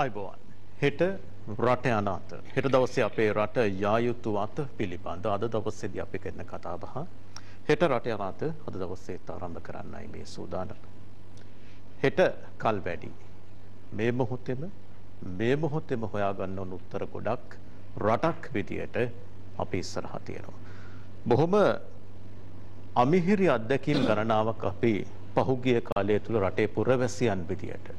අයිබෝවන් හෙට රට යන අත හෙට දවසේ අපේ රට යා යුතු අත පිළිබඳ අද දවසේදී අපි කරන කතා බහ හෙට රට යන අත අද දවසේ ආරම්භ කරන්නයි මේ සූදානම. හෙට කල් වැඩි මේ මොහොතේම හොයාගන්න ඕන උත්තර ගොඩක් රටක් විදියට අපි ඉස්සරහා තියෙනවා. බොහොම අමිහිරි අත්දැකීම් ගණනාවක් අපි පහුගිය කාලය තුල රටේ පුරවැසියන් විදියට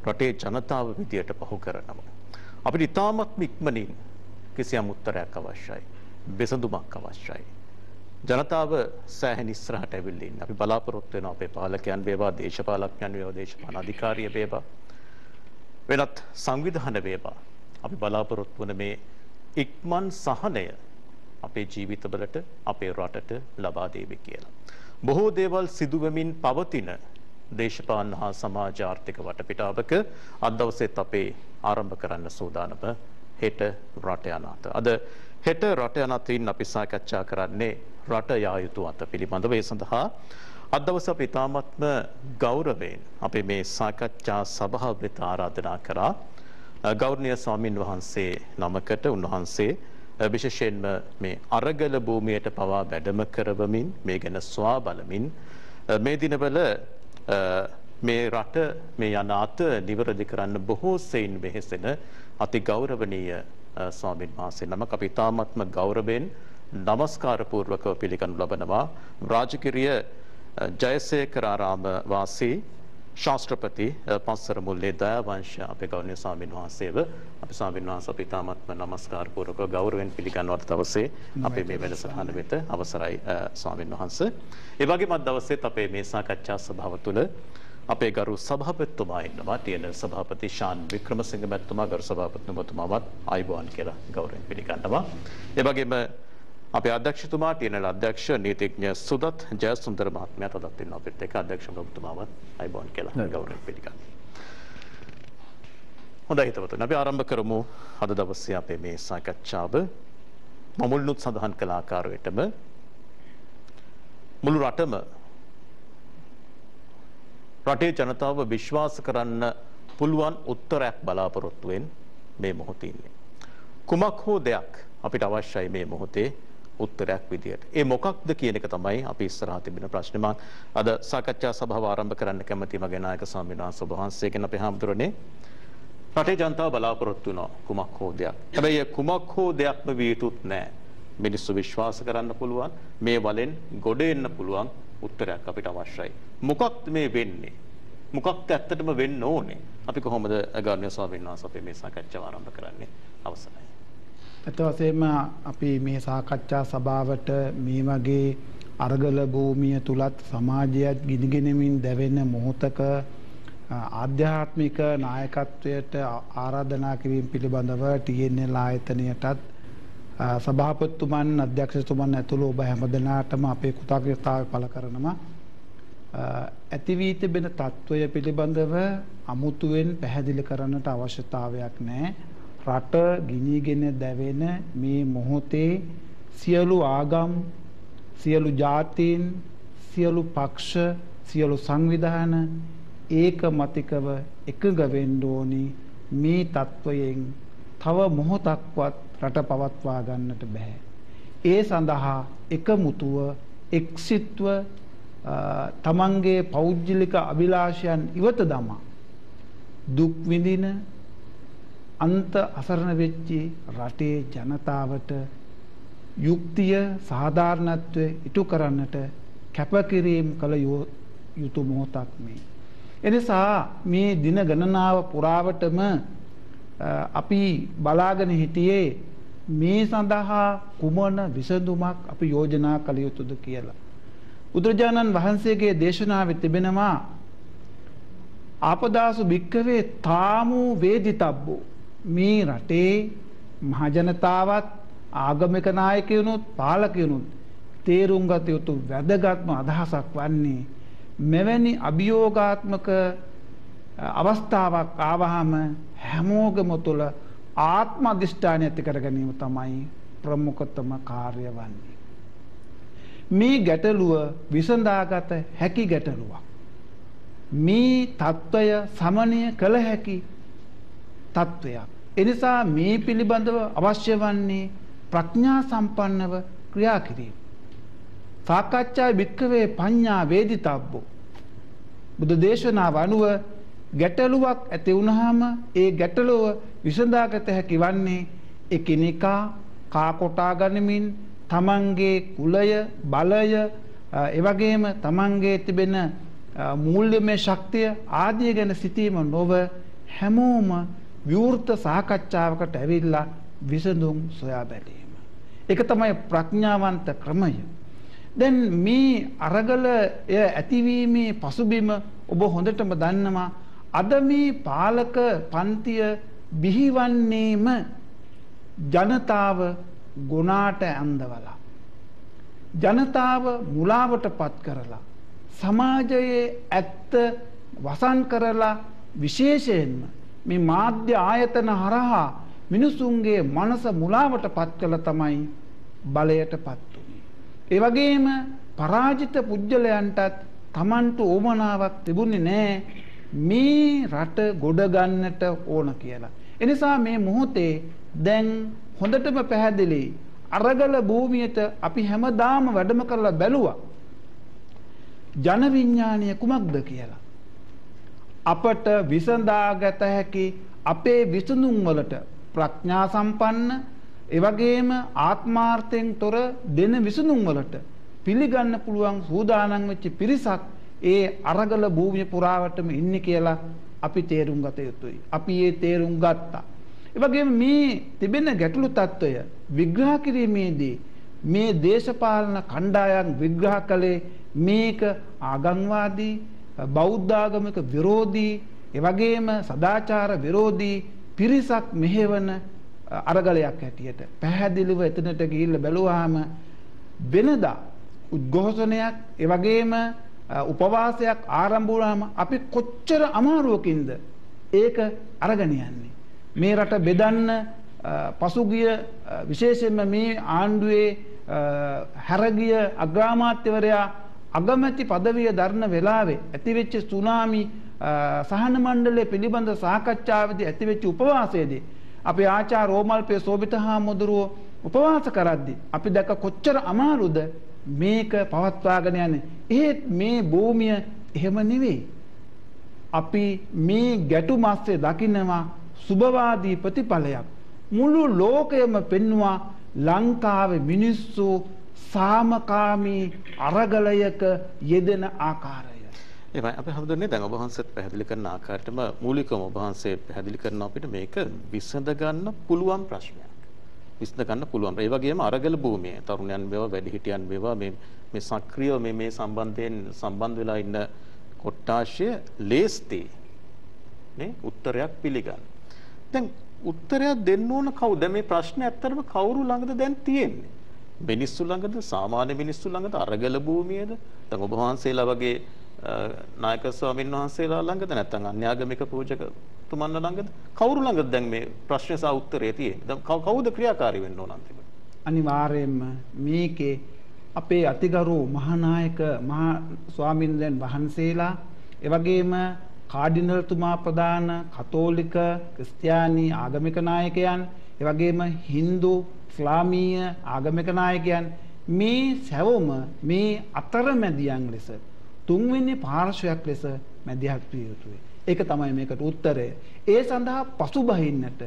රටේ ජනතාව විදියට පහු කරනවා. අපිට ඉතාමත් ඉක්මනින් කිසියම් උත්තරයක් අවශ්‍යයි. බෙසඳුමක් අවශ්‍යයි. ජනතාව සෑහෙන ඉස්සරහට ඇවිල්ලා ඉන්නේ. අපි බලාපොරොත්තු වෙනවා අපේ පාලකයන් වේවා, දේශපාලකයන් වේවා, දේශපාලන අධිකාරිය වේවා, වෙනත් සංවිධාන වේවා. අපි බලාපොරොත්තු වන මේ ඉක්මන් සහනය අපේ ජීවිතවලට, අපේ රටට ලබා දෙවි කියලා. බොහෝ දේවල් සිදු වෙමින් පවතින දේශපාලන හා සමාජ ආර්ථික වටපිටාවක අද දවසේත් අපේ ආරම්භ කරන්න සූදානම හෙට රට යන අත. අද හෙට රට යන අතින් අපි සාකච්ඡා කරන්නේ රට යා යුතු අත පිළිබඳව. ඒ සඳහා අද දවසේ අපි තාමත්ම ගෞරවයෙන් අපි මේ සාකච්ඡා සභාව වෙත ආරාධනා කරා ගෞරවනීය ස්වාමින් වහන්සේ නමකට. උන්වහන්සේ විශේෂයෙන්ම මේ අරගල භූමියට පවා වැඩම කරවමින් මේ ගැන සොයා බලමින් මේ දිනවල මේ රට මේ යන අත නිවැරදි කරන්න බොහෝ සෙයින් වෙහෙසෙන අති ගෞරවනීය ස්වාමීන් වහන්සේ නමක් අපි තාමත්ම ගෞරවයෙන් নমස්කාර පූර්වකව පිළිගනු ලබනවා. රාජකිරිය ජයසේකරාරාම වාසී ශාස්ත්‍රපති පස්සර මුල්ලේ දයාවංශ අපේ ගෞරවනීය ස්වාමීන් වහන්සේව අපි ස්වාමීන් වහන්සේ අපි තාමත්ම নমස්කාර පූර්වකව ගෞරවයෙන් පිළිගන්නවා. දවසේ අපේ මේ වැඩසටහන වෙත අවසරයි ස්වාමීන් වහන්සේ. ඒ වගේම අද දවසේත් අපේ මේ සාකච්ඡා සභාව තුළ අපේ ගරු සභාපතිතුමා ඉන්නවා. තියෙන සභාපති ශාන් වික්‍රමසිංහ මැතිතුමා ගරු සභාපතිතුමාවත් ආයුබෝවන් කියලා ගෞරවයෙන් පිළිගන්නවා. ඒ වගේම අපේ අධ්‍යක්ෂතුමා TNL අධ්‍යක්ෂ නීතිඥ සුදත් ජයසුන්දර මහත්මයාත් අදත් ඉන්නවා අපිත් එක්ක. අධ්‍යක්ෂ මහතුමාවත් ආයුබෝවන් කියලා ගෞරවයෙන් පිළිගන්නවා. හොඳයි හිතවතුනි, අපි ආරම්භ කරමු අද දවසේ අපේ මේ සාකච්ඡාව. මුල්නුත් සඳහන් කළ ආකාරයටම මුළු රටම රටේ ජනතාව විශ්වාස කරන්න පුළුවන් උත්තරයක් බලාපොරොත්තුවෙන් මේ මොහොතේ ඉන්නේ. කුමක් හෝ දෙයක් අපිට අවශ්‍යයි මේ මොහොතේ උත්තරයක් විදියට. ඒ මොකක්ද කියන එක තමයි අපි ඉස්සරහා තිබෙන ප්‍රශ්නේ. මම අද සාකච්ඡා සභාව ආරම්භ කරන්න කැමැති මගේ නායක ස්වාමීන් වහන්සේ වහන්සේගෙන් අපේ හාමුදුරනේ රටේ ජනතාව බලාපොරොත්තු වෙනවා කුමක් හෝ දෙයක්. හැබැයි කුමක් හෝ දෙයක්ම විය යුතුත් නැහැ. මිනිස්සු විශ්වාස කරන්න පුළුවන් මේ වලෙන් ගොඩ එන්න පුළුවන් උත්තරයක් අපිට අවශ්‍යයි. මොකක්ද මේ වෙන්නේ? මොකක්ද ඇත්තටම වෙන්න ඕනේ? අපි කොහොමද ගෞරවනීය ස්වාමීන් වහන්සේ අපේ මේ සාකච්ඡාව ආරම්භ කරන්නේ? අවසරයි. ඇත්ත වශයෙන්ම අපි මේ සාකච්ඡා සභාවට මේ වගේ අරගල භූමිය තුලත් සමාජයත් ගිනිගෙනමින් දැවෙන මොහොතක ආධ්‍යාත්මික නායකත්වයට ආරාධනා කිරීම පිළිබඳව TNL ආයතනයටත් සභාපතිතුමන් අධ්‍යක්ෂතුමන් ඇතුළු ඔබ හැමදෙනාටම අපේ කෘතඥතාවය පළ කරනවා. ඇති වී තිබෙන තත්වය පිළිබඳව අමුතුවෙන් පැහැදිලි කරන්නට අවශ්‍යතාවයක් නැහැ. රට ගිනිගෙන දැවෙන මේ මොහොතේ සියලු ආගම්, සියලු ජාතීන්, සියලු පක්ෂ, සියලු සංවිධාන ඒකමතිකව එකඟ වෙන්න ඕනි මේ තත්වයෙන් තව මොහොතක්වත් රට පවත්වා ගන්නට බෑ. ඒ සඳහා එකමුතුව එක්සිත්ව තමන්ගේ පෞද්ගලික අභිලාෂයන් ඉවත දමා දුක් විඳින අන්ත අසරණ වෙච්චි රටේ ජනතාවට යුක්තිය සාධාරණත්වය ඉටු කරන්නට කැපකිරීම කළ යුතු මොහොතක් මේ. එනිසා මේ දින ගණනාව පුරාවටම අපි බලාගෙන හිටියේ මේ සඳහා කුමන විසඳුමක් අපි යෝජනා කළ යුතුද කියලා. බුදුරජාණන් වහන්සේගේ දේශනාවේ තිබෙනවා ආපදාසු භික්කවේ තාමු වේදිතබ්බෝ. මේ රටේ මහජනතාවත් ආගමික නායකයනුත් පාලකයනුත් තේරුම් ගත යුතු වැදගත්ම අදහසක් වන්නේ මෙවැනි අභියෝගාත්මක අවස්ථාවක් ආවහම හැමෝගම තුළ ආත්ම අධිෂ්ඨානය ඇති කර ගැනීම තමයි ප්‍රමුඛතම කාර්ය වන්නේ. මේ ගැටලුව විසඳාගත හැකි ගැටලුවක්. මේ తত্ত্বය සමනය කළ හැකි තත්වයක්. එනිසා මේ පිළිබඳව අවශ්‍ය වන්නේ ප්‍රඥා සම්පන්නව ක්‍රියා කිරීම. සාකච්ඡා භික්ඛවේ පඤ්ඤා වේදිතබ්බෝ. බුදු දේශනාව අනුව ගැටලුවක් ඇති වුණාම ඒ ගැටලුව විසඳාගත හැකි වන්නේ එකිනෙකා කා කොටා ගනිමින් තමන්ගේ කුලය බලය එවැගේම තමන්ගේ තිබෙන මූල්‍යමය ශක්තිය ආදිය ගැන සිතීම නොව හැමෝම විවෘත සාකච්ඡාවකට ඇවිල්ලා විසඳුම් සොයා බැලීම. ඒක තමයි ප්‍රඥාවන්ත ක්‍රමය. දැන් මේ අරගල ඇතිවීමේ පසුබිම ඔබ හොඳටම දන්නවා. අද මේ පාලක පන්තිය බිහිවන්නේම ජනතාව ගුණාට ඇඳවලා ජනතාව මුලාවට පත් කරලා සමාජයේ ඇත්ත වසන් කරලා විශේෂයෙන්ම මේ මාධ්‍ය ආයතන හරහා මිනිසුන්ගේ මනස මුලාවට පත් කළ තමයි බලයට පත් වුනේ. ඒ වගේම පරාජිත පුජ්‍යලයන්ටත් Tamanට ඕමනාවක් තිබුණේ නැහැ මේ රට ගොඩ ගන්නට ඕන කියලා. එනිසා මේ මොහොතේ දැන් හොඳටම පැහැදිලි අරගල භූමියට අපි හැමදාම වැඩම කරලා බැලුවා ජන විඥානය කුමක්ද කියලා. අපට විසඳාගත හැකි අපේ විසඳුම් වලට ප්‍රඥා සම්පන්න ඒ වගේම ආත්මාර්ථයෙන් තොර දෙන විසඳුම් වලට පිළිගන්න පුළුවන් සූදානම් වෙච්ච පිරිසක් ඒ අරගල භූමිය පුරාවටම ඉන්නේ කියලා අපි තේරුම් ගත යුතුයි. අපි ඒ තේරුම් ගත්තා. ඒ වගේම මේ තිබෙන ගැටලු తত্ত্বය විග්‍රහ කිරීමේදී මේ දේශපාලන කණ්ඩායම් විග්‍රහ කළේ මේක ආගම්වාදී බෞද්ධාගමික විරෝධී ඒ වගේම සදාචාර විරෝධී පිරිසක් මෙහෙවන අරගලයක් හැටියට පැහැදිලිව එතනට ගිහිල්ලා බැලුවාම වෙනදා උද්ඝෝෂණයක් ඒ වගේම උපවාසයක් ආරම්භ වුණාම අපි කොච්චර අමාරුවකින්ද ඒක අරගෙන යන්නේ. මේ රට බෙදන්න පසුගිය විශේෂයෙන්ම මේ ආණ්ඩුවේ හැරගිය අග්‍රාමාත්‍යවරයා අගමැති පදවිය දරන වෙලාවේ ඇතිවෙච්ච සුනාමි සහන මණ්ඩලය පිළිබඳ සාකච්ඡාවේදී ඇතිවෙච්ච උපවාසයේදී අපේ ආචාර්ය රෝමල්පේ සෝබිත හාමුදුරුව උපවාස කරද්දී අපි දැක කොච්චර අමාරුද මේක පවත්වාගෙන යන්නේ. ඒත් මේ භූමිය එහෙම නෙවෙයි. අපි මේ ගැටුම් ASCII දකින්නවා සුබවාදී ප්‍රතිඵලයක්. මුළු ලෝකයම පෙන්නවා ලංකාවේ මිනිස්සු සාමකාමී අරගලයක යෙදෙන ආකාරය. එහෙනම් අපි හඳුන්නේ දැන් ඔබ වහන්සේත් පැහැදිලි කරන ආකාරයටම මූලිකවම ඔබ වහන්සේ පැහැදිලි කරන අපිට මේක විසඳ ගන්න පුළුවන් ප්‍රශ්නයක්. විසඳ ගන්න පුළුවන්. ඒ වගේම අරගල භූමියේ තරුණයන් වේවා වැඩිහිටියන් වේවා මේ සක්‍රියව මේ සම්බන්ධයෙන් සම්බන්ධ වෙලා ඉන්න කොට්ටාශය ලේස්ති නේ උත්තරයක් පිළිගන්න. දැන් උත්තරයක් දෙන්න ඕන කවුද? මේ ප්‍රශ්නේ ඇත්තටම කවුරු ළඟද දැන් තියෙන්නේ? මිනිස්සු ළඟද? සාමාන්‍ය මිනිස්සු ළඟද? අරගල භූමියේද? දැන් ඔබ වහන්සේලා වගේ නායක ස්වාමීන් වහන්සේලා ළඟද? නැත්නම් අන්‍යාගමික පූජකතුමන්ලා ළඟද? කවුරු ළඟද දැන් මේ ප්‍රශ්නේ සහ උත්තරය තියෙන්නේ? දැන් කවුද ක්‍රියාකාරී වෙන්න ඕන අන්තිමට? අනිවාර්යයෙන්ම මේකේ අපේ අතිගරු මහානායක මහා ස්වාමීන්ද්‍රයන් වහන්සේලා ඒ වගේම කාඩිනල්තුමා ප්‍රධාන කතෝලික ක්‍රිස්තියානි ආගමික නායකයන් ඒ වගේම හින්දු ඉස්ලාමීය ආගමික නායකයන් මේ සැවොම මේ අතරමැදියන් ලෙස තුන්වෙනි පාර්ශ්වයක් ලෙස මැදිහත් විය යුතුයි. ඒක තමයි මේකට උත්තරය. ඒ සඳහා පසුබහින්නට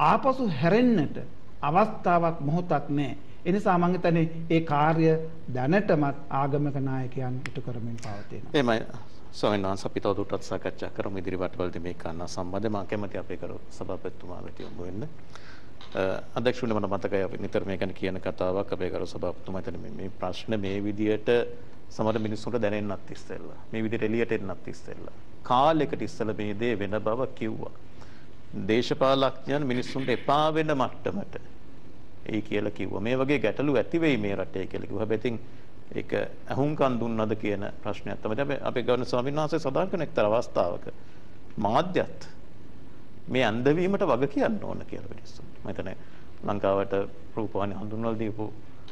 ආපසු හැරෙන්නට අවස්ථාවක් මොහොතක් නැහැ. ඒ නිසා මම හිතන්නේ ඒ කාර්ය දැනටමත් ආගමික නායකයන් ඉටු කරමින් පවතිනවා. එහෙමයි. ස්වාමීන් වහන්සේ අපි තවදුරටත් සාකච්ඡා කරමු ඉදිරියටවලදී මේ කාරණා සම්බන්ධව. මම කැමති අපේ කරු සභාපතිතුමා වෙත යොමු වෙන්න. අධ්‍යක්ෂුණි මට මතකයි අපි නිතර මේ ගැන කියන කතාවක් අපේ කරු සභාපතිතුමා හිතන්නේ මේ ප්‍රශ්න මේ විදියට සමහර මිනිස්සුන්ට දැනෙන්නත් ඉස්සෙල්ලා මේ විදියට එළියට එන්නත් ඉස්සෙල්ලා කාලයකට ඉස්සෙල්ලා මේ දේ වෙන බව කිව්වා. දේශපාලඥයන් මිනිස්සුන්ට එපා වෙන මට්ටමට ඒ කියලා කිව්වා. මේ වගේ ගැටලු ඇති වෙයි මේ රටේ කියලා කිව්වා. හැබැයි ඉතින් ඒක අහුම්කම් දුන්නද කියන ප්‍රශ්නයක් තමයි අපේ ගවර්නර් ස්වාමීන් වහන්සේ සඳහන් කරන එක්තරා අවස්ථාවක මාධ්‍යත් මේ අන්දවීමට වග කියන්න ඕන කියලා මිනිස්සුන්ට. මම හිතන්නේ ලංකාවට රූපවාහිනී හඳුන්වලා දීපු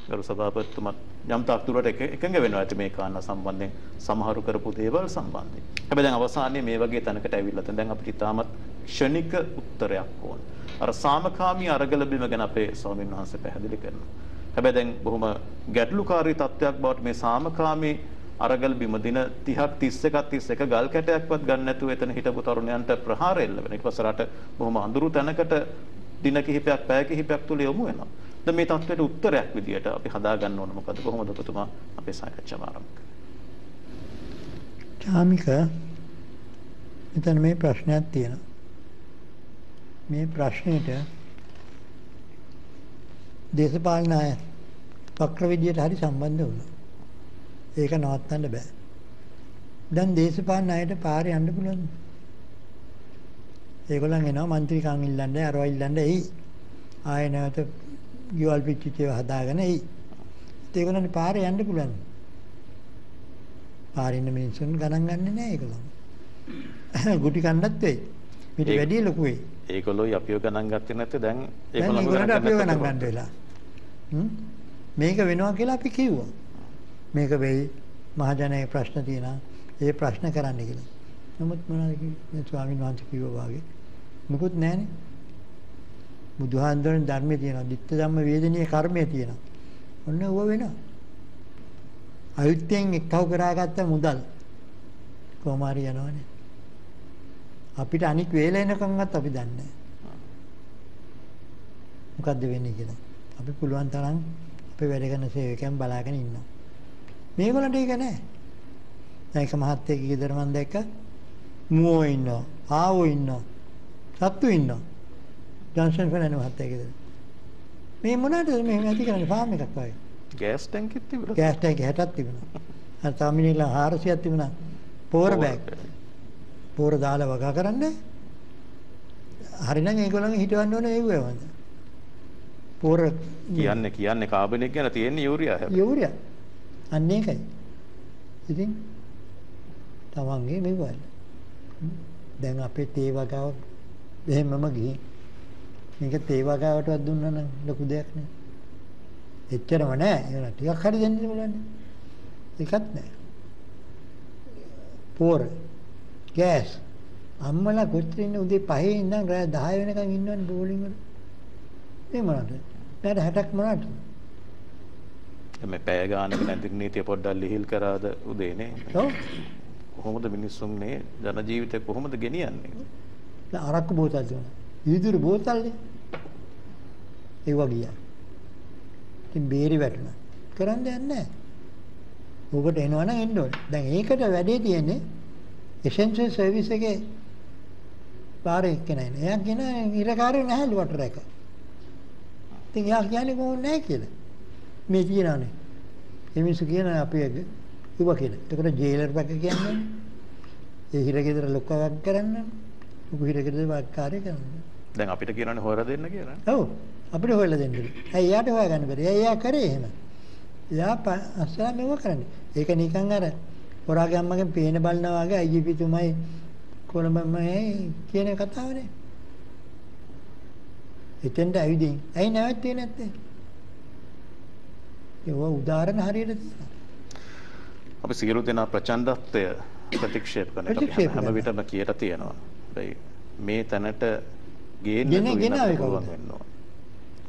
ගරු සභාපතිතුමත් යම් තාක් දුරට එකඟ වෙනවා ඇති මේ කාරණා සම්බන්ධයෙන් සමහරු කරපු දේවල් සම්බන්ධයෙන්. හැබැයි දැන් අවසානයේ මේ වගේ තැනකට ඇවිල්ලා දැන් අපිට ඉතාමත් ක්ෂණික උත්තරයක් ඕන. අර සාමකාමී අරගල බිම ගැන අපේ ස්වාමීන් වහන්සේ පැහැදිලි කරනවා. හැබැයි දැන් බොහොම ගැටලුකාරී තත්ත්වයක් බවට මේ සාමකාමී අරගල බිම දින 30ක් 31ක් ගල් කැටයක්වත් ගන්න නැතුව එතන හිටපු තරුණයන්ට ප්‍රහාර එල්ල වෙන. ඊට පස්සේ රට බොහොම අඳුරු තැනකට දින කිහිපයක් පැය කිහිපයක් තුල යොමු වෙනවා. දැන් මේ තත්ත්වයට උත්තරයක් විදියට අපි හදා ගන්න ඕන මොකද කොහොමද ඔබතුමා අපේ සාකච්ඡාව ආරම්භ කරන්නේ? චාමික මෙතන මේ ප්‍රශ්නයක් තියෙනවා. මේ ප්‍රශ්නෙට දේශපාලන අය වක්‍ර විදියට හරි සම්බන්ධ වුණා. ඒක නවත්තන්න බෑ. දැන් දේශපාලන අයට පාරේ යන්න පුළුවන්. ඒගොල්ලන් එනවා മന്ത്രിකම් ඉල්ලන්න, අරවා ඉල්ලන්න එයි. ආයෙ නැවත ගියවල් පිටිචේව හදාගෙන එයි. ඒගොල්ලන් පාරේ යන්න පුළුවන්. පාරේ ඉන්න මිනිස්සුන් ගණන් ගන්නේ නැහැ ඒගොල්ලන්. ගුටි කන්නත් වෙයි. ඊට වැඩි ලොකු වෙයි. ඒගොල්ලෝයි අපිව ගණන් ගත්තේ නැත්නම් දැන් ඒගොල්ලන්ට අපිව ගණන් ගන්න වෙලා. මේක වෙනවා කියලා අපි කිව්වා. මේක වෙයි මහජනයේ ප්‍රශ්න තියෙනවා. ඒ ප්‍රශ්න කරන්න කියලා. නමුත් මොනවද කිව්වේ? ස්වාමීන් වහන්සේ කිව්වා වගේ. මොකුත් නැහනේ. බුදුහාඳුන් ධර්මයේ තියෙනවා. ditta ධම්ම වේදනීය කර්මයේ තියෙනවා. ඔන්න ඕව වෙනවා. අයුක්තියෙන් එක්කව කරාගත්ත මුදල් කොහොම හරි යනවනේ. අපිට අනික් වේල එනකන්වත් අපි දන්නේ නැහැ. මොකද්ද වෙන්නේ කියලා. අපි පුළුවන් තරම් අපේ වැඩ කරන සේවකයන් බලාගෙන ඉන්නවා. මේගොල්ලන්ට ඒක නැහැ. දැන් එක මහත්තයෙක් ගෙදර මම දැක්ක මුවෝ ඉන්නවා, ආවෝ ඉන්නවා, සත්තු ඉන්නවා. ජොන්සන් ෆර්නැන්ඩෝ මහත්තයා ගෙදර. මේ මොනවද මේ ඇති කරන්නේ ෆාම් එකක් වගේ. ගෑස් ටැංකියක් තිබුණා. ගෑස් ටැංකිය 60ක් තිබුණා. අර තාමිනිලා 400ක් තිබුණා. පෝර බෑග්. පෝර දාලා වගා කරන්නේ. හරිනම් ඒගොල්ලන් හිටවන්න ඕනේ ඒ වේවන්ද. පෝර කියන්නේ කාබනික් ගැන තියෙන්නේ යූරියා හැබැයි. යූරියා. අන්න ඒකයි. ඉතින් තමන්ගේ මෙවල්. දැන් අපේ තේ වගාව එහෙමම ගිහින් මේක තේ වගාවටවත් දුන්නා නම් ලොකු දෙයක් නේ. එච්චරම නෑ. ඒක ටිකක් හරි දෙන්න බලන්න. ඒකත් නෑ. පෝර ගෑස් අම්මලා කොච්චර ඉන්න උදේ 5 ඉඳන් රාත්‍රී 10 වෙනකන් ඉන්නවනේ බෝලින් වල. මේ මොනවද? දැන් 60ක් මොනවද? මේ පැය ගානක නැති නීතිය පොඩ්ඩක් ලිහිල් කරාද උදේනේ. ඔව්. කොහොමද මිනිස්සුන්ගේ ජන ජීවිතය කොහොමද ගෙනියන්නේ? දැන් අරක්කු බෝතල් දුන්නා. ඊදුරු බෝතල්නේ. ඒ වගේ. ඉතින් බේරි වැටුණා. කරන්න දෙයක් නැහැ. ඔබට එනවනම් එන්න ඕනේ. දැන් ඒකට වැඩේ තියෙන්නේ essential service එකේ පාරේ එක්කෙනා ඉන්නේ. එයා කියන ඉරකාරය නැහැලු වටර එක. ඉතින් එයා කියන්නේ කොහොමද නැහැ කියලා. මේ කියනවානේ. ඒ මිනිස්සු කියන අපි ඉව කියලා. ඒකට ජේලර් පැක කියන්නේ. ඒ හිරගෙදර ලොක්කවක් කරන්න. උගු හිරගෙදර වාක්කාරය කරන්න. දැන් අපිට කියනවානේ හොයලා දෙන්න කියලා. ඔව්. අපිට හොයලා දෙන්න. ඇයි එයාට හොයාගන්න බැරි? එයා කරේ එහෙම. එයා අස්සලා මෙව කරන්නේ. ඒක නිකන් අර හොරාගේ අම්මගෙන් පේන බලනවා වගේ IGP තුමයි කොළඹම කියන කතාවනේ. එතෙන්ට ඇවිදින්. ඇයි නැවැත්තේ නැත්තේ? ඒක උදාහරණ හරියට තියෙනවා. අපි සියලු දෙනා ප්‍රචණ්ඩත්වය ප්‍රතික්ෂේප කරන එක හැම විටම කියලා තියෙනවා. හැබැයි මේ තැනට ගේන්න පුළුවන් වෙනවා.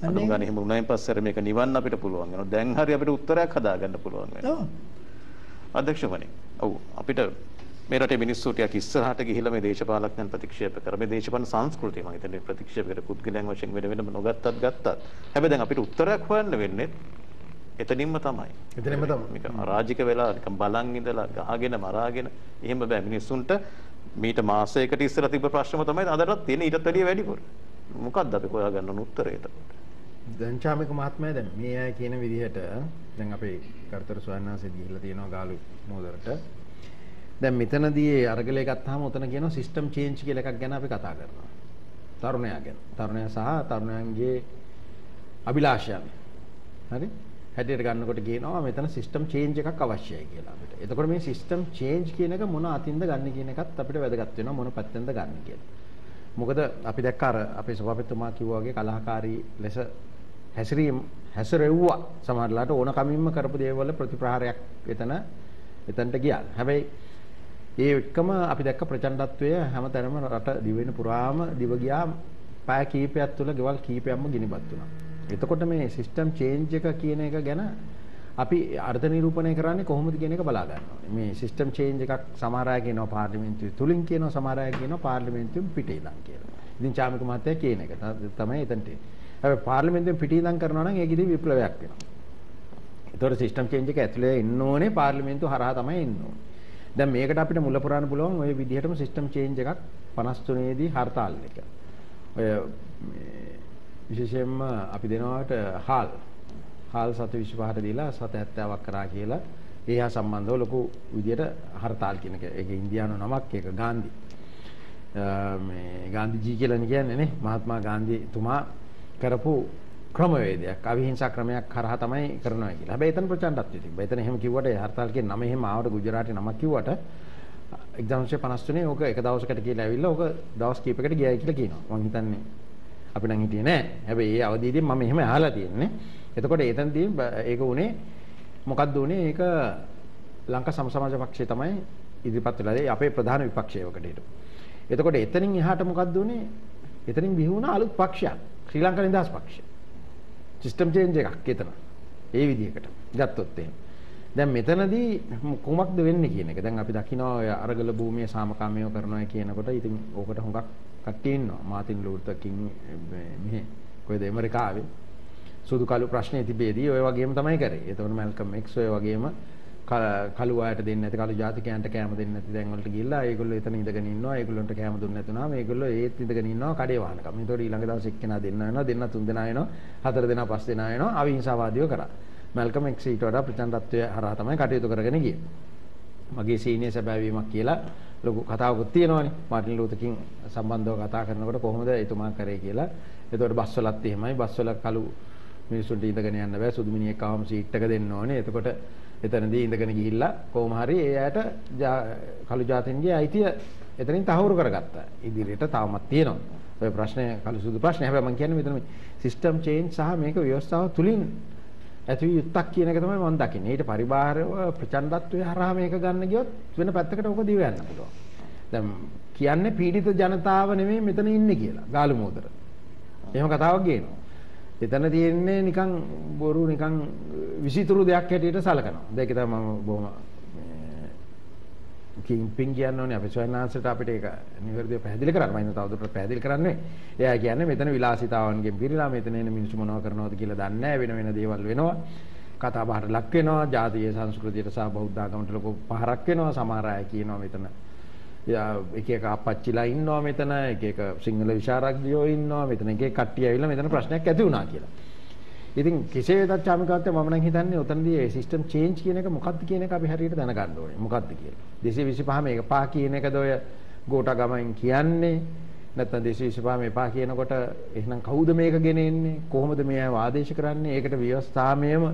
අනුගාන එහෙම වුණායින් පස්සේ මේක නිවන්න අපිට පුළුවන් වෙනවා. දැන් හරි අපිට උත්තරයක් හදාගන්න පුළුවන් වෙනවා. ඔව්. අධ්‍යක්ෂකවනි. ඔව් අපිට මේ රටේ මිනිස්සු ටිකක් ඉස්සරහට ගිහිල්ලා මේ දේශපාලඥයන් ප්‍රතික්ෂේප කර මේ දේශපාලන සංස්කෘතිය මම හිතන්නේ ප්‍රතික්ෂේප කර පුද්ගලයන් වශයෙන් වෙනම නොගත්තත් ගත්තත්. හැබැයි දැන් අපිට උත්තරයක් හොයන්න වෙන්නේ එතනින්ම තමයි. එතනින්ම තමයි. මේක අරාජික වෙලා නිකන් බලන් ඉඳලා ගහගෙන මරාගෙන එහෙම බෑ මිනිස්සුන්ට මීට මාසයකට ඉස්සෙල්ලා තිබ්බ ප්‍රශ්නම තමයි අදටත් තියෙන ඊටත් වැඩිය වැඩිපුර. මොකක්ද අපි හොයාගන්න ඕන උත්තරේ එතකොට? දැන් චාමික මහත්මයා දැන් මේ අය කියන විදිහට දැන් අපේ කර්තර ස්වාමීන් ගිහිල්ලා තියෙනවා ගාලු මොදරට. දැන් මෙතනදී අරගලේ ගත්තාම උතන කියනවා සිස්ටම් චේන්ජ් කියලා එකක් ගැන අපි කතා කරනවා. තරුණයා ගැන. තරුණයා සහ තරුණයන්ගේ අභිලාෂයන්. හරි? හැටියට ගන්නකොට කියනවා මෙතන සිස්ටම් චේන්ජ් එකක් අවශ්‍යයි කියලා අපිට. එතකොට මේ සිස්ටම් චේන්ජ් කියන එක මොන අතින්ද ගන්න කියන එකත් අපිට වැදගත් වෙනවා මොන පැත්තෙන්ද ගන්න කියලා. මොකද අපි දැක්ක අර අපේ සභාපතිතුමා කිව්වා වගේ කලහකාරී ලෙස හැසිරෙව්වා සමහරලාට ඕන කමින්ම කරපු දේවල් ප්‍රතිප්‍රහාරයක් එතනට ගියා. හැබැයි ඒ එක්කම අපි දැක්ක ප්‍රචණ්ඩත්වය හැමතැනම රට දිවෙන පුරාම දිව ගියා පැය කීපයක් තුළ ගෙවල් කීපයක්ම ගිනිබත් වුණා. එතකොට මේ සිස්ටම් චේන්ජ් එක කියන එක ගැන අපි අර්ථ නිරූපණය කරන්නේ කොහොමද කියන එක බලා ගන්න ඕනේ. මේ සිස්ටම් චේන්ජ් එකක් සමහර අය කියනවා පාර්ලිමේන්තුවේ තුලින් කියනවා, සමහර අය කියනවා පාර්ලිමේන්තුවෙන් පිටේ ඉඳන් කියලා. ඉතින් චාමික මහත්තයා කියන එක තමයි එතනට. හැබැයි පාර්ලිමේන්තුවෙන් පිටේ ඉඳන් කරනවා නම් ඒක ඉතින් විප්ලවයක් වෙනවා. ඒතකොට සිස්ටම් චේන්ජ් එක ඇතුලේ ඉන්න ඕනේ පාර්ලිමේන්තුව හරහා තමයි ඉන්න ඕනේ. දැන් මේකට අපිට මුල පුරාණ පුළුවන් ওই විදිහටම සිස්ටම් චේන්ජ් එකක් 53 දී හර්තාල් එක. ඔය විශේෂයෙන්ම අපි දෙනවාට හාල් 725ට දීලා 770ක් කරා කියලා ඒ හා සම්බන්ධව ලොකු විදියට හර්තාල් කියන එක. ඒක ඉන්දියානු නමක්, ඒක ගාන්ධි. මේ ගාන්ධිජී කියලා කියන්නේ නේ, මහත්මා ගාන්ධිතුමා කරපු ක්‍රමවේදයක්, අවිහිංසා ක්‍රමයක් කරා තමයි කරනවා කියලා. හැබැයි එතන ප්‍රචණ්ඩත්වය තිබ්බා. එතන එහෙම කිව්වට ඒ හර්තාල් කියන නම එහෙම ආවට ගුජරාටි නමක් කිව්වට 1953 ඕක එක දවසකට කියලා ඇවිල්ලා ඕක දවස් කීපයකට ගියයි කියලා කියනවා. මම හිතන්නේ අපි නම් හිටියේ නෑ. හැබැයි ඒ අවදීදී මම එහෙම අහලා තියෙන්නේ. එතකොට එතනදී ඒක උනේ මොකක්ද උනේ? ඒක ලංකා සමාජ පක්ෂය තමයි ඉදිරිපත් වෙලා අපේ ප්‍රධාන විපක්ෂයකට හිටු. එතකොට එතනින් එහාට මොකක්ද උනේ? එතනින් බිහි වුණා අලුත් පක්ෂයක්, ශ්‍රී ලංකා නිදහස් පක්ෂය. සිස්ටම් චේන්ජ් එකක් එතන. ඒ විදිහකට ගත්තොත් එහෙම. දැන් මෙතනදී කොහොමද වෙන්නේ කියන එක. දැන් අපි දකිනවා ඔය අරගල භූමියේ සාමකාමීව කරනවා කියනකොට ඉතින් ඕකට හුඟක් කට්ටිය ඉන්නවා. මාටින් ලූතර් කිං මෙහෙ කොහෙද ඇමරිකාවේ සුදු කළු ප්‍රශ්නේ තිබේදී ඔය වගේම තමයි කරේ. ඒතකොට මැල්කම් එක්ස් ඔය වගේම කළු අයට දෙන්නේ නැති, කළු ජාතිකයන්ට කෑම දෙන්නේ නැති තැන් වලට ගිහිල්ලා ඒගොල්ලෝ එතන ඉඳගෙන ඉන්නවා. ඒගොල්ලන්ට කෑම දුන්නේ නැතුනම ඒගොල්ලෝ ඒත් ඉඳගෙන ඉන්නවා කඩේ වහනකම්. ඒතකොට ඊළඟ දවසේ එක්කෙනා දෙන්න වෙනවා, දෙන්න තුන් දෙනා වෙනවා, හතර දෙනා පස් දෙනා වෙනවා. අවිහිංසාවාදීව කරා. මැල්කම් එක්ස් ඊට වඩා ප්‍රචණ්ඩත්වය හරහා තමයි කටයුතු කරගෙන ගියේ. මගේ සීනියර් සැබෑවීමක් කියලා ලොකු කතාවකුත් තියෙනවානේ. මාටින් ලූතර් කිං සම්බන්ධව කතා කරනකොට කොහොමද එතුමා කරේ කියලා. ඒතකොට බස්වලත් එහෙමයි. බස්වල කළු මිනිස්සුන්ට ඉඳගෙන යන්න බෑ. සුදු මිනිහෙක් ආවම සීට් එක දෙන්න ඕනේ. එතකොට එතනදී ඉඳගෙන ගිහිල්ලා කොහොම හරි ඒ අයට කළු ජාතින්ගේ අයිතිය එතනින් තහවුරු කරගත්තා. ඉදිරියට තවමත් තියෙනවා. ඔය ප්‍රශ්නේ කළු සුදු ප්‍රශ්නේ. හැබැයි මම කියන්නේ මෙතන මේ සිස්ටම් චේන්ජ් සහ මේක ව්‍යවස්ථාව තුලින් ඇතිවි යුක්තක් කියන එක තමයි මම දකින්නේ. ඊට පරිබාහිරව ප්‍රචණ්ඩත්වයේ හරහා මේක ගන්න ගියොත් වෙන පැත්තකට ඔක දිව යන්න පුළුවන්. දැන් කියන්නේ පීඩිත ජනතාව නෙමෙයි මෙතන ඉන්නේ කියලා. ගාලු මෝදර. එහෙම කතාවක් ගේනවා. එතන තියෙන්නේ නිකන් බොරු නිකන් විසිතුරු දෙයක් හැටියට සලකනවා. ඒක තමයි මම බොහොම කිම්පින් කියන්නේ අපේ ස්වයංනාංශයට අපිට ඒක නිවැරදිව පැහැදිලි කරන්න. මම තවදුරටත් පැහැදිලි කරන්නේ. එයා කියන්නේ මෙතන විලාසිතාවන්ගෙන් පිරීලා මෙතන එන මිනිස්සු මොනව කරනවද කියලා දන්නේ නැහැ. වෙන වෙන දේවල් වෙනවා. කතා බහට ලක් වෙනවා. ජාතිය සංස්කෘතියට සහ බෞද්ධ ආගමට ලොකු පහරක් වෙනවා. සමහර අය කියනවා මෙතන එක එක අපච්චිලා ඉන්නවා මෙතන, එක එක සිංහල විශාරදයෝ ඉන්නවා මෙතන, එක එක කට්ටිය ඇවිල්ලා මෙතන ප්‍රශ්නයක් ඇති වුණා කියලා. ඉතින් කෙසේ වෙතත් චාමිකාවත්ත මම නම් හිතන්නේ උතනදී ඒ සිස්ටම් චේන්ජ් කියන එක මොකක්ද කියන එක අපි හරියට දැනගන්න ඕනේ. මොකක්ද කියලා. 225 මේක පහ කියන එකද ඔය ගෝඨා ගමෙන් කියන්නේ? නැත්නම් 225 මේ පහ කියනකොට එහෙනම් කවුද මේක ගෙනෙන්නේ? කොහොමද මේ අය ආදේශ කරන්නේ? ඒකට ව්‍යවස්ථාමයම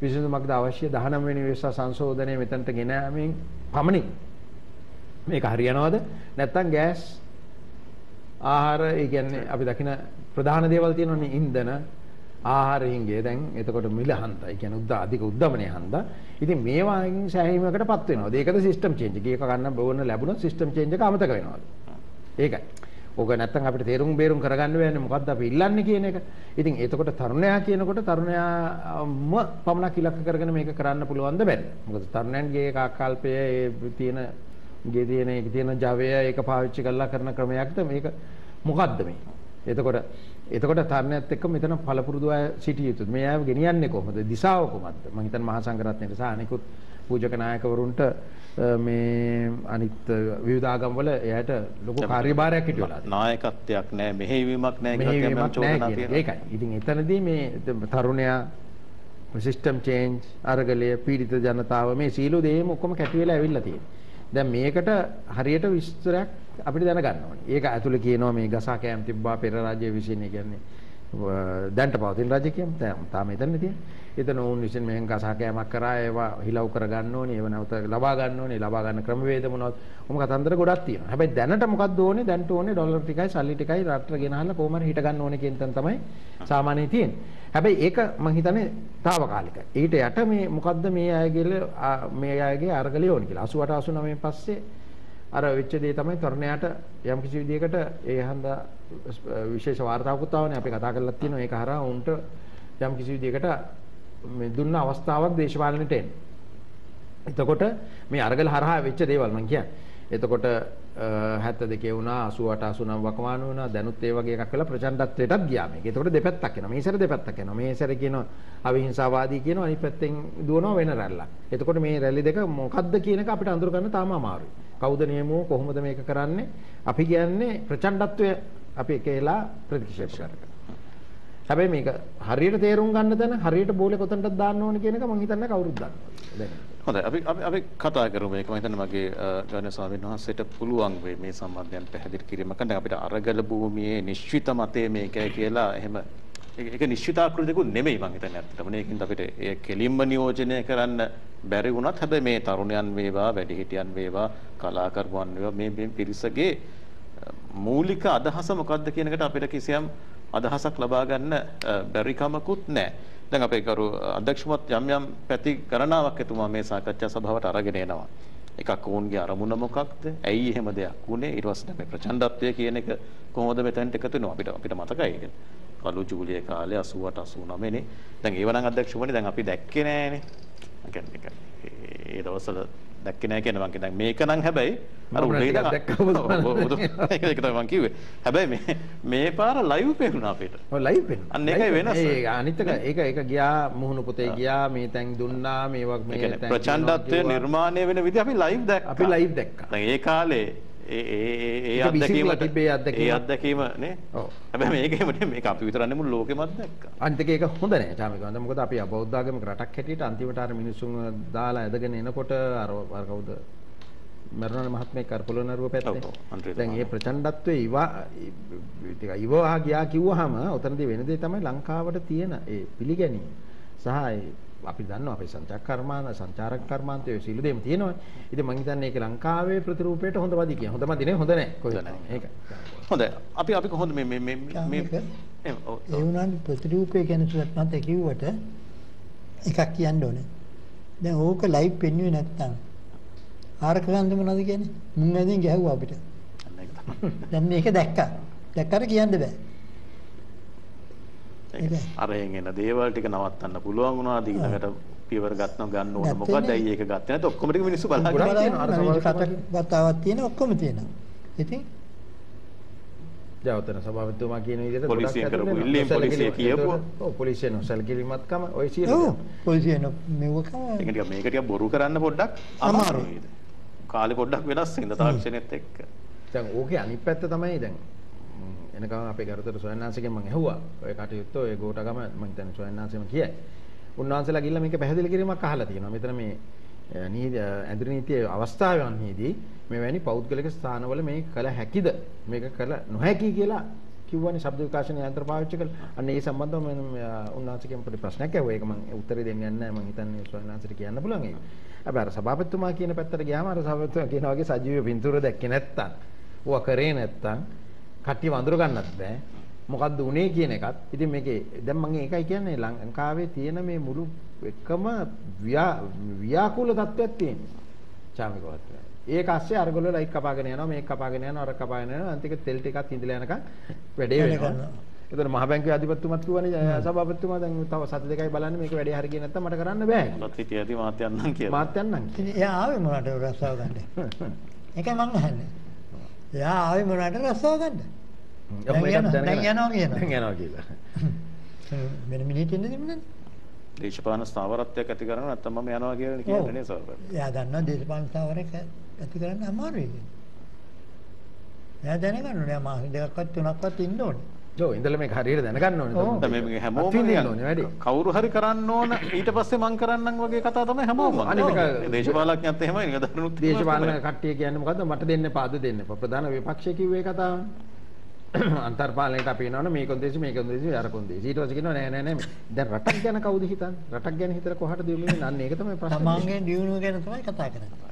විසඳුමක්ද අවශ්‍ය? 19 වෙනි ව්‍යවස්ථා සංශෝධනය මෙතනට ගෙන යාමෙන් පමණින් මේක හරියනවද? නැත්නම් ගෑස් ආහාර, ඒ කියන්නේ අපි දකින ප්‍රධාන දේවල් තියෙනවනේ, ඉන්ධන ආහාර හිංගේ දැන් එතකොට මිල හන්දා, ඒ කියන්නේ අධික උද්දමනය හන්දා. ඉතින් මේවායින් සෑහීමකටපත් වෙනවද? ඒකද සිස්ටම් චේන්ජ් එක. ඒක ගන්න ඕන ලැබුණොත් සිස්ටම් චේන්ජ් එක අමතක වෙනවද? ඒකයි. ඕක නැත්තම් අපිට තේරුම් බේරුම් කරගන්න බෑනේ මොකද්ද අපි ඉල්ලන්නේ කියන එක. ඉතින් එතකොට තරුණයා කියනකොට තරුණයාම පමණක් ඉලක්ක කරගෙන මේක කරන්න පුළුවන්ද බැරිද? මොකද තරුණයන්ගේ ආකල්පයේ ගේ තියෙන ජවය ඒක පාවිච්චි කරලා කරන ක්‍රමයක්ද මේක? මොකද්ද මේ? එතකොට තරණයත් එක්ක මෙතන පළපුරුදු අය සිටිය යුතුද? මේ අය ගෙනියන්නේ කොහොමද? දිශාව කොහොමද? මම හිතන්නේ මහා සංඝරත්නයට සහ අනිකුත් පූජක නායකවරුන්ට මේ අනිත් විවිධ ආගම් වල එයාට ලොකු කාර්යභාරයක් හිටියලා නායකත්වයක් නැහැ, මෙහෙයවීමක් නැහැ කියලා තමයි චෝදනා තියෙනවා. ඒකයි. ඉතින් එතනදී මේ තරුණයා සිස්ටම් චේන්ජ්, අරගලය, පීඩිත ජනතාව මේ සීළු දේම ඔක්කොම කැටි වෙලා ඇවිල්ලා තියෙනවා. දැන් මේකට හරියට විස්තරයක් අපිට දැනගන්න ඕනේ. ඒක ඇතුලේ කියනවා මේ ගසා කෑම් තිබ්බා පෙර රාජ්‍ය විසින්, කියන්නේ දැන්ට පවතින රාජ්‍ය කියන්නේ තාම එතනනේ තියෙන්නේ. එතන ඕන් විසින් මෙහෙන් ගසා කෑමක් කරා ඒවා හිලව් කරගන්න ඕනේ, ඒව නැවත ලබා ගන්න ඕනේ, ලබා ගන්න ක්‍රමවේද මොනවද? ඔම කතන්දර ගොඩක් තියෙනවා. හැබැයි දැනට මොකක්ද ඕනේ? දැන්ට ඕනේ ඩොලර් ටිකයි සල්ලි ටිකයි රටට ගෙනහල්ලා කොහොම හරි හිට ගන්න ඕනේ කියන තැන තමයි සාමාන්‍යයෙන් තියෙන්නේ. හැබැයි ඒක මම හිතන්නේ తాවකාලිකයි. ඊට යට මේ මොකද්ද මේ අයගේ අරගලිය ඕනේ කියලා. 88 89 පස්සේ අර වෙච්ච දේ තමයි තරුණයාට යම් කිසි විදියකට ඒ හන්දා විශේෂ වාර්තාවකුත් ආවනේ අපි කතා කරලා තියෙනවා ඒක හරහා උන්ට යම් කිසි විදියකට මේ දුන්න අවස්ථාවක් දේශපාලනයට එන්න. එතකොට මේ අරගල හරහා වෙච්ච දේවල් මම කියන්නේ. එතකොට 72 වුණා 88 89 වකවානු වුණා දැනුත් ඒ වගේ එකක් වෙලා ප්‍රචණ්ඩත්වයටත් ගියා මේක. එතකොට දෙපැත්තක් එනවා. මේ සැර දෙපැත්තක් එනවා. මේ සැර කියනවා අවිහිංසාවාදී කියනවා අනිත් පැත්තෙන් දුවනවා වෙන රැල්ලක්. එතකොට මේ රැලි දෙක මොකද්ද කියන එක අපිට අඳුර ගන්න තාම අමාරුයි. කවුද නියමෝ කොහොමද මේක කරන්නේ? අපි කියන්නේ ප්‍රචණ්ඩත්වය අපි එකේලා ප්‍රතික්ෂේප කරනවා. හැබැයි මේක හරියට තේරුම් ගන්න තැන හරියට බෝලේ කොතනටද දාන්න ඕන කියන එක මම හිතන්නේ කවුරුත් දන්නවා. දැන් හොඳයි අපි කතා කරමු මේක මම හිතන්නේ මගේ ජයන ස්වාමීන් වහන්සේට පුළුවන් වෙයි මේ සම්බන්ධයෙන් පැහැදිලි කිරීමක් කරන්න. අපිට අරගල භූමියේ නිශ්චිත මතය මේකයි කියලා එහෙම ඒක නිශ්චිතාකෘතිකුත් නෙමෙයි මම හිතන්නේ ඇත්තටම. මේකින්ද අපිට ඒ කෙලින්ම නියෝජනය කරන්න බැරි වුණත් හැබැයි මේ තරුණයන් වේවා වැඩිහිටියන් වේවා කලාකරුවන් වේවා මේ පිරිසගේ මූලික අදහස මොකක්ද කියන එකට අපිට කිසියම් අදහසක් ලබා ගන්න බැරි කමකුත් නැහැ. දැන් අපේ කරු අධ්‍යක්ෂමත් යම් පැති ගණනාවක් එතුමා මේ සාකච්ඡා සභාවට අරගෙන එනවා. එකක් ඔවුන්ගේ අරමුණ මොකක්ද? ඇයි එහෙම දෙයක් වුනේ? ඊට පස්සේ මේ ප්‍රචණ්ඩත්වය කියන එක කොහොමද මෙතනට එකතු වෙනවා? අපිට මතකයි. කළු ජූලියේ කාලේ 88 89 නේ. දැන් ඒව නම් අධ්‍යක්ෂමනේ දැන් අපි දැක්කේ නෑනේ. ඒ දවස්වල දැක්කේ නෑ කියන මං දැන් මේක නම් හැබැයි අර උඩේ ඒක තමයි මං කිව්වේ. හැබැයි මේ පාර ලයිව් පෙන්නුනා අපිට. ඔව් ලයිව් පෙන්නුනා. අන්න ඒකයි වෙනස. ඒ අනිත් එක ඒක ගියා මුහුණු පුතේ ගියා මේ තැන් දුන්නා මේවක් මේ තැන් ප්‍රචණ්ඩත්වය නිර්මාණය වෙන විදිහ අපි ලයිව් දැක්කා. අපි ලයිව් දැක්කා. දැන් ඒ කාලේ ඒ අත්දැකීම නේ. ඔව්. හැබැයි මේකේම නේ මේක අපි විතර නෙමෙයි මුළු ලෝකෙමත් දැක්කා. අනිත් එක හොඳ නෑ චාමිකවන්ද. මොකද අපි බෞද්ධ ආගමික රටක් හැටියට අන්තිමට අර මිනිසුන් දාලා ඇදගෙන එනකොට අර කවුද මරණ මහත්මයෙක් අර පොළොන්නරුව පැත්තේ. දැන් මේ ප්‍රචණ්ඩත්වයේ ඉවහා ගියා කිව්වහම උතනදී වෙන දේ තමයි ලංකාවට තියෙන ඒ පිළිගැනීම සහ අපි දන්නවා අපේ සංචාරක කර්මාන්තයේ සිළු දෙම තියෙනවා. ඉතින් මම හිතන්නේ ඒක ලංකාවේ ප්‍රතිරූපයට හොඳ වදි කියන. හොඳමදි නේ හොඳ නැහැ. කොහෙද නැහැ. ඒක. හොඳයි. අපි කොහොමද මේ ඒ වුණාට ප්‍රතිරූපය ගැන සුවත් නැත කිව්වට එකක් කියන්න ඕනේ. දැන් ඕක ලයිව් පෙන්වුවේ නැත්තම් ආරක ගන්ධ මොනවද කියන්නේ? මුන් ඇදින් ගැහුවා අපිට. දැන් මේක දැක්කා. දැක්කට කියන්න බෑ. අරහෙන් එන දේවල් ටික නවත්තන්න පුළුවන් වුණා ඊළඟට පියවර ගන්න ඕන මොකද ඇයි ඒක ගත්තේ නැත්නම් ඔක්කොම ටික මිනිස්සු බලාගෙන ඉන්නවා වතාවක් තියෙන ඔක්කොම තියෙනවා ඉතින් ජාවතන සභාපතිතුමා කියන විදිහට පොලිසිය කරපු ඉල්ලීම් පොලිසිය කියපුවා ඔව් පොලිසිය නොසැලකිලිමත්කම ඔය සියලු පොලිසිය මේක මේක ටික බොරු කරන්න පොඩ්ඩක් අමාරුයි කාලේ පොඩ්ඩක් වෙනස් වෙනද තාක්ෂණයත් එක්ක දැන් ඕකේ අනිත් පැත්ත තමයි දැන් එනකම් අපේ ගරුතර සොයන්නාංශගෙන් මම ඇහුවා ඔය කටයුත්ත ඔය ගෝඨගම මම හිතන්නේ සොයන්නාංශෙම කියයි. උන්වහන්සේලා ගිහිල්ලා මේක පැහැදිලි කිරීමක් අහලා තියෙනවා. මෙතන මේ ඇඳුරු නීතියේ අවස්ථාවන්හිදී මෙවැනි පෞද්ගලික ස්ථානවල මේක කළ හැකිද? මේක කළ නොහැකි කියලා කිව්වනේ ශබ්ද විකාශන යන්ත්‍ර පාවිච්චි කළා. අන්න ඒ සම්බන්ධව මම උන්වහන්සේගෙන් පොඩි ප්‍රශ්නයක් ඇහුවා. ඒක මම උත්තරේ දෙන්න යන්නේ නැහැ. මම හිතන්නේ සොයන්නාංශට කියන්න පුළුවන් ඒක. හැබැයි අර සභාපතිතුමා කියන පැත්තට ගියාම අර සභාපතිතුමා කියන වගේ සජීවී පින්තූර දැක්කේ නැත්තම් ඌව කරේ නැත්තම් කට්ටිය වඳුර ගන්නත් බෑ. මොකද්ද උනේ කියන එකත්. ඉතින් මේකේ දැන් මම ඒකයි කියන්නේ ලංකාවේ තියෙන මේ මුළු එකම ව්‍යාකූල තත්ත්වයක් තියෙනවා. චාමිකවත්. ඒක ASCII අරගොල්ල ලයික් කපාගෙන යනවා මේක කපාගෙන යනවා අර කපාගෙන යනවා අන්තික තෙල් ටිකක් ඉඳලා යනකම් වැඩේ වෙනවා. ඒතර මහ බැංකුවේ අධිපතිතුමත් කිව්වනේ සභාපතිතුමා දැන් තව සති දෙකයි බලන්න මේක වැඩේ හරි ගියේ නැත්තම් මට කරන්න බෑ. මත් හිටියදී මාත් යන්නම් කියලා. මාත් යන්නම්. ඉතින් එයා ආවේ මොනවට රස්සාව ගන්න. ඒකයි මං අහන්නේ. එයා ආවේ මොනවට රස්සාව ගන්න. දැන් යනවා කියලා. මෙන්න මිනිහෙක් ඉන්නේ දෙන්නේ. දේශපාලන ස්ථාවරත්වයක් ඇති කරගන්න නැත්නම් මම යනවා කියලා කියන්නේ නේ සර්වර්. එයා දන්නවා දේශපාලන ස්ථාවරයක් ඇති කරන්න අමාරුයි කියලා. එයා දැනගන්න ඕනේ මාස දෙකක්වත් තුනක්වත් ඉන්න ඕනේ. ඔව් ඉඳලා මේක හරියට දැනගන්න ඕනේ. මේ හැමෝම කවුරු හරි කරන්න ඕන ඊට පස්සේ මං කරන්නම් වගේ කතා තමයි හැමෝම. අනිත් දේශපාලඥයත් එහෙමයි නේද? දරුණුත් දේශපාලන කට්ටිය කියන්නේ මොකද්ද? මට දෙන්න එපා අද දෙන්න එපා. ප්‍රධාන විපක්ෂය කිව්වේ කතාවනේ. අන්තර්පාලනයට අපි එනවනේ මේ කොන්දේසි මේ කොන්දේසි අර කොන්දේසි ඊට පස්සේ කියනවා නෑ නෑ දැන් රටක් ගැන කවුද හිතන්නේ රටක් ගැන හිතලා කොහටද යන්නේ අන්න ඒක තමයි ප්‍රශ්නේ තමන්ගේ දියුණුව ගැන තමයි කතා කරන්නේ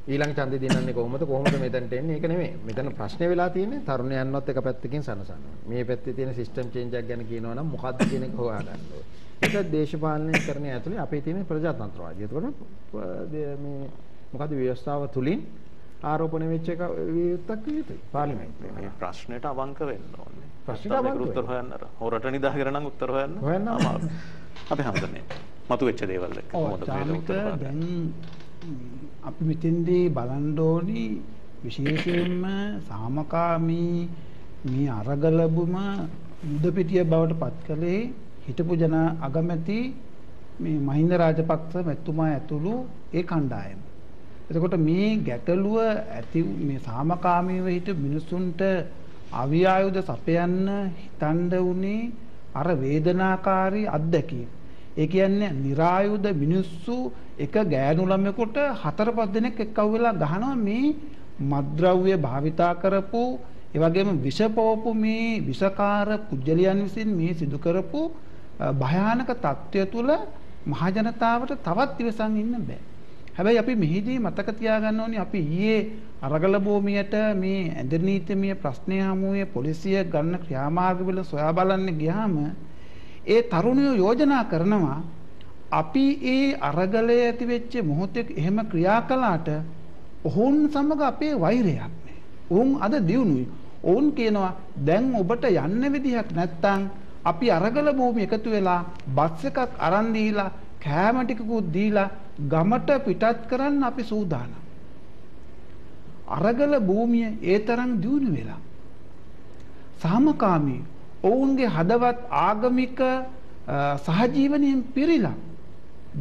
ඊළඟ ඡන්දේ දිනන්නේ කොහොමද මෙතනට එන්නේ ඒක නෙමෙයි මෙතන ප්‍රශ්නේ වෙලා තියෙන්නේ තරුණයන්වත් එක පැත්තකින් සනසනවා මේ පැත්තේ තියෙන සිස්ටම් චේන්ජ් එකක් ගැන කියනවා නම් මොකද්ද කියන එක හොයාගන්න ඕනේ ඒක දේශපාලනය කරන ඇතුලේ අපේ තියෙන ප්‍රජාතන්ත්‍රවාදී ඒකට මේ මොකද්ද ව්‍යවස්ථාව තුලින් ආරෝපණය වෙච්ච එක වියුක්තක් වියුතුයි පාර්ලිමේන්තුවේ. මේ ප්‍රශ්නෙට අවංක වෙන්න ඕනේ. ප්‍රශ්නෙට අවංක උත්තර හොයන්න අර හොරට නිදාගෙන නම් උත්තර හොයන්න අමාරුයි. අපි හැමදෙන්නේ මතුවෙච්ච දේවල් එක්ක කොහොමද මේ උත්තර හොයන්නේ? දැන් අපි මෙතෙන්දී බලන්න ඕනි විශේෂයෙන්ම සාමකාමී මේ අරගලබුම යුද පිටිය බවට පත් කළේ හිටපු ජන අගමැති මේ මහින්ද රාජපක්ෂ මැතිතුමා ඇතුළු ඒ කණ්ඩායම. එතකොට මේ ගැටලුව ඇති මේ සාමකාමීව හිටපු මිනිසුන්ට අවි ආයුධ සපයන්න හිතන්න උනේ අර වේදනාකාරී අත්දැකීම. ඒ කියන්නේ નિરાයුධ මිනිස්සු එක ගෑනු ළමයෙකුට 4-5 දෙනෙක් එක්කව වෙලා ගහනවා මේ මත්ද්‍රව්‍ය භාවිතා කරපු ඒ වගේම විෂපෝපු මේ විෂකාර පුජ්‍යලයන් විසින් මේ සිදු කරපු භයානක තත්ත්වය තුළ මහ ජනතාවට තවත් ඉවසන් ඉන්න බෑ. හැබැයි අපි මෙහිදී මතක තියාගන්න ඕනේ අපි ඊයේ අරගල භූමියට මේ ඇඳනීතිමය ප්‍රශ්නය හමුවේ පොලිසිය ගන්න ක්‍රියාමාර්ගවල සොයා බලන්න ගියාම ඒ තරුණයෝ යෝජනා කරනවා අපි ඒ අරගලයේ ඇති වෙච්ච මොහොතේ එහෙම ක්‍රියා කළාට ඔවුන් සමග අපේ වෛරයක් නෑ. ඔවුන් අද දියුණුයි. ඔවුන් කියනවා දැන් ඔබට යන්න විදිහක් නැත්තම් අපි අරගල භූමිය එකතු වෙලා බස් එකක් අරන් දීලා කෑම ටිකකුත් දීලා ගමට පිටත් කරන්න අපි සූදානම්. අරගල භූමිය ඒ තරම් දියුණු වෙලා සාමකාමී ඔවුන්ගේ හදවත් ආගමික සහජීවනයෙන් පිරීලා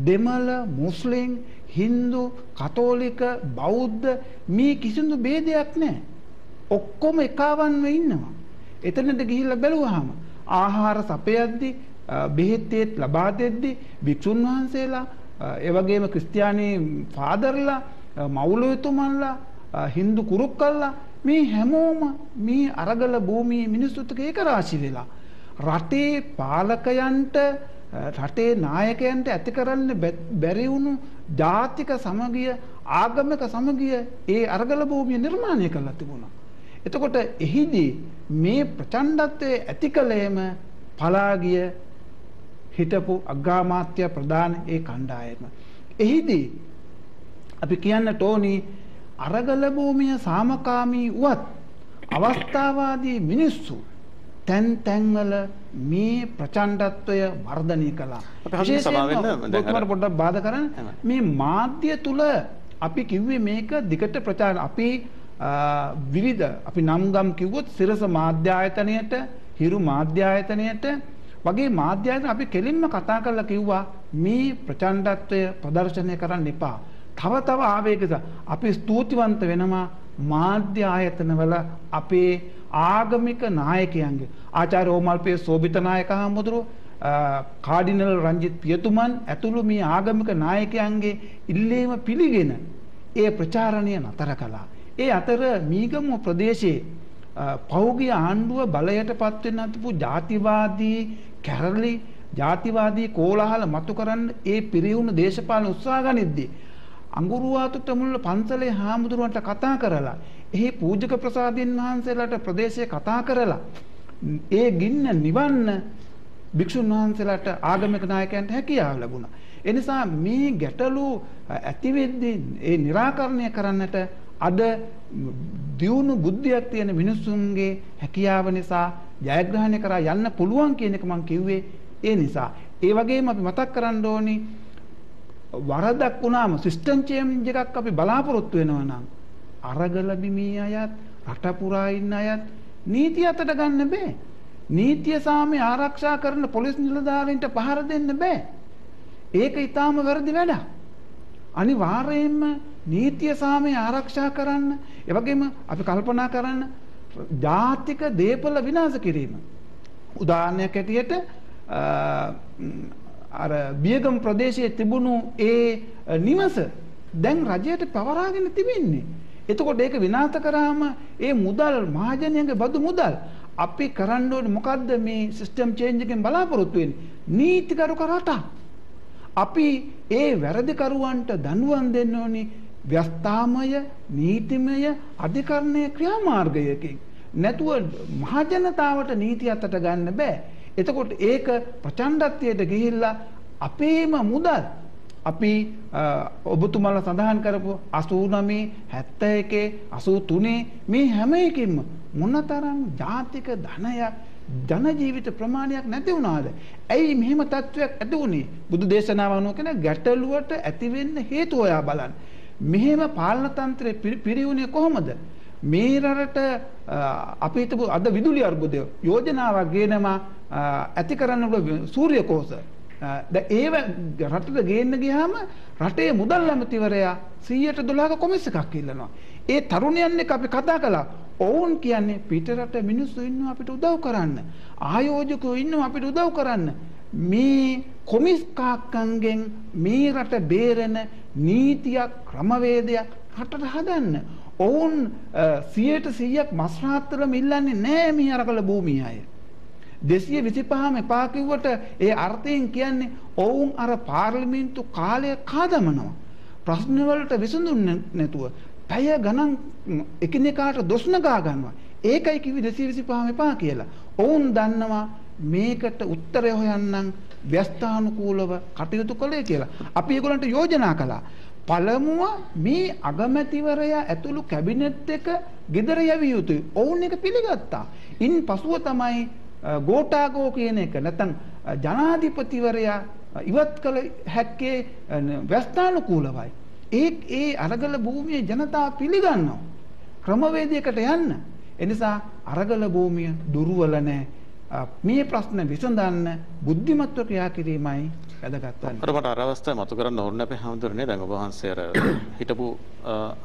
දෙමළ මුස්ලිම් හින්දු කතෝලික බෞද්ධ මේ කිසිදු ભેදයක් නැහැ. ඔක්කොම එකවන්ව ඉන්නවා. එතනට ගිහිල්ලා බැලුවාම ආහාර සපයද්දි බෙහෙත් ලබා දෙද්දි භික්ෂුන් වහන්සේලා ඒ වගේම ක්‍රිස්තියානි ෆාදර්ලා මවුලුතුමන්ලා හින්දු කුරුක්කල්ලා මේ හැමෝම මේ අරගල භූමියේ මිනිස්සුත් ඒක රාශි වෙලා රටේ පාලකයන්ට රටේ නායකයන්ට ඇති කරන්න බැරි වුණු ජාතික සමගිය ආගමික සමගිය ඒ අරගල භූමිය නිර්මාණය කරලා තිබුණා. එතකොට එහිදී මේ ප්‍රචණ්ඩත්වයේ ඇති කලේම පලාගිය හිටපු අග්‍රාමාත්‍ය ප්‍රධාන ඒ කණ්ඩායම. එහිදී අපි කියන්නට ඕනි අරගල භූමිය සාමකාමී වුවත් අවස්ථාවාදී මිනිස්සු තැන් තැන්වල මේ ප්‍රචණ්ඩත්වය වර්ධනය කළා. විශේෂයෙන්ම පොඩ්ඩක් බාධා කරන්න මේ මාධ්‍ය තුල අපි කිව්වේ මේක දිගට ප්‍රචාර අපි විවිධ අපි නම් ගම් කිව්වොත් සිරස මාධ්‍ය ආයතනයට හිරු මාධ්‍ය ආයතනයට වගේ මාධ්‍ය ආයතන අපි කෙලින්ම කතා කරලා කිව්වා මේ ප්‍රචණ්ඩත්වය ප්‍රදර්ශනය කරන්න එපා. තව ආවේගස අපි ස්තුතිවන්ත වෙනවා මාධ්‍ය ආයතනවල අපේ ආගමික නායකයන්ගේ ආචාර්ය ඕමල්පේ සෝබිත නායක හමුදුරු කාඩිනල් රංජිත් පියතුමන් ඇතුළු මේ ආගමික නායකයන්ගේ ඉල්ලීම පිළිගෙන ඒ ප්‍රචාරණය නතර කළා. ඒ අතර මීගමුව ප්‍රදේශයේ පෞගිය ආණ්ඩුව බලයට පත් වෙන්න අතපු ජාතිවාදී කැරලි ජාතිවාදී කෝලාහල මතු කරන්න ඒ පිරිහුණු දේශපාලන උත්සාහ ගනිද්දී අඟුරුවාතුට මුල්ල පන්සලේ හාමුදුරුවන්ට කතා කරලා එහි පූජක ප්‍රසාදීන් වහන්සේලාට ප්‍රදේශයේ කතා කරලා ඒ ගින්න නිවන්න භික්ෂුන් වහන්සේලාට ආගමික නායකයන්ට හැකියාව ලැබුණා. ඒ නිසා මේ ගැටලු ඇති වෙද්දී ඒ निराකරණය කරන්නට අද දියුණු බුද්ධියක් තියෙන මිනිසුන්ගේ හැකියාව නිසා ජයග්‍රහණය කරා යන්න පුළුවන් කියන එක මම කිව්වේ ඒ නිසා. ඒ වගේම අපි මතක් කරන්න ඕනි වරදක් වුණාම සිස්ටම් චේන්ජ් එකක් අපි බලාපොරොත්තු වෙනවා නම් අරගල බිමී අයත් රට පුරා ඉන්න අයත් නීතිය අතට ගන්න බෑ. නීතිය සාමය ආරක්ෂා කරන පොලිස් නිලධාරීන්ට පහර දෙන්න බෑ. ඒක ඊටාම වැරදි වැඩක්. අනිවාර්යයෙන්ම නීතිය සාමය ආරක්ෂා කරන්න ඒ වගේම අපි කල්පනා කරන්න ජාතික දේපල විනාශ කිරීම. උදාහරණයක් ඇටියට අර බියගම් ප්‍රදේශයේ තිබුණු ඒ නිවස දැන් රජයට පවරාගෙන තිබෙන්නේ. එතකොට ඒක විනාශ කරාම ඒ මුදල් මහජනයාගේ බදු මුදල් අපි කරන්න ඕනේ මොකද්ද මේ සිස්ටම් චේන්ජ් එකෙන් බලාපොරොත්තු වෙන්නේ? නීතිගරුක රටක්. අපි ඒ වැරදිකරුවන්ට දඬුවම් දෙන්න ඕනේ ව්‍යස්ථාමය නීතිමය අධිකරණයේ ක්‍රියාමාර්ගයකින්. නැතුව මහජනතාවට නීතිය අතට ගන්න බෑ. එතකොට ඒක ප්‍රචණ්ඩත්වයට ගිහිල්ලා අපේම මුදල් අපි ඔබතුමාලා සඳහන් කරපු 89 71 83 මේ හැම එකකින්ම මොනතරම් ජාතික ධනයක් ජන ජීවිත ප්‍රමාණයක් නැති වුණාද? ඇයි මෙහෙම තත්වයක් ඇති වුණේ? බුදු දේශනාව අනුව කියන ගැටලුවට ඇති වෙන්න හේතු හොයා බලන්න. මෙහෙම පාලන තන්ත්‍රය පිරියුනේ කොහොමද? මේ රටට අපි හිතපු අද විදුලි අර්බුදය යෝජනාවක් ගේනවා ඇති කරන්න සූර්ය කෝෂ. දැන් ඒව රටට ගේන්න ගියාම රටේ මුදල් ඇමතිවරයා 112ක කොමිස් එකක් ඉල්ලනවා. ඒ තරුණයන් එක්ක අපි කතා කළා. ඔවුන් කියන්නේ පිටරට මිනිස්සු ඉන්නවා අපිට උදව් කරන්න. ආයෝජකයෝ ඉන්නවා අපිට උදව් කරන්න. මේ කොමිස් කාක්කන්ගෙන් මේ රට බේරෙන නීතියක් ක්‍රමවේදයක් රටට හදන්න. ඔවුන් 100% මස් රාත්තරම ඉල්ලන්නේ නෑ මේ අරගල භූමිය අය. 225ම එපා කිව්වට ඒ අර්ථයෙන් කියන්නේ ඔවුන් අර පාර්ලිමේන්තු කාලය කාදමනවා. ප්‍රශ්න වලට විසඳුන්නේ නැතුව පැය ගණන් එකිනෙකාට දොස් නගා ගන්නවා. ඒකයි කිව්වේ 225ම එපා කියලා. ඔවුන් දන්නවා මේකට උත්තරය හොයන්නම් ව්‍යස්ථානුකූලව කටයුතු කළේ කියලා. අපි ඒගොල්ලන්ට යෝජනා කළා. පළමුව මේ අගමැතිවරයා ඇතුළු කැබිනට් එක ගෙදර යවිය යුතුයි. ඔවුන් එක පිළිගත්තා. ඉන් පසුව තමයි ගෝඨාගෝ කියන එක නැත්නම් ජනාධිපතිවරයා ඉවත් කළ හැක්කේ ව්‍යස්ථානුකූලවයි. ඒ අරගල භූමියේ ජනතාව පිළිගන්නවා. ක්‍රමවේදයකට යන්න. එනිසා අරගල භූමිය දුර්වල නැහැ. මේ ප්‍රශ්න විසඳන්න බුද්ධිමත්ව ක්‍රියා කිරීමයි වැදගත් වන්නේ. අපරමට අර අවස්ථාවේ මතු කරන්න ඕනේ අපේ හැමදෙරනේ දැන් ඔබ වහන්සේ අර හිටපු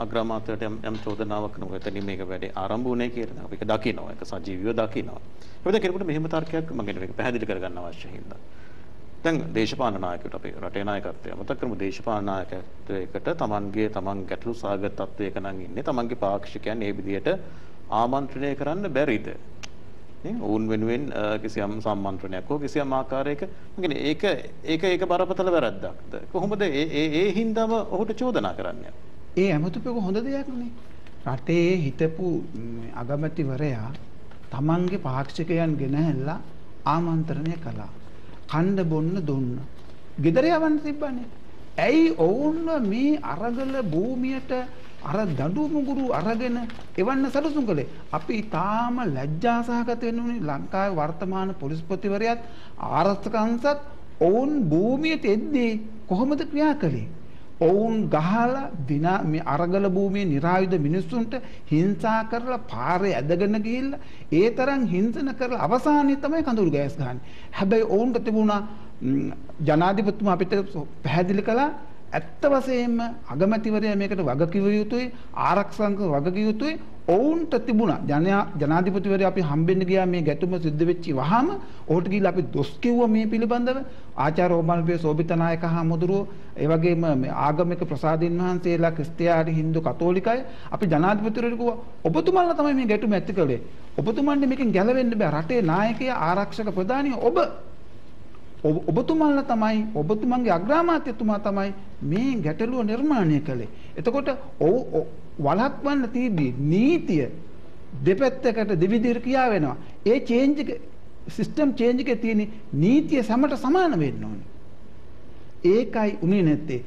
අග්‍රාමාත්‍යයට යම් චෝදනාවක් කරනවා. එතනින් මේක වැඩේ ආරම්භ වුණේ කියලා. අපි ඒක දකිනවා. ඒක සජීවීව දකිනවා. ඒකද කෙනෙකුට මෙහෙම තර්කයක් මම කියන එක පැහැදිලි කරගන්න අවශ්‍ය හින්දා. දැන් දේශපාලන නායකයෙකුට අපි රටේ නායකත්වය මතක කරමු. දේශපාලන නායකත්වයකට තමන් ගැටලු සාගත තත්වයක නම් ඉන්නේ. තමන්ගේ පාක්ෂිකයන් මේ විදිහට ආමන්ත්‍රණය කරන්න බැරිද? ඔවුන් වෙනුවෙන් කිසියම් සම්මන්ත්‍රණයක් හෝ කිසියම් ආකාරයක ඒක බරපතල වැරද්දක්ද? කොහොමද ඒ හින්දාම ඔහුට චෝදනා කරන්නේ? ඒ ඇමතුපෙක හොඳ දෙයක් නේ. රටේ හිටපු අගමැතිවරයා තමන්ගේ පාක්ෂිකයන් ගෙනහැල්ලා ආමන්ත්‍රණය කළා. කණ්ඩ බොන්න දුන්න. ගෙදර යවන්න තිබ්බනේ. ඇයි ඔවුන් මේ අරගල භූමියට අර දඬු මුගුරු අරගෙන එවන්න සැලසුම් කළේ? අපි තාම ලැජ්ජාසහගත වෙනුනේ ලංකාවේ වර්තමාන පොලිස්පතිවරයාත් ආරක්ෂක අංශත් ඔවුන් භූමියට එද්දී කොහොමද ක්‍රියා කළේ? ඔවුන් ගහලා මේ අරගල භූමියේ නිරායුධ මිනිස්සුන්ට හිංසා කරලා පාරේ ඇදගෙන ගිහිල්ලා ඒ තරම් හිංසන කරලා අවසානයේ තමයි කඳුළු ගෑස් ගහන්නේ. හැබැයි ඔවුන්ට තිබුණා ජනාධිපතිතුමා අපිට පැහැදිලි කළා ඇත්ත වශයෙන්ම අගමැතිවරයා මේකට වගකිව යුතුයි ආරක්ෂක වගකිව යුතුයි. ඔවුන්ට තිබුණා ජනාධිපතිවරයා අපි හම්බෙන්න ගියා මේ ගැටුම සිද්ධ වෙච්චි වහම ඔහුට ගිහිල්ලා අපි දොස් කිව්වා මේ පිළිබඳව. ආචාර්ය ඕමල්පේ සෝබිත නායක හාමුදුරුවෝ ඒ වගේම මේ ආගමික ප්‍රසාදින් වහන්සේලා ක්‍රිස්තියානි හින්දු කතෝලිකයි අපි ජනාධිපතිවරයාට කිව්වා ඔබතුමාලා තමයි මේ ගැටුම ඇති කළේ. ඔබතුමන්ට මේකෙන් ගැලවෙන්න බෑ. රටේ නායකයා ආරක්ෂක ප්‍රධානිය ඔබතුමාලා තමයි ඔබතුමන්ගේ අග්‍රාමාත්‍යතුමා තමයි මේ ගැටලුව නිර්මාණය කළේ. එතකොට වළක්වන්න තියදී නීතිය දෙපැත්තකට දෙවිදිහට ක්‍රියා වෙනවා. ඒ චේන්ජ් එක සිස්ටම් චේන්ජ් එකේ තියෙන නීතිය සමට සමාන වෙන්න ඕනේ. ඒකයි උනේ නැත්තේ.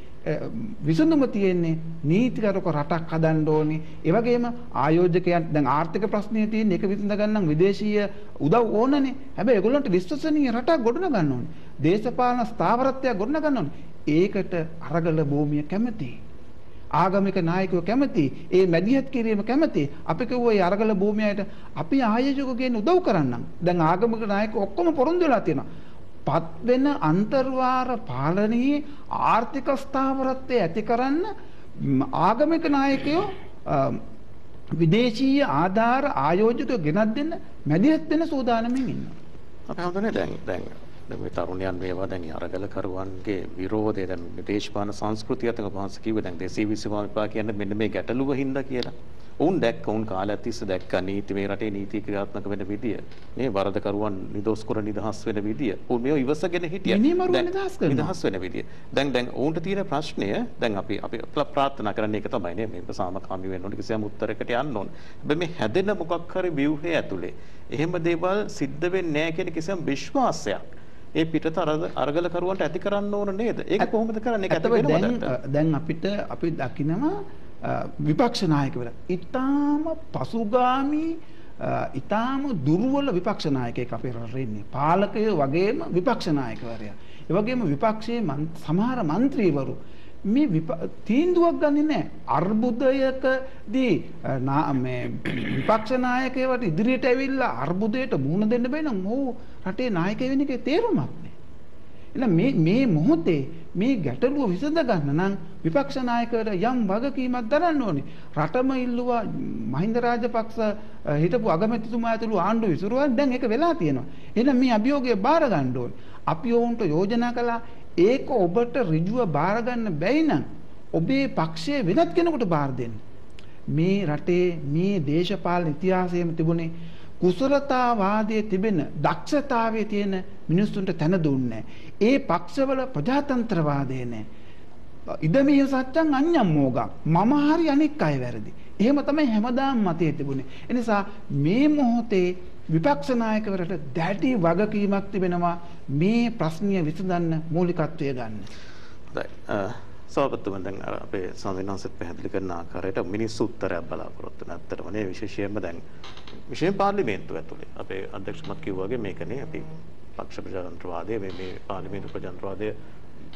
විසඳුම තියෙන්නේ නීතිගරුක රටක් හදන්න ඕනේ. ඒ වගේම ආයෝජකයන් දැන් ආර්ථික ප්‍රශ්නේ තියෙන එක විසඳ ගන්න විදේශීය උදව් ඕනනේ. හැබැයි ඒගොල්ලන්ට විශ්වසනීය රටක් ගොඩනග ගන්න ඕනේ. දේශපාලන ස්ථාවරත්වයක් ගොඩනග ගන්න ඕනේ. ඒකට අරගල භූමිය කැමතියි. ආගමික නායකයෝ කැමතියි. ඒ මැදිහත් කිරීම කැමතියි. අපි කිව්වා මේ අරගල භූමියට අපි ආයෝජකයෝ කියන උදව් කරන්නම්. දැන් ආගමික නායකයෝ ඔක්කොම පොරොන්දු වෙලා තියෙනවා. පත් වෙන අන්තර්වාර පාලනයේ ආර්ථික ස්ථාවරත්වය ඇති කරන්න ආගමික නායකයෝ විදේශීය ආධාර ආයෝජකයෝ ගෙනත් දෙන්න මැදිහත් වෙන සූදානමින් ඉන්නවා. අපි හඳුනේ දැන් මේ තරුණයන් මේවා දැන් අරගල කරුවන්ගේ විරෝධය දැන් දේශපාලන සංස්කෘතියත් එක්ක පහස කිව්වේ දැන් 225 විපා කියන්නේ මෙන්න මේ ගැටලුව හින්දා කියලා. ඔවුන් දැක්ක කාලයක් තිස්සේ දැක්ක නීති මේ රටේ නීති ක්‍රියාත්මක වෙන විදිය මේ වරදකරුවන් නිදොස් කර නිදහස් වෙන විදිය ඔවුන් මේව ඉවසගෙන හිටියා නිදහස් වෙන විදිය දැන් ඔවුන්ට තියෙන ප්‍රශ්නය දැන් අපි ප්‍රාර්ථනා කරන්නේ ඒක තමයි නේ මේක සාමකාමී වෙන්න ඕනේ කිසියම් උත්තරයකට යන්න ඕනේ හැබැයි මේ හැදෙන මොකක් හරි ව්‍යුහය ඇතුලේ එහෙම දේවල් සිද්ධ වෙන්නේ නැහැ කියන කිසියම් විශ්වාසයක් ඒ පිටත අරගල කරුවන්ට ඇති කරන්න ඕන නේද? ඒක කොහොමද කරන්නේ? ඒක ඇති වෙනවද? දැන් අපි දකිනවා විපක්ෂ නායකවරු ඊටාම පසුගාමී ඊටාම දුර්වල විපක්ෂ නායකයෙක් අපේ රටේ ඉන්නේ. පාලකයෝ වගේම විපක්ෂ නායකවරයා. ඒ වගේම විපක්ෂයේ සමහර മന്ത്രിවරු මේ තීන්දුවක් ගන්නේ නැහැ. අර්බුදයකදී මේ විපක්ෂ නායකයවට ඉදිරියට ඇවිල්ලා අර්බුදයට මුහුණ දෙන්න බෑ නම් ඔව් රටේ නායකයෙක් වෙන එකේ තේරුමක් නැහැ. එහෙනම් මේ මොහොතේ මේ ගැටලුව විසඳ ගන්න නම් විපක්ෂ නායකවරු යම් වගකීමක් දරන්න ඕනේ. රටම ඉල්ලුවා මහින්ද රාජපක්ෂ හිටපු අගමැතිතුමා ඇතුළු ආණ්ඩුව විසිරුවා. දැන් ඒක වෙලා තියෙනවා. එහෙනම් මේ අභියෝගය බාර ගන්න ඕනේ. අපි ඔවුන්ට යෝජනා කළා ඒක ඔබට ඍජුව බාර ගන්න බැයි නම් ඔබේ පක්ෂයේ වෙනත් කෙනෙකුට බාර දෙන්න. මේ රටේ මේ දේශපාලන ඉතිහාසයේම තිබුණේ කුසලතාවාදයේ තිබෙන දක්ෂතාවයේ තියෙන මිනිස්සුන්ට තැන දුන්නේ ඒ පක්ෂවල ප්‍රජාතන්ත්‍රවාදය නැහැ. ඉදමීහ සත්‍යං අඤ්ඤම් මෝගං මම හරි අනික් අය වැරදි. එහෙම තමයි හැමදාම මතයේ තිබුණේ. ඒ නිසා මේ මොහොතේ විපක්ෂ නායකවරට දැඩි වගකීමක් තිබෙනවා මේ ප්‍රශ්නය විසඳන්න මූලිකත්වය ගන්න. හොඳයි. සභාපතිතුමා දැන් අපේ සංවිධානසෙත් පැහැදිලි කරන ආකාරයට මිනිස්සු උත්තරයක් බලාපොරොත්තු වෙන. ඇත්තටම නේ විශේෂයෙන්ම දැන් විශේෂ පාර්ලිමේන්තුව ඇතුලේ අපේ අධ්‍යක්ෂමත් කිව්වා වගේ මේකනේ අපි පක්ෂ ප්‍රජාතන්ත්‍රවාදය මේ පාර්ලිමේන්තු ප්‍රජාතන්ත්‍රවාදය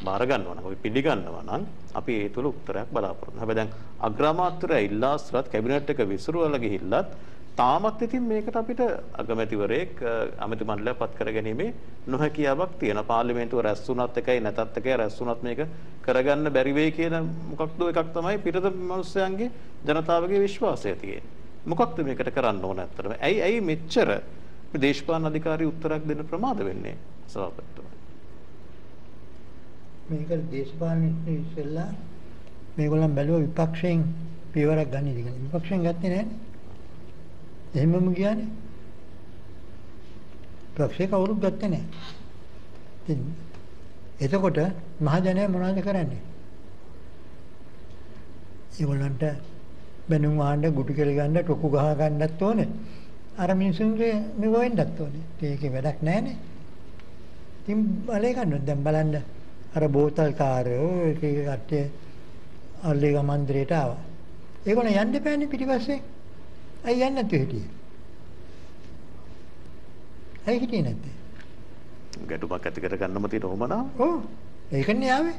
බාර ගන්නවා නම් අපි පිළිගන්නවා නම් අපි ඒ තුල උත්තරයක් බලාපොරොත්තු. හැබැයි දැන් අග්‍රාමාත්‍යවරයා ඉල්ලාස්රත් කැබිනට් එක විසිරුවලා ගිහිල්ලත් තාමත් ඉතින් මේකට අපිට අගමැතිවරයෙක් අමති මණ්ඩලයක් පත් කරගැනීමේ නොහැකියාවක් තියෙන. පාර්ලිමේන්තුව රැස් වුණත් එකයි නැතත් එකයි රැස් වුණත් මේක කරගන්න බැරි වෙයි කියන මොකක්ද එකක් තමයි පිටත මිනිස්සුන්ගේ ජනතාවගේ විශ්වාසය තියෙන්නේ. මොකක්ද මේකට කරන්න ඕන ඇත්තටම? ඇයි මෙච්චර දේශපාලන අධිකාරී උත්තරයක් දෙන්න ප්‍රමාද වෙන්නේ සභාපතිතුමා? මේක දේශපාලන ඉස්සෙල්ලා මේගොල්ලන් බැලුවා විපක්ෂයෙන් පියවරක් ගන්න ඉතින් විපක්ෂයෙන් ගත්තේ නැහැ. එහෙමම කියන්නේ ප්‍රක්ෂේ කවුරුත් ගත්තේ නැහැ. ඉතින් එතකොට මහජනයා මොනවද කරන්නේ? ඒගොල්ලන්ට බැනුම් ආන්න ගුටි කෙල ගන්න ටොකු ගහ ගන්නත් ඕනේ. අර මිනිසුන්ගේ මෙව වෙන්නත් ඕනේ. ඒකේ වැඩක් නැහැනේ. ඉතින් බලේ ගන්නොත් දැන් බලන්න අර බෝතල් කාරයෝ එක කට්ටිය අල්ලේ ගමන්ද්‍රේට ආවා. ඒගොල්ලෝ යන්න බෑනේ පිටිපස්සේ. ඇයි යන්නේ නැත්තේ හිටියේ? ඇයි හිටියේ නැත්තේ? ගැටුමක් ඇති කර ගන්නම තියෙන ඕමනා. ඔව්. ඒකනේ ආවේ.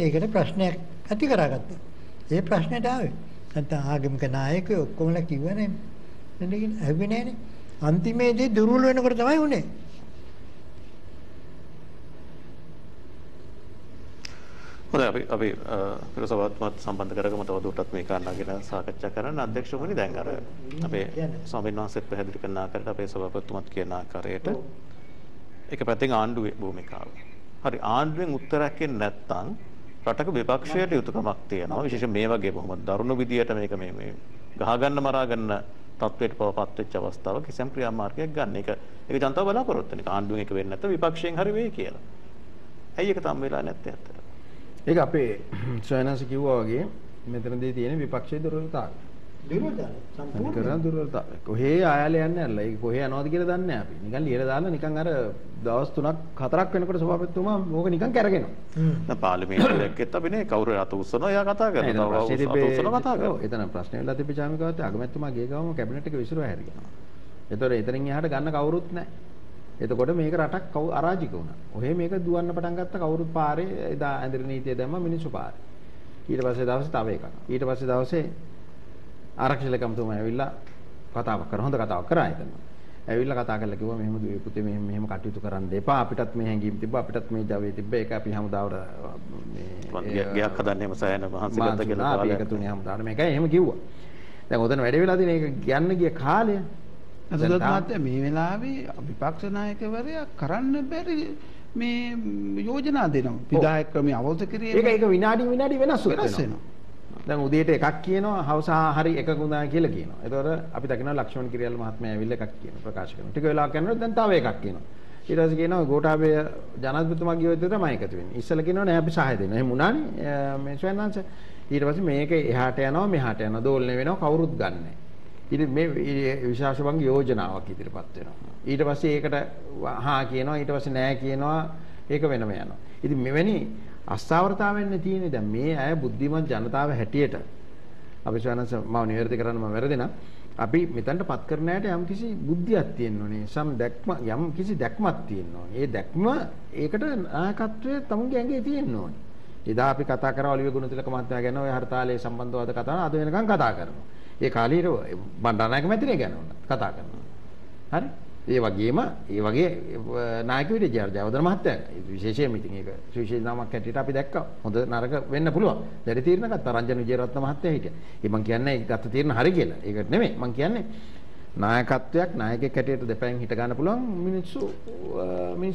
ඒකට ප්‍රශ්නයක් ඇති කරගත්තා. ඒ ප්‍රශ්නෙට ආවේ. නැත්නම් ආගමික නායකයෝ ඔක්කොමලා කිව්වනේ. නේද? ඇහුවේ නෑනේ. අන්තිමේදී දුර්වල වෙනකොට තමයි උනේ. හොඳයි අපි පෙරසවත්මත් සම්බන්ධ කරගමු තවදුරටත් මේ කාරණා සාකච්ඡා කරන්න. අධ්‍යක්ෂකවරනි දැන් අර අපේ ස්වාමීන් වහන්සේත් පැහැදිලි කරන ආකාරයට අපේ සභාපතිතුමත් කියන ආකාරයට එක පැත්තෙන් ආණ්ඩුවේ භූමිකාව. හරි ආණ්ඩුවෙන් උත්තරයක් එන්නේ නැත්නම් රටක විපක්ෂයට යුතුයකමක් තියෙනවා. විශේෂයෙන් මේ වගේ බොහොම දරුණු විදියට මේක මේ ගහ ගන්න මරා ගන්න තත්වයට පවපත් වෙච්ච අවස්ථාවක කිසියම් ක්‍රියාමාර්ගයක් ගන්න. ඒක ජනතාව බලාපොරොත්තු වෙන එක. ආණ්ඩුවෙන් එක වෙන්නේ නැත්නම් විපක්ෂයෙන් හරි වෙයි කියලා. ඇයි ඒක තාම වෙලා නැත්තේ අතට? ඒක අපේ සයනස කිව්වා වගේ මෙතනදී තියෙන විපක්ෂයේ දුර්වලතාවය. දුර්වලතාවය සම්පූර්ණ කරන දුර්වලතාවය. කොහේ ආයාලේ යන්නේ නැල්ලා. ඒක කොහේ යනවද කියලා දන්නේ නැහැ අපි. නිකන් ලියලා දාලා නිකන් අර දවස් 3ක් 4ක් වෙනකොට සභාපතිතුමා ඕක නිකන් කරගෙනවා. දැන් පාර්ලිමේන්තුවේ දැක්කෙත් අපි නේ කවුරු අත උස්සනවා එයා කතා කරනවා. අත උස්සනවා කතා කරනවා. එතන ප්‍රශ්නේ වෙලා තිබ්බ චාමිකාවත් අගමැතිතුමා ගිය ගමම කැබිනට් එක විසිරුවා හැරියනවා. ඒතකොට එතනින් එහාට ගන්න කවුරුත් නැහැ. එතකොට මේක රටක් අරාජික වුණා. ඔහේ මේක දුවන්න පටන් ගත්ත කවුරුත් පාරේ එදා ඇඳිරි නීතිය දැම්ම මිනිස්සු පාරේ. ඊට පස්සේ දවසේ තව එකක්. ඊට පස්සේ දවසේ ආරක්ෂක ලේකම්තුමා ඇවිල්ලා කතාවක් කරා. හොඳ කතාවක් කරා එතන. ඇවිල්ලා කතා කරලා කිව්වා මෙහෙම දුවේ පුතේ මෙහෙම කටයුතු කරන්න එපා. අපිටත් මේ හැංගීම් තිබ්බා. අපිටත් මේ ජවයේ තිබ්බ ඒක අපි හමුදාවට මේ ගයක් හදන්න සෑහෙන මහන්සි ගත්ත කියලා අපි එක තුනේ හමුදාවට මේකයි එහෙම කිව්වා. දැන් ඔතන වැඩ වෙලා තියෙන ඒක යන්න ගිය කාලය අසදත් මහත්තයා මේ වෙලාවේ විපක්ෂ නායකවරයා කරන්න බැරි මේ යෝජනා දෙනවා. විධායක ක්‍රමයේ අවශ්‍ය කිරීම. ඒක විනාඩි වෙනස් වෙනවා. දැන් උදේට එකක් කියනවා හවස හරි එකක උදා කියලා කියනවා. ඒතකොට අපි දකිනවා ලක්ෂ්මන් කිරියල් මහත්මයා ඇවිල්ලා එකක් කියනවා ප්‍රකාශ කරනවා. ටික වෙලාවක් යනකොට දැන් තව එකක් කියනවා. ඊට පස්සේ කියනවා ගෝඨාභය ජනාධිපතිතුමා ගිය විදිහට තමයි එකතු වෙන්නේ. ඉස්සෙල්ලා කියනවා නෑ අපි සහාය දෙනවා. එහෙම වුණානේ මේ ස්වයන්වංශ. ඊට පස්සේ මේක එහාට යනවා මෙහාට යනවා දෝලණය වෙනවා කවුරුත් ගන්නෑ. ඉතින් මේ විශාල වංග යෝජනාවක් ඉදිරිපත් වෙනවා. ඊට පස්සේ ඒකට හා කියනවා ඊට පස්සේ නෑ කියනවා ඒක වෙනම යනවා. ඉතින් මෙවැනි අස්ථාවරතාවයන් තියෙන්නේ දැන් මේ අය බුද්ධිමත් ජනතාව හැටියට අපි සවනස මම නිවැරදි කරන්න මම වැරදෙන අපි මෙතනට පත් කරන ඇයට යම් කිසි බුද්ධියක් තියෙන්න ඕනේ යම් කිසි දැක්මක් තියෙන්න ඕනේ. ඒ දැක්ම ඒකට නායකත්වයේ තමුන්ගේ ඇඟේ තියෙන්න ඕනේ. එදා අපි කතා කරා ඔලිවිය ගුණතිලක මහත්මයා ගැන ඔය හර්තාලයේ සම්බන්ධව කතා අද වෙනකන් කතා කරනවා. ඒ කාලේ බණ්ඩාරනායක මැතිණිය ගැන කතා කරනවා. හරි? ඒ වගේ නායක විදිහට ජයවර්ධන මහත්තයා විශේෂයෙන්ම ඉතින් ඒක සුවිශේෂ නාමයක් හැටියට අපි දැක්කා. හොඳ නරක වෙන්න පුළුවන්. දැඩි තීරණ ගත්තා රංජන විජේරත්න මහත්තයා හිටියා. ඒ මං කියන්නේ ගත්ත තීරණ හරි කියලා. ඒකට නෙමෙයි. මං කියන්නේ නායකත්වයක් නායකයෙක් හැටියට දෙපැයෙන් හිට ගන්න පුළුවන් මිනිස්සු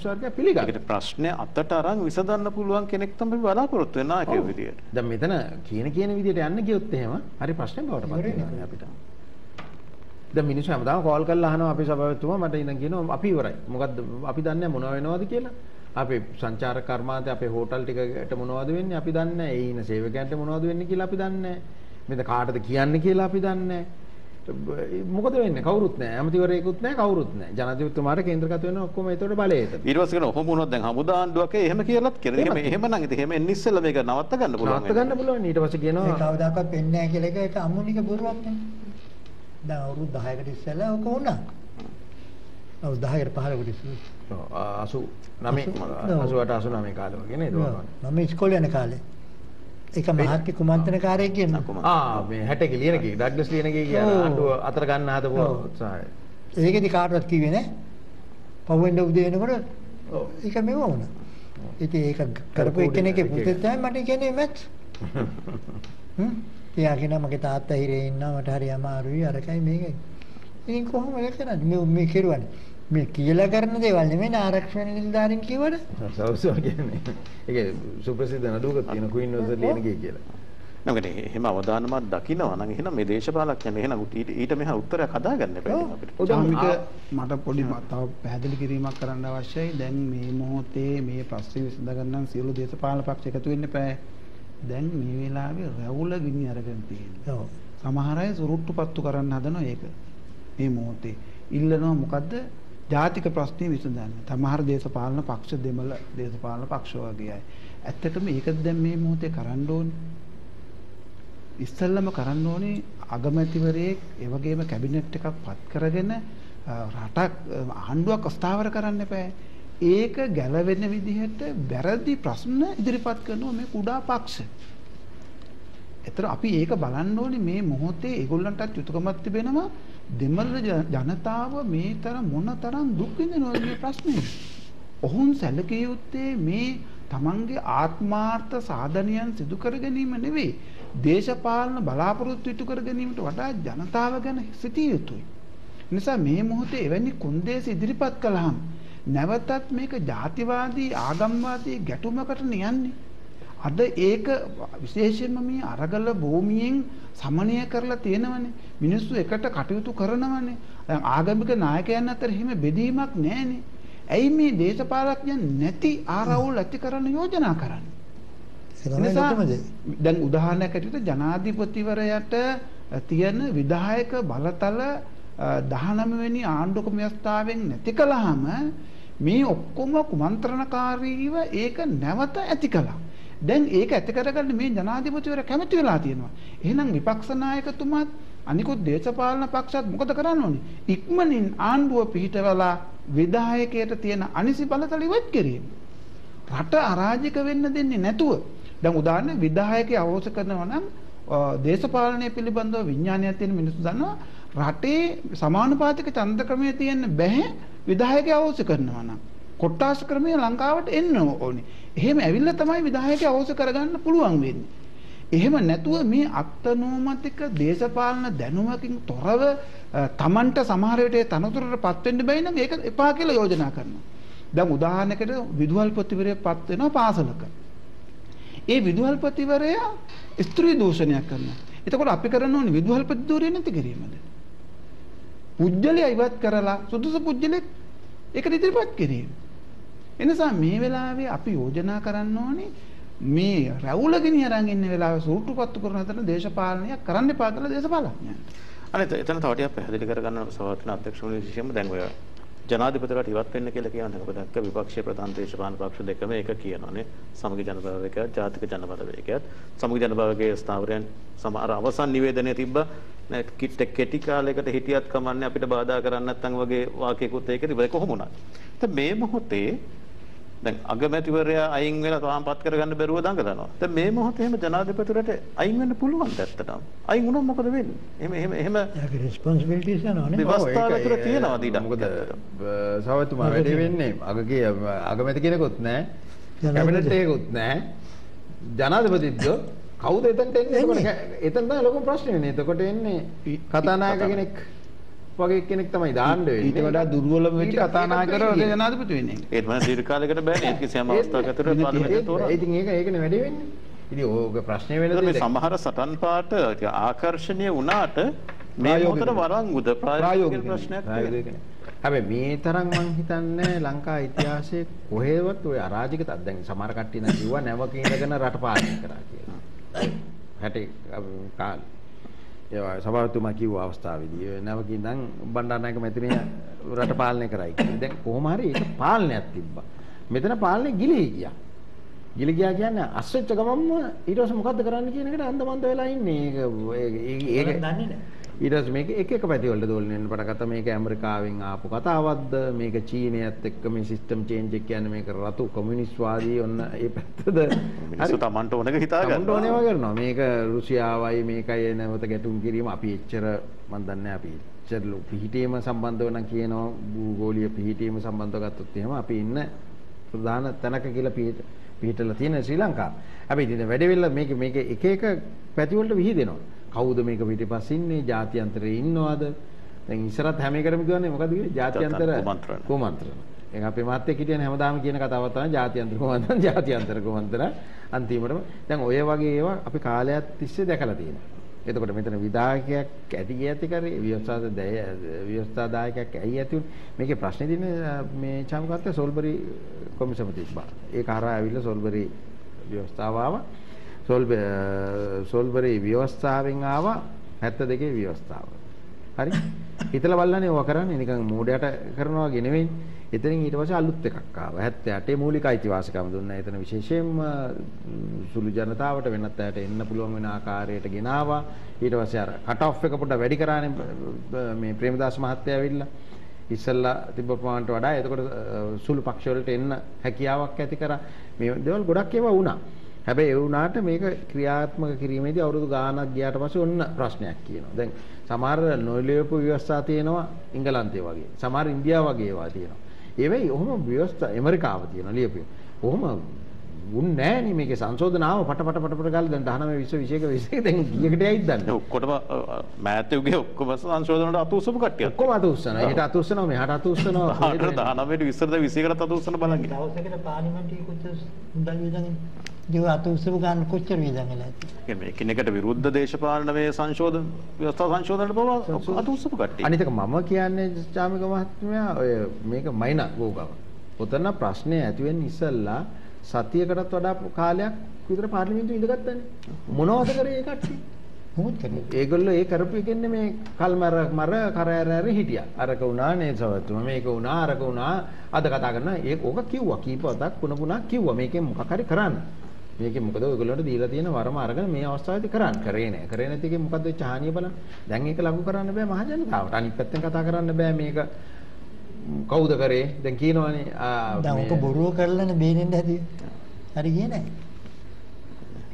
වර්ගය පිළිගන්න. ඒකට ප්‍රශ්නේ අතට අරන් විසඳන්න පුළුවන් කෙනෙක් තමයි බලාපොරොත්තු වෙන නායකයෙක් විදියට. දැන් මෙතන කියන විදියට යන්න ගියොත් එහෙම හරි ප්‍රශ්නේ බවට පත් වෙනවා අපිට. දැන් මිනිස්සු හැමදාම කෝල් කරලා අහනවා අපේ සභාපතිතුමා මට ඉඳන් කියනවා අපි ඉවරයි. මොකද්ද අපි දන්නේ මොනව වෙනවද කියලා. අපේ සංචාරක කර්මාන්තය අපේ හෝටල් ටිකට මොනවද වෙන්නේ අපි දන්නේ නැහැ. ඒ ඉන්න සේවකයන්ට මොනවද වෙන්නේ කියලා අපි දන්නේ නැහැ. මෙතන කාටද කියන්නේ කියලා අපි දන්නේ නැහැ. මොකද වෙන්නේ කවුරුත් නැහැ. ඇමතිවරයෙකුත් නැහැ කවුරුත් නැහැ. ජනාධිපතිතුමාට කේන්ද්‍රගත වෙන ඔක්කොම ඒතකොට බලය එතන. ඊට පස්සේ කරන ඔහොම වුණොත් දැන් හමුදා ආණ්ඩුවක එහෙම කියලාත් කියලා. එහෙම නම් ඉතින් එහෙම එන්න ඉස්සෙල්ලා මේක නවත්ත ගන්න පුළුවන්. නවත්ත ගන්න පුළුවන්. ඊට පස්සේ කියනවා මේ කවදාකවත් වෙන්නේ නැහැ කියලා ඒක අමුනික බොරුවක් නේ. දැන් අවුරුදු 10කට ඉස්සෙල්ලා ඔක වුණා. අවුරුදු 10කට 15කට ඉස්සෙල්ලා. 88 89 කාලේ වගේ නේද? මම ඉස්කෝලේ යන කාලේ. ඒක මහත්කේ කුමන්ත්‍රණකාරයෙක් කියනවා. මේ 60 ලියන කී ඩග්ලස් ලියන කී කියන ආණ්ඩුව අතර ගන්න හදපු උත්සාහය. ඒකෙදි කාටවත් කිව්වේ නැහැ. පහුවෙන්ද උදේ වෙනකොට ඒක මෙව වුණා. ඉතින් ඒක කරපු එක්කෙනෙක්ගේ පුතේ තමයි මට කියන්නේ මැච්. එයා කියනවා මගේ තාත්තා හිරේ ඉන්නවා මට හරි අමාරුයි අරකයි මේකයි. ඉතින් කොහොමද කරන්නේ? මේ කෙරුවනේ. මේ කියලා කරන දේවල් නෙමෙයි ආරක්ෂණ නිලධාරීන් කියවද? සවුසෝ කියන්නේ. ඒක සුප්‍රසිද්ධ නඩුවක තියෙන කුයින් වර්සර් ලියන කී කියලා. නමුත් එහෙම අවදානමක් දකිනවා නම් එහෙනම් මේ දේශපාලඥයන් එහෙනම් ඊට මෙහා උත්තරයක් හදාගන්න බෑ අපිට. මට පොඩි තව පැහැදිලි කිරීමක් කරන්න අවශ්‍යයි. දැන් මේ මොහොතේ මේ ප්‍රශ්නේ විසඳ ගන්න සියලු දේශපාලන පක්ෂ එකතු වෙන්න එපා. දැන් මේ වෙලාවේ රැවුල ගිනි අරගෙන තියෙනවා. ඔව්. සමහර අය සුරුට්ටුපත්තු කරන්න හදනවා ඒක. මේ මොහොතේ ඉල්ලනවා මොකද්ද? ජාතික ප්‍රශ්නේ විසඳන්න. සමහර දේශපාලන පක්ෂ දෙමළ දේශපාලන පක්ෂ වගේ අය. ඇත්තටම ඒකද දැන් මේ මොහොතේ කරන්න ඕනේ. ඉස්සෙල්ලම කරන්න ඕනේ අගමැතිවරයෙක් ඒ වගේම කැබිනට් එකක් පත් කරගෙන රටක් ආණ්ඩුවක් අස්ථාවර කරන්න එපා. ඒක ගැලවෙන විදිහට වැරදි ප්‍රශ්න ඉදිරිපත් කරනවා මේ කුඩා පක්ෂ. ඒතර අපි ඒක බලන්න ඕනේ මේ මොහොතේ ඒගොල්ලන්ටත් යුතුයකමක් තිබෙනවා දෙමළ ජනතාව මේ තරම් මොනතරම් දුක් විඳිනවද මේ ප්‍රශ්නේ. ඔවුන් සැලකිය යුත්තේ මේ තමන්ගේ ආත්මාර්ථ සාධනයන් සිදු කර ගැනීම නෙවෙයි. දේශපාලන බලාපොරොත්තු ඉටු කර ගැනීමට වඩා ජනතාව ගැන සිටිය යුතුයි. නිසා මේ මොහොතේ එවැනි කුන්දේස ඉදිරිපත් කළාම නැවතත් මේක ජාතිවාදී ආගම්වාදී ගැටුමකට යන්නේ. අද ඒක විශේෂයෙන්ම මේ අරගල භූමියෙන් සමනය කරලා තියෙනවනේ. මිනිස්සු එකට කටයුතු කරනවනේ. දැන් ආගමික නායකයන් අතර එහෙම බෙදීමක් නැහැනේ. ඇයි මේ දේශපාලඥයන් නැති ආරවුල් ඇති කරන්න යෝජනා කරන්නේ? දැන් උදාහරණයක් ඇටියට ජනාධිපතිවරයාට තියෙන විධායක බලතල 19 වෙනි ආණ්ඩුක ව්‍යවස්ථාවෙන් නැති කළාම මේ ඔක්කොම කුමන්ත්‍රණකාරීව ඒක නැවත ඇති කළා. දැන් ඒක ඇති කරගන්න මේ ජනාධිපතිවරයා කැමති වෙලා තියෙනවා. එහෙනම් විපක්ෂ නායකතුමාත් අනිකුත් දේශපාලන පක්ෂත් මොකද කරන්න ඕනේ? ඉක්මනින් ආණ්ඩුව පිහිටවලා විධායකයට තියෙන අනිසි බලතල ඉවත් කිරීම. රට අරාජික වෙන්න දෙන්නේ නැතුව දැන් උදාහරණ විධායකය අවශ්‍ය කරනවා නම් දේශපාලනය පිළිබඳව විඥානයක් තියෙන මිනිස්සු දන්නවා රටේ සමානුපාතික ඡන්ද ක්‍රමයේ තියෙන්න බෑ විධායකය අවශ්‍ය කරනවා නම් කොට්ටාස ක්‍රමය ලංකාවට එන්න ඕනේ. එහෙම ඇවිල්ලා තමයි විධායකය අවශ්‍ය කරගන්න පුළුවන් වෙන්නේ. එහෙම නැතුව මේ අත්නෝමතික දේශපාලන දැනුමකින් තොරව Tamanට සමහර විට තනතුරටපත් වෙන්න බැයි නම් ඒක එපා කියලා යෝජනා කරනවා. දැන් උදාහරණයකට විදුහල්පතිවරයෙක් පත් වෙනවා පාසලක. ඒ විදුහල්පතිවරයා ස්ත්‍රී දූෂණයක් කරනවා. එතකොට අපි කරන්න ඕනේ විදුහල්පති ධූරය නැති කිරීමද? පුජ්‍යලයා ඉවත් කරලා සුදුසු පුජ්‍යලෙක් ඒකට ඉදිරිපත් කිරීම. එනිසා මේ වෙලාවේ අපි යෝජනා කරන්න ඕනේ මේ රැවුල ගෙනියන් ඉන්න වෙලාවේ සූටුපත්තු කරන අතර දේශපාලනයක් කරන්න එපා කියලා දේශපාලඥයන්ට. අනිත් එතන තව ටිකක් පැහැදිලි කරගන්න සභාපති අධ්‍යක්ෂකවරුන් විශේෂයෙන්ම දැන් ඔය ජනාධිපතිවරයාට ඉවත් වෙන්න කියලා කියනවා. ඔබ දැක්ක විපක්ෂීය ප්‍රධාන දේශපාලන පක්ෂ දෙකම ඒක කියනවානේ. සමගි ජන බලවේගයත් ජාතික ජන බලවේගයත් සමගි ජන බලවේගයේ ස්ථාවරයන් සමහර අවසන් නිවේදනයේ තිබ්බ කෙටි කාලයකට හිටියත් කමන්නේ අපිට බාධා කරන්න නැත්නම් වගේ වාක්‍යයකුත් ඒක තිබ්බ. කොහොම වුණත්. දැන් මේ මොහොතේ දැන් අගමැතිවරයා අයින් වෙලා තාම පත් කරගන්න බැරුව දඟලනවා. දැන් මේ මොහොතේ එහෙම ජනාධිපතිවරට අයින් වෙන්න පුළුවන් ඇත්තටම. අයින් වුණොත් මොකද වෙන්නේ? එහෙම යාගේ රෙස්පොන්සිබිලිටිස් යනවනේ. විවස්ථාව තුළ තියෙනවා දීඩ. මොකද සවතුමා වැඩේ වෙන්නේ අගමැති කෙනෙකුත් නැහැ. කැබිනට් එකකුත් නැහැ. ජනාධිපතිත්ව කවුද එතනට එන්නේ? එතන තමයි ලොකු ප්‍රශ්නේ වෙන්නේ. එතකොට එන්නේ කතානායක කෙනෙක් වගේ කෙනෙක් තමයි දාන්න වෙන්නේ. ඊට වඩා දුර්වලම වෙච්ච කතානායකවරු ජනාධිපති වෙන්නේ. ඒත් මම දීර්ඝ කාලයකට බෑනේ. කිසියම් අවස්ථාවක ඇතුළත පාර්ලිමේන්තුවේ තෝරා. ඉතින් ඒකනේ වැඩේ වෙන්නේ. ඉතින් ඕක ප්‍රශ්නේ වෙන දේ. මේ සමහර සටන් පාට ආකර්ෂණීය වුණාට මේ මොකටද වරංගුද ප්‍රායෝගික ප්‍රශ්නයක් නේ. හැබැයි මේ තරම් මං හිතන්නේ ලංකා ඉතිහාසයේ කොහෙවත් ওই අරාජික දැන් සමහර කට්ටිය නම් කිව්වා නැවක ඉඳගෙන රට පාලනය කරා කියලා. 60 කාලේ ඒවා සභාපතිතුමා කිව්ව අවස්ථාවේදී නැවක ඉඳන් බණ්ඩාරනායක මැතිණිය රට පාලනය කරයි කියලා. දැන් කොහොම හරි ඒක පාලනයක් තිබ්බා. මෙතන පාලනේ ගිලී ගියා. ගිලී ගියා කියන්නේ අස්වෙච්ච ගමන්ම ඊට පස්සේ මොකද්ද කරන්න කියන එකට අන්දමන්ද වෙලා ඉන්නේ. ඒක දන්නේ නැහැ. ඊට පස්සේ මේක එක පැති වලට දෝලණය වෙන්න පටන් ගත්තා. මේක ඇමරිකාවෙන් ආපු කතාවක්ද? මේක චීනයත් එක්ක මේ සිස්ටම් චේන්ජ් එක කියන්නේ මේක රතු කොමියුනිස්ට්වාදී ඔන්න ඒ පැත්තද? මිනිස්සු Tamanට ඕනක හිතා ගන්නවා. Tamanට ඕනේම කරනවා. මේක රුසියාවයි මේකයි නැවත ගැටුම් කිරීම අපි එච්චර මන් දන්නේ අපි එච්චර පිහිටීම සම්බන්ධව නම් කියනවා භූගෝලීය පිහිටීම සම්බන්ධව ගත්තොත් එහෙම අපි ඉන්න ප්‍රධාන තැනක කියලා පිහිටලා තියෙන ශ්‍රී ලංකාව. අපි ඉතින් වැඩ වෙලා මේක එක එක පැති වලට විහිදෙනවා. කවුද මේක පිටිපස්සේ ඉන්නේ? ජාත්‍යන්තරේ ඉන්නවද? දැන් ඉස්සරත් හැම එකටම කියන්නේ මොකද කිව්වේ? ජාත්‍යන්තර කුමන්ත්‍රණ. ඒක අපේ මාත්‍යෙ හිටියනේ හැමදාම කියන කතාවක් තමයි ජාත්‍යන්තර කුමන්ත්‍රණ ජාත්‍යන්තර කුමන්ත්‍රණ අන්තිමටම දැන් ඔය වගේ ඒවා අපි කාලයක් තිස්සේ දැකලා තියෙනවා. එතකොට මෙතන විධායකයක් ඇති ඇති කරේ ව්‍යවස්ථාදායකයක් ඇයි ඇති උනේ මේකේ ප්‍රශ්නේ තියෙන්නේ මේ චාමකත්ත සෝල්බරි කොමිසම තිබ්බා. ඒක හරහා ඇවිල්ලා සෝල්බරි ව්‍යවස්ථාව ආවා. සෝල්බරි ව්‍යවස්ථාවෙන් ආවා 72 ව්‍යවස්ථාව. හරි? හිතලා බලන්නේ ඔවා කරන්නේ නිකන් මූඩයට කරනවා වගේ නෙවෙයි. එතනින් ඊට පස්සේ අලුත් එකක් ආවා. 78 මූලික අයිතිවාසිකම් දුන්නා. එතන විශේෂයෙන්ම සුළු ජනතාවට වෙනත් අයට එන්න පුළුවන් වෙන ආකාරයට ගෙනාවා. ඊට පස්සේ අර කට් ඔෆ් එක පොඩ්ඩක් වැඩි කරානේ මේ ප්‍රේමදාස මහත්තයා ඇවිල්ලා. ඉස්සල්ලා තිබ්බ ප්‍රමාණයට වඩා එතකොට සුළු පක්ෂ වලට එන්න හැකියාවක් ඇති කරා. මේ දේවල් ගොඩක් ඒවා වුණා. හැබැයි ඒ වුණාට මේක ක්‍රියාත්මක කිරීමේදී අවුරුදු ගාණක් ගියාට පස්සේ ඔන්න ප්‍රශ්නයක් කියනවා. දැන් සමහර නොලියපු ව්‍යවස්ථා තියෙනවා ඉංගලන්තේ වගේ. සමහර ඉන්දියාව වගේ ඒවා තියෙනවා. ඒ වෙයි ඔහොම ව්‍යවස්ථා ඇමරිකාව තියෙනවා ලියපු. ඔහොම වුන් නැහැ නේ මේකේ සංශෝධන ආව පට ගාලා දැන් 19 20 21 දැන් කීයකට යයිද දන්නේ. ඔක්කොටම මෑතෙව්ගේ ඔක්කොම සංශෝධන වලට අත උස්සපු කට්ටිය. ඔක්කොම අත උස්සනවා. ඒකට අත උස්සනවා මෙහාට අත උස්සනවා. 19ට 20කට අත උස්සන බලන්න. දවසකට පාර්ලිමේන්තුවේ කොච්චර මුදල් වියදම් දී අත උස්සපු ගන්න කොච්චර වියදම් වෙලා ඇති. මේ එකිනෙකට විරුද්ධ දේශපාලන මේ සංශෝධන ව්‍යවස්ථා සංශෝධනට බව අත උස්සපු කට්ටිය. අනිත් එක මම කියන්නේ චාමික මහත්මයා ඔය මේක මයිනා ගෝගව. ඔතන ප්‍රශ්නේ ඇති වෙන්නේ ඉස්සල්ලා සතියකටත් වඩා කාලයක් විතර පාර්ලිමේන්තුවේ ඉඳගත්තානේ. මොනවද කරේ ඒ කට්ටිය? මොකද කරේ? ඒගොල්ලෝ ඒ කරපු එකන්නේ මේ කල්මර කරෑර හිටියා. අරක වුණා නේ සවතුම මේක වුණා අරක වුණා අද කතා කරනවා. ඕක කිව්වා කීපවතක් පුන කිව්වා මේකෙන් මොකක් හරි කරන්න. මේකෙන් මොකද ඔයගොල්ලන්ට දීලා තියෙන වරම අරගෙන මේ අවස්ථාවේදී කරන්න. කරේ නෑ. කරේ නැති එකෙන් මොකද්ද වෙච්ච හානිය බලන්න. දැන් ඒක ලඟු කරන්න බෑ මහ ජනතාවට. අනිත් පැත්තෙන් කතා කරන්න බෑ මේක කවුද කරේ? දැන් කියනවනේ දැන් ඔක බොරුව කරලානේ බේරෙන්න හැදී. හරි ගියේ නෑ.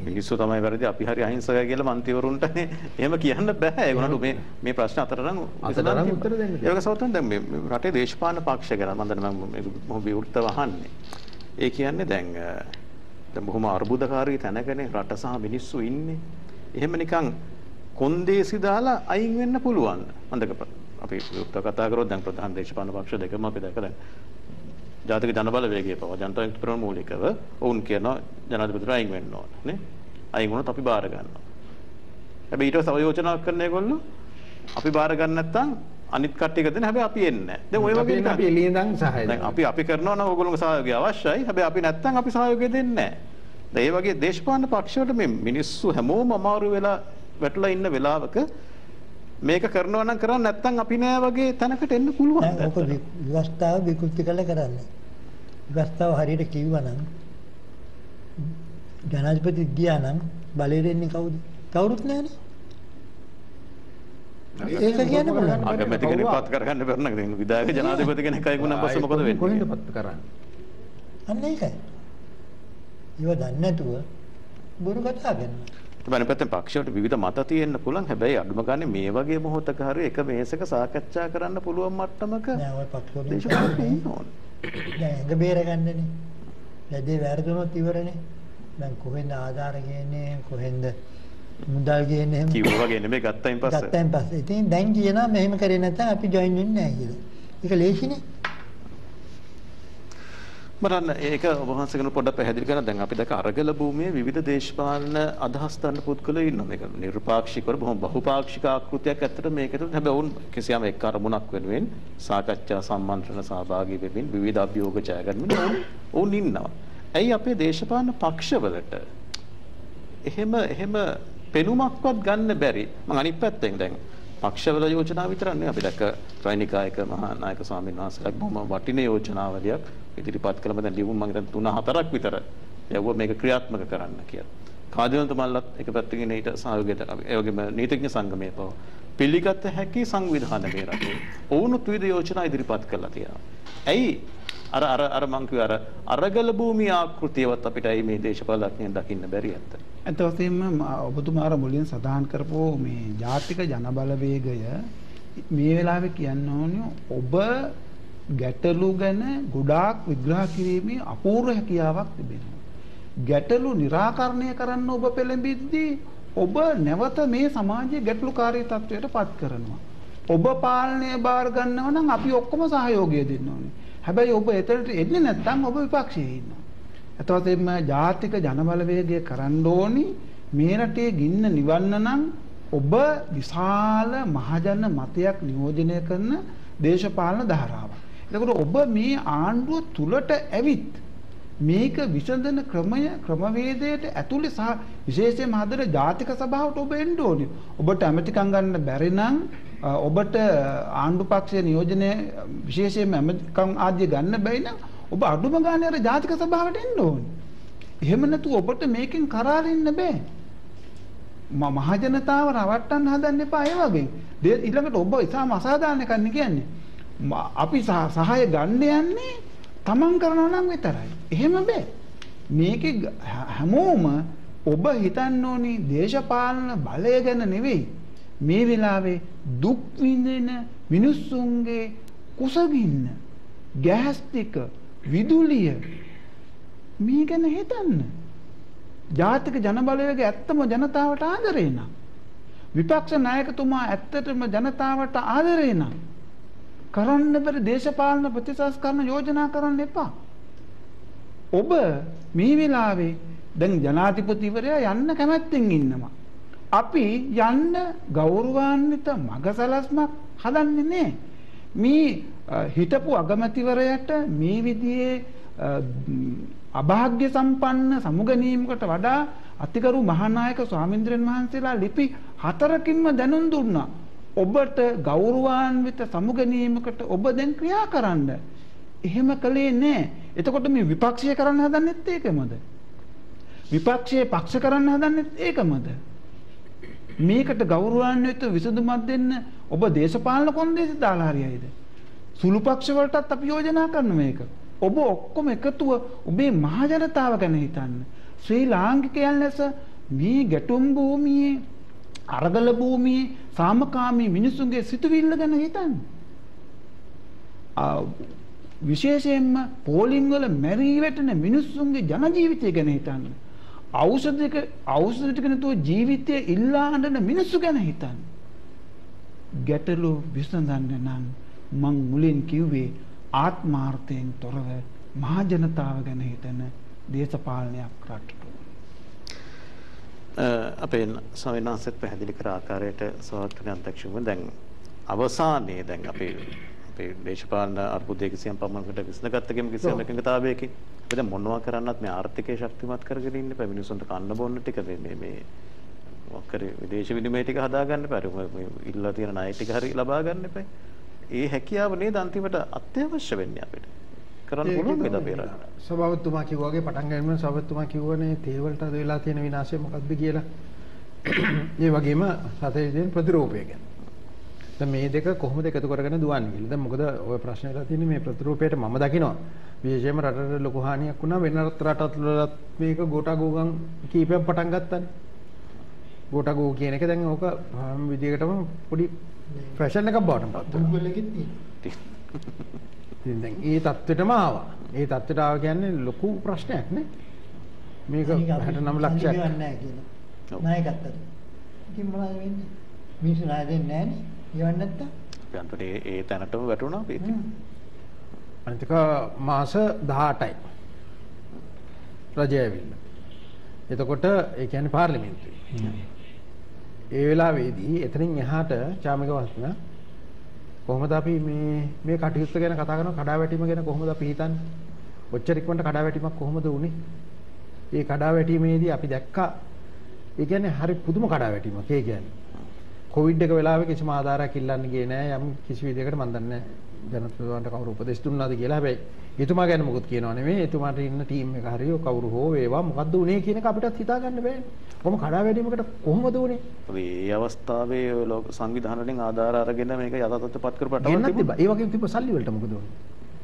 මිනිස්සු තමයි වැරදි අපි හරි අහිංසකයි කියලා මන්ත්‍රීවරුන්ටනේ එහෙම කියන්න බෑ. ඒගොල්ලන්ට මේ ප්‍රශ්න අතරනම් උත්තර දෙන්න. ඒක සවතුන් දැන් මේ රටේ දේශපාලන පක්ෂ ගැන මම දන්නේ මම මොහොම විවෘතව අහන්නේ. ඒ කියන්නේ දැන් බොහොම අර්බුදකාරී තැනකනේ රට සහ මිනිස්සු ඉන්නේ. එහෙම නිකන් කොන්දේසි දාලා අයින් වෙන්න පුළුවන්. මන්දක අපි විවෘතව කතා කරොත් දැන් ප්‍රධාන දේශපාලන පක්ෂ දෙකම අපි දැක්ක දැන් ජාතික ජන බලවේගය පව ජනතා විමුක්ති පෙරමුණ මූලිකව ඔවුන් කියනවා ජනාධිපතිතුමා අයින් වෙන්න ඕන නේ. අයින් වුණොත් අපි බාර ගන්නවා. හැබැයි ඊට පස්සේ යෝජනා කරන ඒගොල්ලෝ අපි බාර ගන්න නැත්නම් අනිත් කට්ටිය දෙන්න හැබැයි අපි එන්නේ නැහැ. දැන් ඔය වගේ අපි එළියෙන් ඉඳන් සහාය දැන් අපි කරනවා නම් ඕගොල්ලෝගේ සහයෝගය අවශ්‍යයි. හැබැයි අපි නැත්නම් අපි සහයෝගය දෙන්නේ නැහැ. දැන් මේ වගේ දේශපාලන පක්ෂවලට මේ මිනිස්සු හැමෝම අමාරු වෙලා වැටලා ඉන්න වෙලාවක මේක කරනවා නම් කරන්න නැත්නම් අපි නෑ වගේ තැනකට එන්න පුළුවන්. නෑ ඔක විවස්ථාව විකෘති කරලා කරන්නේ. විවස්ථාව හරියට කිව්වනම් ජනාධිපති ගියා නම් බලය දෙන්නේ කවුද? කවුරුත් නෑනේ. ඒක කියන්න පුළුවන්. අගමැති කෙනෙක් පත් කරගන්න බැරි නම් දැන් විධායක ජනාධිපති කෙනෙක් අයගුණන් පස්සේ මොකද වෙන්නේ? කොහෙන්ද පත් කරන්නේ? අන්න ඒකයි. ඒව දන්නේ නැතුව බොරු කතා කරනවා. වෙන පැත්තෙන් පක්ෂවලට විවිධ මත තියෙන්න පුළුවන්. හැබැයි අඩුම ගානේ මේ වගේ මොහොතක හරි එක මේසක සාකච්ඡා කරන්න පුළුවන් මට්ටමක නෑ ඔය පක්ෂවලින් දේශපාලනේ ඉන්න ඕන. දැන් ඇඟ බේරගන්නනේ. ලැබේ වැරදුනොත් ඉවරනේ. දැන් කොහෙන්ද ආධාර ගේන්නේ කොහෙන්ද මුදල් ගේන්නේ එහෙම කිව්වා වගේ නෙමෙයි ගත්තයින් පස්සේ. ඉතින් දැන් කියනවා මෙහෙම කරේ නැත්නම් අපි ජොයින් වෙන්නේ නැහැ කියලා. ඒක ලේසිනේ. මරන්න ඒක ඔබ වහන්සේ කෙනෙක් පොඩ්ඩක් පැහැදිලි කරන්න. දැන් අපි දැක අරගල භූමියේ විවිධ දේශපාලන අදහස් ගන්න පුද්ගලයෝ ඉන්නවා. මේක නිර්පාක්ෂිකව බොහොම බහුපාක්ෂික ආකෘතියක් ඇත්තට මේකට. හැබැයි වුන් කිසියම් එක් අරමුණක් වෙනුවෙන් සාකච්ඡා සම්මන්ත්‍රණ සහභාගී වෙමින් විවිධ අභියෝග ජය ගන්නමින් වුන් ඉන්නවා. ඇයි අපේ දේශපාලන පක්ෂවලට එහෙම පෙනුමක්වත් ගන්න බැරි? මම අනිත් පැත්තෙන් දැන් පක්ෂවල යෝජනා විතරක් නෙවෙයි අපි දැක්ක ත්‍රිනිකායක මහා නායක ස්වාමීන් වහන්සේලා බොහොම වටින යෝජනාවලියක් ඉදිරිපත් කළම දැන් ලියුම් මම හිතන්නේ 3-4ක් විතර යවුවා මේක ක්‍රියාත්මක කරන්න කියලා. කාදිනතුමල්ලත් එක පැත්තකින් ඊට සහයෝගයට ඒ වගේම නීතිඥ සංගමයේ පව පිළිගත හැකි සංවිධානයේ රටේ ඔවුනුත් විවිධ යෝජනා ඉදිරිපත් කළා තියෙනවා. ඇයි අර මං කිව්ව අරගල භූමිය ආකෘතියවත් අපිට ඇයි මේ දේශපාලනඥයන් දකින්න බැරි ඇත්ත? ඇත්ත වශයෙන්ම ඔබතුමාර මුලින් සඳහන් කරපු මේ ජාතික ජනබලවේගය මේ වෙලාවේ කියන්න ඕනේ ඔබ ගැටලු ගැන ගොඩාක් විග්‍රහ කිරීමේ අපූර්ව හැකියාවක් තිබෙනවා. ගැටලු निराකරණය කරන්න ඔබ පෙළඹෙද්දී ඔබ නැවත මේ සමාජයේ ගැටලුකාරී තත්වයට පත් කරනවා. ඔබ පාලනය බාර ගන්නවා නම් අපි ඔක්කොම සහයෝගය දෙන්න ඕනේ. හැබැයි ඔබ එතනට එන්නේ නැත්නම් ඔබ විපක්ෂයේ ඉන්නවා. ඒත් වශයෙන්ම ජාතික ජනබලවේගය කරන්න ඕනි මේ රටේ ගින්න නිවන්න නම් ඔබ විශාල මහජන මතයක් නියෝජනය කරන දේශපාලන ධාරාවක්. එතකොට ඔබ මේ ආණ්ඩුව තුලට ඇවිත් මේක විසඳන ක්‍රමවේදයට ඇතුළේ සහ විශේෂයෙන්ම හදන ජාතික සභාවට ඔබ එන්න ඕනේ. ඔබට ඇමතිකම් ගන්න බැරි නම් ඔබට ආණ්ඩු පක්ෂයේ නියෝජනය විශේෂයෙන්ම ඇමතිකම් ආදිය ගන්න බැයි නම් ඔබ අඩුම ගානේ අර ජාතික සභාවට එන්න ඕනේ. එහෙම නැතු ඔබට මේකෙන් කරාරින්න බෑ. මහ ජනතාව රවට්ටන්න හදන්න එපා ඒ වගේ. ඊළඟට ඔබ ඉතාම අසාධාරණ එකක් කියන්නේ. අපි සහාය ගන්න යන්නේ තමන් කරනවා නම් විතරයි. එහෙම බෑ. මේකේ හැමෝම ඔබ හිතන්න ඕනි දේශපාලන බලය ගැන නෙවෙයි. මේ වෙලාවේ දුක් විඳින මිනිස්සුන්ගේ කුසගින්න, ගෑස් ටික, විදුලිය මේ ගැන හිතන්න. ජාතික ජනබලවේගය ඇත්තම ජනතාවට ආදරේ නම් විපක්ෂ නායකතුමා ඇත්තටම ජනතාවට ආදරේ නම් කරන්න බැරි දේශපාලන ප්‍රතිසංස්කරණ යෝජනා කරන්න එපා. ඔබ මේ වෙලාවේ දැන් ජනාධිපතිවරයා යන්න කැමැත්තෙන් ඉන්නවා. අපි යන්න ගෞරවාන්විත මගසලස්මක් හදන්නේ නැහැ. මේ හිටපු අගමැතිවරයාට මේ විදිහේ අභාග්‍ය සම්පන්න සමුගැනීමකට වඩා අතිගරු මහානායක ස්වාමීන්ද්‍රයන් වහන්සේලා ලිපි 4කින්ම දැනුම් දුන්නා. ඔබට ගෞරවාන්විත සමුගැනීමකට ඔබ දැන් ක්‍රියා කරන්න. එහෙම කළේ නැහැ. එතකොට මේ විපක්ෂය කරන්න හදන්නෙත් ඒකමද? විපක්ෂයේ පක්ෂ කරන්න හදන්නෙත් ඒකමද? මේකට ගෞරවාන්විත විසඳුමක් දෙන්න ඔබ දේශපාලන කොන්දේසි දාලා හරියයිද? සුළු පක්ෂ වලටත් අපි යෝජනා කරන මේක. ඔබ ඔක්කොම එකතුව ඔබේ මහ ජනතාව ගැන හිතන්න. ශ්‍රී ලාංකිකයන් ලෙස මේ ගැටුම් භූමියේ අරගල භූමියේ සාමකාමී මිනිසුන්ගේ සිතුවිල්ල ගැන හිතන්න. විශේෂයෙන්ම පෝලිං වල මැරී වැටෙන මිනිසුන්ගේ ජන ජීවිතය ගැන හිතන්න. ඖෂධ ටික නැතුව ජීවිතය ඉල්ලා හඬන මිනිස්සු ගැන හිතන්න. ගැටලු විසඳන්න නම් මං මුලින් කිව්වේ ආත්මාර්ථයෙන් තොරව මහ ජනතාව ගැන හිතන දේශපාලනයක් රටට. අපේ ස්වාමීන් වහන්සේත් පැහැදිලි කර ආකාරයට සෞඛ්‍ය අධ්‍යක්ෂකව දැන් අවසානයේ දැන් අපේ දේශපාලන අර්බුදයේ කිසියම් පමණකට විසඳගත්ත කිසියම් එකඟතාවයකින් අපි දැන් මොනවා කරන්නත් මේ ආර්ථිකය ශක්තිමත් කරගෙන ඉන්න බෑ. මිනිස්සුන්ට කන්න බොන්න ටික මේ මොකද විදේශ විනිමය ටික හදාගන්න එපා. මේ ඉල්ලලා තියෙන ණය ටික හරි ලබා ගන්න එපා. ඒ හැකියාව නේද අන්තිමට අත්‍යවශ්‍ය වෙන්නේ අපිට. කරන්න පුළුවන් වේද අපේ රටට. සභාපතිතුමා කිව්වා වගේ පටන් ගන්න සභාපතිතුමා කිව්වනේ තේ වලට අද වෙලා තියෙන විනාශය මොකක්ද කියලා. ඒ වගේම රටේ තියෙන ප්‍රතිරූපය ගැන. දැන් මේ දෙක කොහොමද එකතු කරගෙන දුවන්නේ කියලා. දැන් මොකද ඔය ප්‍රශ්නේ වෙලා තියෙන්නේ මේ ප්‍රතිරූපයට මම දකිනවා. විශේෂයෙන්ම රටට ලොකු හානියක් වුණා වෙන රටවලත් මේක ගෝටා ගෝගන් කීපයක් පටන් ගත්තානේ. ගෝටා ගෝ කියන එක දැන් ඕක විදියකටම පොඩි ෆැෂන් එකක් බවට පත් වෙනවා. Google එකෙත් තියෙනවා. ඉතින් දැන් ඒ தත්වෙටම ආවා. ඒ தත්වෙට ආව කියන්නේ ලොකු ප්‍රශ්නයක් නේ. මේක 69 ලක්ෂයක් නැහැ කියලා. නායකත්වයට. ඉතින් මොනවද වෙන්නේ? මිනිස්සු නාය දෙන්නේ නැහනේ. ඊවන්න නැත්තම්. යන්තර ඒ තැනටම වැටුණා අපි ඉතින්. අනිතික මාස 18යි. රජය ඇවිල්ලා. එතකොට ඒ කියන්නේ පාර්ලිමේන්තුවේ. ඒ වෙලාවේදී එතනින් එහාට චාමික වස්තුන කොහොමද අපි මේ කටයුත්ත ගැන කතා කරනවා කඩාවැටීම ගැන කොහොමද අපි හිතන්නේ? ඔච්චර ඉක්මනට කඩාවැටීමක් කොහොමද වුනේ? ඒ කඩාවැටීමේදී අපි දැක්කා ඒ කියන්නේ හරි පුදුම කඩාවැටීමක්. ඒ කියන්නේ කොවිඩ් එක වෙලාවේ කිසිම ආධාරයක් ඉල්ලන්න ගියේ නෑ යම් කිසි විදිහකට මම දන්නේ නෑ ජනතාවන්ට කවුරු උපදෙස් දුන්නාද කියලා. හැබැයි එතුමා ගැන මොකුත් කියනව නෙමෙයි. එතුමාට ඉන්න ටීම් එක හරිය කවුරු හෝ වේවා මොකද්ද උනේ කියන එක අපිටත් හිතා ගන්න බෑනේ. කොහොම කඩාවැටීමකට කොහොමද උනේ? මේ අවස්ථාවේ ලෝක සංවිධාන වලින් ආධාර අරගෙන මේක යථාර්ථපත් කරපට ගෙන්නත් තිබ්බා. ඒ වගේම තිබ්බ සල්ලි වලට මොකද උනේ?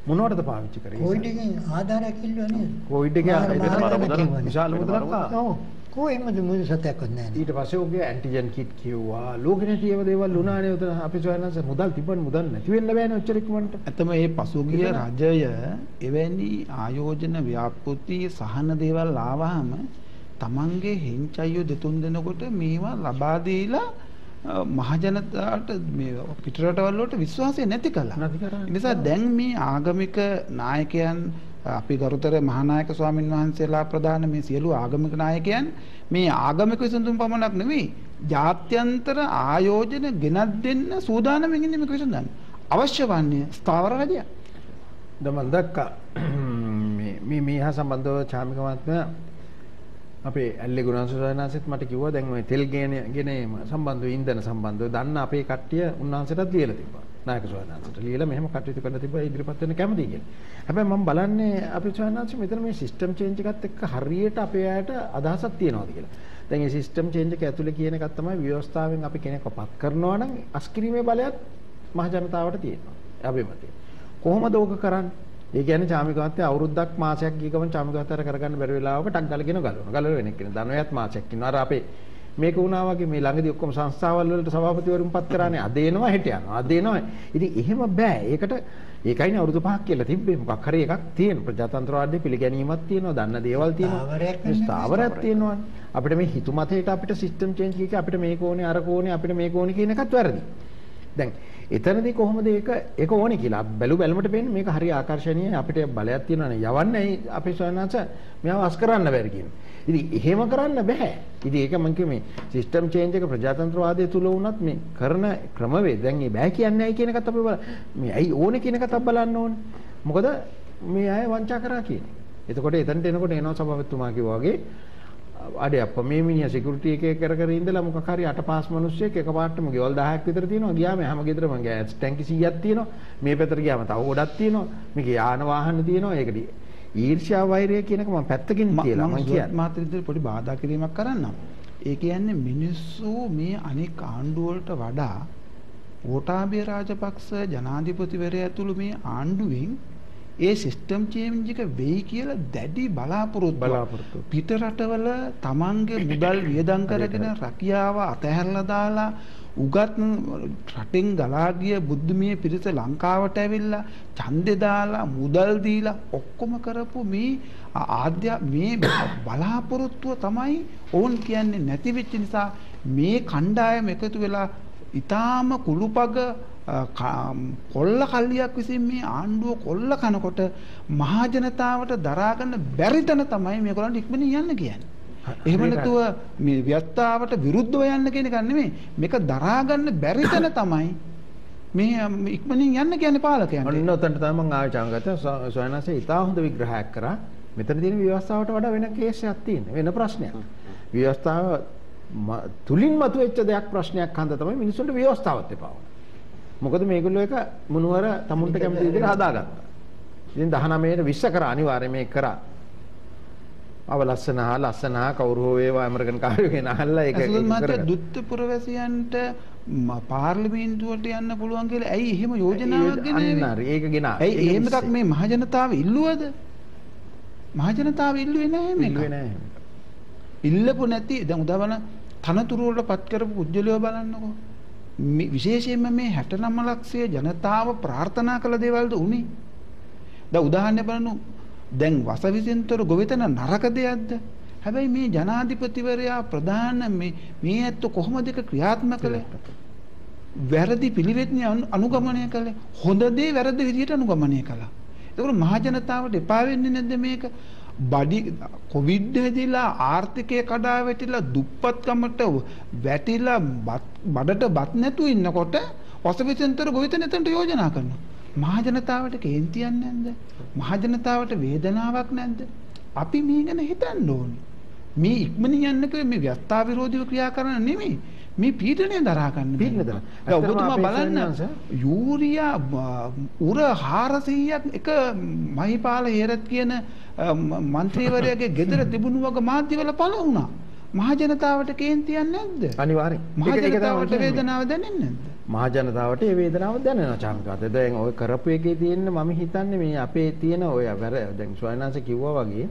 මොනවටද පාවිච්චි කරේ? කොවිඩ් එකෙන් ආධාරයක් ඉල්ලුවා නේද? කොවිඩ් එකේ විශාල මුදලක් ආවා. ඔව්. කොහෙන්ද මුදල් සත්‍යයක්වත් නැහැ. ඊට පස්සේ ඔගේ ඇන්ටිජන් කිට් කිව්වා. ලෝකෙ නැති ඒවා දේවල් උනානේ උතන අපි සොයනස මුදල් තිබ්බනේ මුදල් නැති වෙන්න බෑනේ ඔච්චර ඉක්මනට. ඇත්තම මේ පසුගිය රජය එවැනි ආයෝජන ව්‍යාපෘති සහන දේවල් ආවහම තමන්ගේ හෙන්චයියෝ දෙතුන් දෙනකොට මේවා ලබා දීලා මහජනතාවට මේ පිටරටවල් වලට විශ්වාසය නැති කළා. ඒ නිසා දැන් මේ ආගමික නායකයන් අපි ගරුතර මහානායක ස්වාමින් වහන්සේලා ප්‍රදාන මේ සියලු ආගමික නායකයන් මේ ආගමික විසඳුම් පමණක් නෙවෙයි ජාත්‍යන්තර ආයෝජන ගෙනත් දෙන්න සූදානම්ෙන් ඉන්නේ මේක විසඳන්න. අවශ්‍ය වන්නේ ස්ථාවර රජයක්. දැන් මම දැක්කා මේ හා සම්බන්ධව චාමික මහත්මයා අපේ ඇල්ලේ ගුණාංශ සයනාසෙත් මට කිව්වා දැන් ওই තෙල් ගෙනීම සම්බන්ධව ඉන්ධන සම්බන්ධව දන්න අපේ කට්ටිය උන්වහන්සේටත් ලියලා තිබ්බා. නායක සයනාසට ලියලා මෙහෙම කටයුතු කරලා තිබ්බා ඉදිරිපත් වෙන්න කැමතියි කියලා. හැබැයි මම බලන්නේ අපේ සයනාස මෙතන මේ සිස්ටම් චේන්ජ් එකත් එක්ක හරියට අපේ අයට අදහසක් තියනවාද කියලා. දැන් මේ සිස්ටම් චේන්ජ් එක ඇතුලේ කියන එකක් තමයි ව්‍යවස්ථාවෙන් අපි කෙනෙක්ව පත් කරනවා නම් අස්කිරීමේ බලයත් මහ ජනතාවට තියෙනවා. අපේ මතය. කොහොමද ඕක කරන්නේ? ඒ කියන්නේ චාමික මහත්තයා අවුරුද්දක් මාසයක් ගිය ගමන් චාමික මහත්තයාට කරගන්න බැරි වෙලාවක ටක් ගලගෙන ගලවන වෙන කෙනෙක් දනවයත් මාසයක් ඉන්නවා. අර අපේ මේක වුණා වගේ මේ ළඟදී ඔක්කොම සංස්ථාවල් වලට සභාපතිවරුන් පත් කරානේ අද එනවා හෙට යනවා අද එනවා. ඉතින් එහෙම බෑ. ඒකයිනේ අවුරුදු 5ක් කියලා තිබ්බේ. මොකක් හරි එකක් තියෙන ප්‍රජාතන්ත්‍රවාදී පිළිගැනීමක් තියෙනවා. දන්න දේවල් තියෙනවා. ස්ථාවරයක් තියෙනවා. අපිට මේ හිතුමතේට අපිට සිස්ටම් චේන්ජ් එක අපිට මේක ඕනේ අර කෝනේ අපිට මේක ඕනේ කියන එකත් වැරදි. දැන් එතනදී කොහොමද ඒක ඕනේ කියලා බැලුමට පේන්නේ මේක හරි ආකර්ෂණීය අපිට බලයක් තියෙනවානේ යවන්නේ අපේ ස්වයංනාච මෙයාව අස් කරන්න බැරි කියන්නේ. ඉතින් එහෙම කරන්න බෑ. ඉතින් ඒක මම කිව්වේ මේ සිස්ටම් චේන්ජ් එක ප්‍රජාතන්ත්‍රවාදයේ තුල වුණත් මේ කරන ක්‍රමවේද දැන් මේ බෑ කියන්නේ ඇයි කියන එකත් අපි මේ ඇයි ඕනේ කියන එකත් අපි බලන්න ඕනේ. මොකද මේ අය වංචා කරා කියන්නේ. එතකොට එතනට එනකොට එනවා සභාපතිතුමා කිව්වා වගේ අඩේ අප්පා මේ මිනිහා සිකියුරිටි එකේ කර ඉඳලා මොකක් හරි අටපාස් මිනිස්සෙක් එකපාරටම ගෙවල් 1000ක් විතර තියෙනවා ගියාම හැම ගෙදරම ගෑස් ටැංකි 100ක් තියෙනවා මේ පැත්තට ගියාම තව ගොඩක් තියෙනවා මේකේ යාන වාහන තියෙනවා ඒකට ඊර්ෂ්‍යා වෛරය කියන එක මම පැත්තකින් තියලා මම කියන්නේ මාත් ඉදිරියට පොඩි බාධා කිරීමක් කරන්නම්. ඒ කියන්නේ මිනිස්සු මේ අනෙක් ආණ්ඩු වලට වඩා ගෝඨාභය රාජපක්ෂ ජනාධිපතිවරයා ඇතුළු මේ ආණ්ඩුවෙන් ඒ සිස්ටම් චේන්ජ් එක වෙයි කියලා දැඩි බලාපොරොත්තු පිට රටවල තමන්ගේ මුදල් වියදම් කරගෙන රැකියාව අතහැරලා දාලා උගත් රටෙන් ගලා ගිය බුද්ධමය පිරිස ලංකාවට ඇවිල්ලා ඡන්දේ දාලා මුදල් දීලා ඔක්කොම කරපු මේ මේ බලාපොරොත්තුව තමයි ඕන් කියන්නේ නැති වෙච්ච නිසා මේ කණ්ඩායම එකතු වෙලා ඊටාම කුළුපග කොල්ල කල්ලියක් විසින් මේ ආණ්ඩුව කොල්ල කනකොට මහා ජනතාවට දරා ගන්න බැරි තැන තමයි මේගොල්ලන්ට ඉක්මනින් යන්න කියන්නේ. එහෙම නැතුව මේ ව්‍යවස්ථාවට විරුද්ධව යන්න කියන එක නෙමෙයි. මේක දරා ගන්න බැරි තැන තමයි මේ ඉක්මනින් යන්න කියන්නේ පාලකයන්ට. ඔන්න උතන්ට තමයි මම ආයෙ චාංගත සොයනසේ ඉතා හොඳ විග්‍රහයක් කරා. මෙතන තියෙන ව්‍යවස්ථාවට වඩා වෙන කේස් එකක් තියෙන වෙන ප්‍රශ්නයක්. ව්‍යවස්ථාව තුලින් මතුවෙච්ච දෙයක් ප්‍රශ්නයක් හන්ද තමයි මිනිස්සුන්ට ව්‍යවස්ථාවත් එපා වුණා. මොකද මේගොල්ලෝ එක මොනවර තමුන්ට කැමති විදිහට හදාගත්තා. ඉතින් 19ට 20 කරා අනිවාර්යයෙන් මේක කරා. ලස්සන කවුරු හෝ වේවා ඇමරිකන් කාර්යයෙන් අහලා ඒක කරගන්න. දුත්තපුර වැසියන්ට පාර්ලිමේන්තුවට යන්න පුළුවන් කියලා ඇයි එහෙම යෝජනාවක් ගෙනාවේ? අන්න හරි ඒක ගෙනා. ඇයි එහෙම එකක් මේ මහජනතාව ඉල්ලුවද? මහජනතාව ඉල්ලුවේ නැහැ මේක. ඉල්ලුවේ නැහැ. ඉල්ලපු නැති දැන් උදාහරණ තනතුරු වලට පත් කරපු කුජලියව බලන්නකෝ. විශේෂයෙන්ම මේ 69 ලක්ෂය ජනතාව ප්‍රාර්ථනා කළ දේවල්ද උනේ. දැන් උදාහරණයක් බලන්න දැන් වසවිසෙන්තර ගොවිතැන නරක දෙයක්ද? හැබැයි මේ ජනාධිපතිවරයා ප්‍රධාන මේ ඇත්ත කොහොමද ඒක ක්‍රියාත්මක කළේ? වැරදි පිළිවෙත්නේ අනුගමනය කළේ. හොඳ දේ වැරදි විදිහට අනුගමනය කළා. ඒකෝර මහ ජනතාවට එපා වෙන්නේ නැද්ද මේක? කොවිඩ් හැදිලා ආර්ථිකය කඩා වැටිලා දුප්පත්කමට වැටිලා බඩට බත් නැතුව ඉන්නකොට වසවිසෙන්තර ගොවිතැන එතනට යෝජනා කරනවා. මහ ජනතාවට කේන්තියක් නැද්ද? මහ ජනතාවට වේදනාවක් නැද්ද? අපි මේ ගැන හිතන්න ඕනේ. මේ ඉක්මනින් යන්න කියලා මේ ව්‍යස්ථා විරෝධීව ක්‍රියා කරන නෙමෙයි. මේ පීඩනය දරා ගන්න. පීඩනය දරා. ඔබතුමා බලන්න යූරියා උර 400ක් එක මහිපාල හේරත් කියන മന്ത്രിවරයාගේ ගෙදර තිබුණු වගේ මාධ්‍යවල පළ වුණා. මහ ජනතාවට කේන්තියක් නැද්ද? අනිවාර්යෙන්. මහ ජනතාවට වේදනාව දැනෙන්නේ නැද්ද? මහ ජනතාවට ඒ වේදනාව දැනෙනවා චාම්කාත. දැන් ඔය කරපු එකේ තියෙන මම හිතන්නේ මේ අපේ තියෙන ඔය දැන් ස්වයංනාංශ කිව්වා වගේ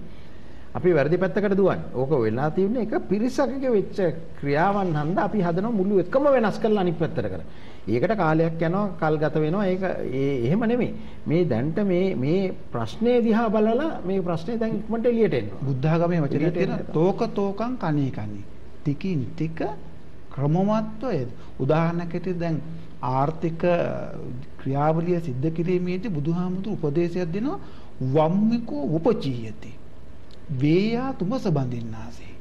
අපි වැරදි පැත්තකට දුවන්නේ. ඕක වෙලා තියෙන එක පිරිසකගේ වෙච්ච ක්‍රියාවන් හන්ද අපි හදන මුළු එකම වෙනස් කරලා අනිත් පැත්තට කරා. ඒකට කාලයක් යනවා, කල් ගත වෙනවා. ඒක එහෙම නෙමෙයි. මේ දැන්ට මේ ප්‍රශ්නේ දිහා බලලා මේ ප්‍රශ්නේ දැන් ඉක්මනට එළියට එනවා. බුද්ධාගමේ වචනේ තියෙන තෝකං කණේ. ටිකින් ටික ක්‍රමවත්ව උදාහරණයකට දැන් ආර්ථික ක්‍රියාවලිය සිද්ධ කිරීමේදී බුදුහාමුදුරු උපදේශයක් දෙනවා වම්මිකෝ උපචීයති. වේයා තුමස බඳින්නාසේ.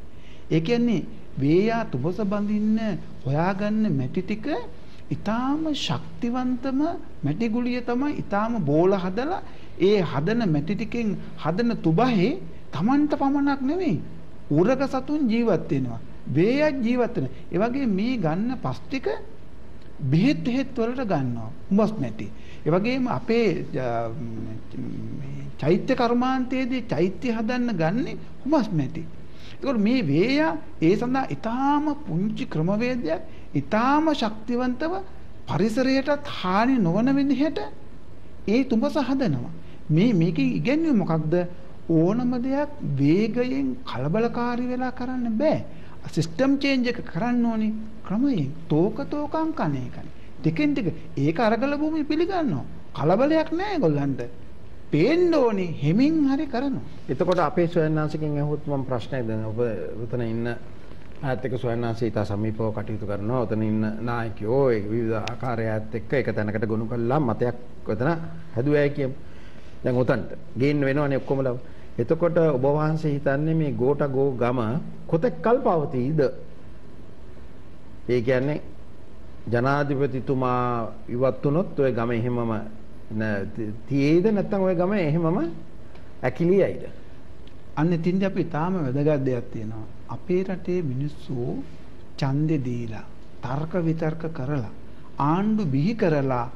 ඒ කියන්නේ වේයා තුමස බඳින්න හොයාගන්න මැටි ටික ඊටාම ශක්තිවන්තම මැටි ගුලිය තමයි ඊටාම බෝල හදලා ඒ හදන මැටි ටිකෙන් හදන තුබහේ Tamanට පමණක් නෙමෙයි උරග සතුන් ජීවත් වෙනවා. වේයක් ජීවත් වෙනවා. ඒ වගේ මේ ගන්න පස් ටික බෙහෙත් වලට ගන්නවා. උඹස් මැටි. ඒ වගේම අපේ චෛත්‍ය කර්මාන්තයේදී චෛත්‍ය හදන්න ගන්නේ හුමස් මැටි. ඒකෝ මේ වේයා ඒ සඳහා ඊටාම පුංචි ක්‍රමවේදයක් ඊටාම ශක්තිවන්තව පරිසරයටත් හානි නොවන විදිහට ඒ තුඹස හදනවා. මේකේ ඉගැන්වීම මොකක්ද? ඕනම දෙයක් වේගයෙන් කලබලකාරී වෙලා කරන්න බෑ. සිස්ටම් චේන්ජ් එක කරන්න ඕනේ ක්‍රමයෙන්. තෝකං කණේ. ටිකෙන් ටික ඒක අරගල භූමිය පිළිගන්නවා. කලබලයක් නෑ ඒගොල්ලන්ට. පේන්න ඕනේ හිමින් හරි කරනවා. එතකොට අපේ ස්වයංනාංශිකෙන් අහුවොත් මම ප්‍රශ්නයක් දැන් ඔබ උතන ඉන්න ආයත් එක්ක ස්වයංනාංශය ඉතා සමීපව කටයුතු කරනවා. උතන ඉන්න නායකයෝ ඒ විවිධ ආකාරයත් එක්ක එක තැනකට ගොනු කළා මතයක් උතන හැදුවයි කියමු. දැන් උතන්ට ගේන්න වෙනවනේ ඔක්කොමලා. එතකොට ඔබ වහන්සේ හිතන්නේ මේ ගෝටගෝ ගම කොතෙක් කල් පවතීද? ඒ කියන්නේ ජනාධිපතිතුමා ඉවත් වුණොත් ওই ගම එහෙමම තියේද නැත්නම් ওই ගම එහෙමම ඇකිලියයිද? අන්න තින්ද අපි තාම වැදගත් දෙයක් තියෙනවා. අපේ රටේ මිනිස්සු ඡන්දේ දීලා තර්ක විතර්ක කරලා ආණ්ඩු බිහි කරලා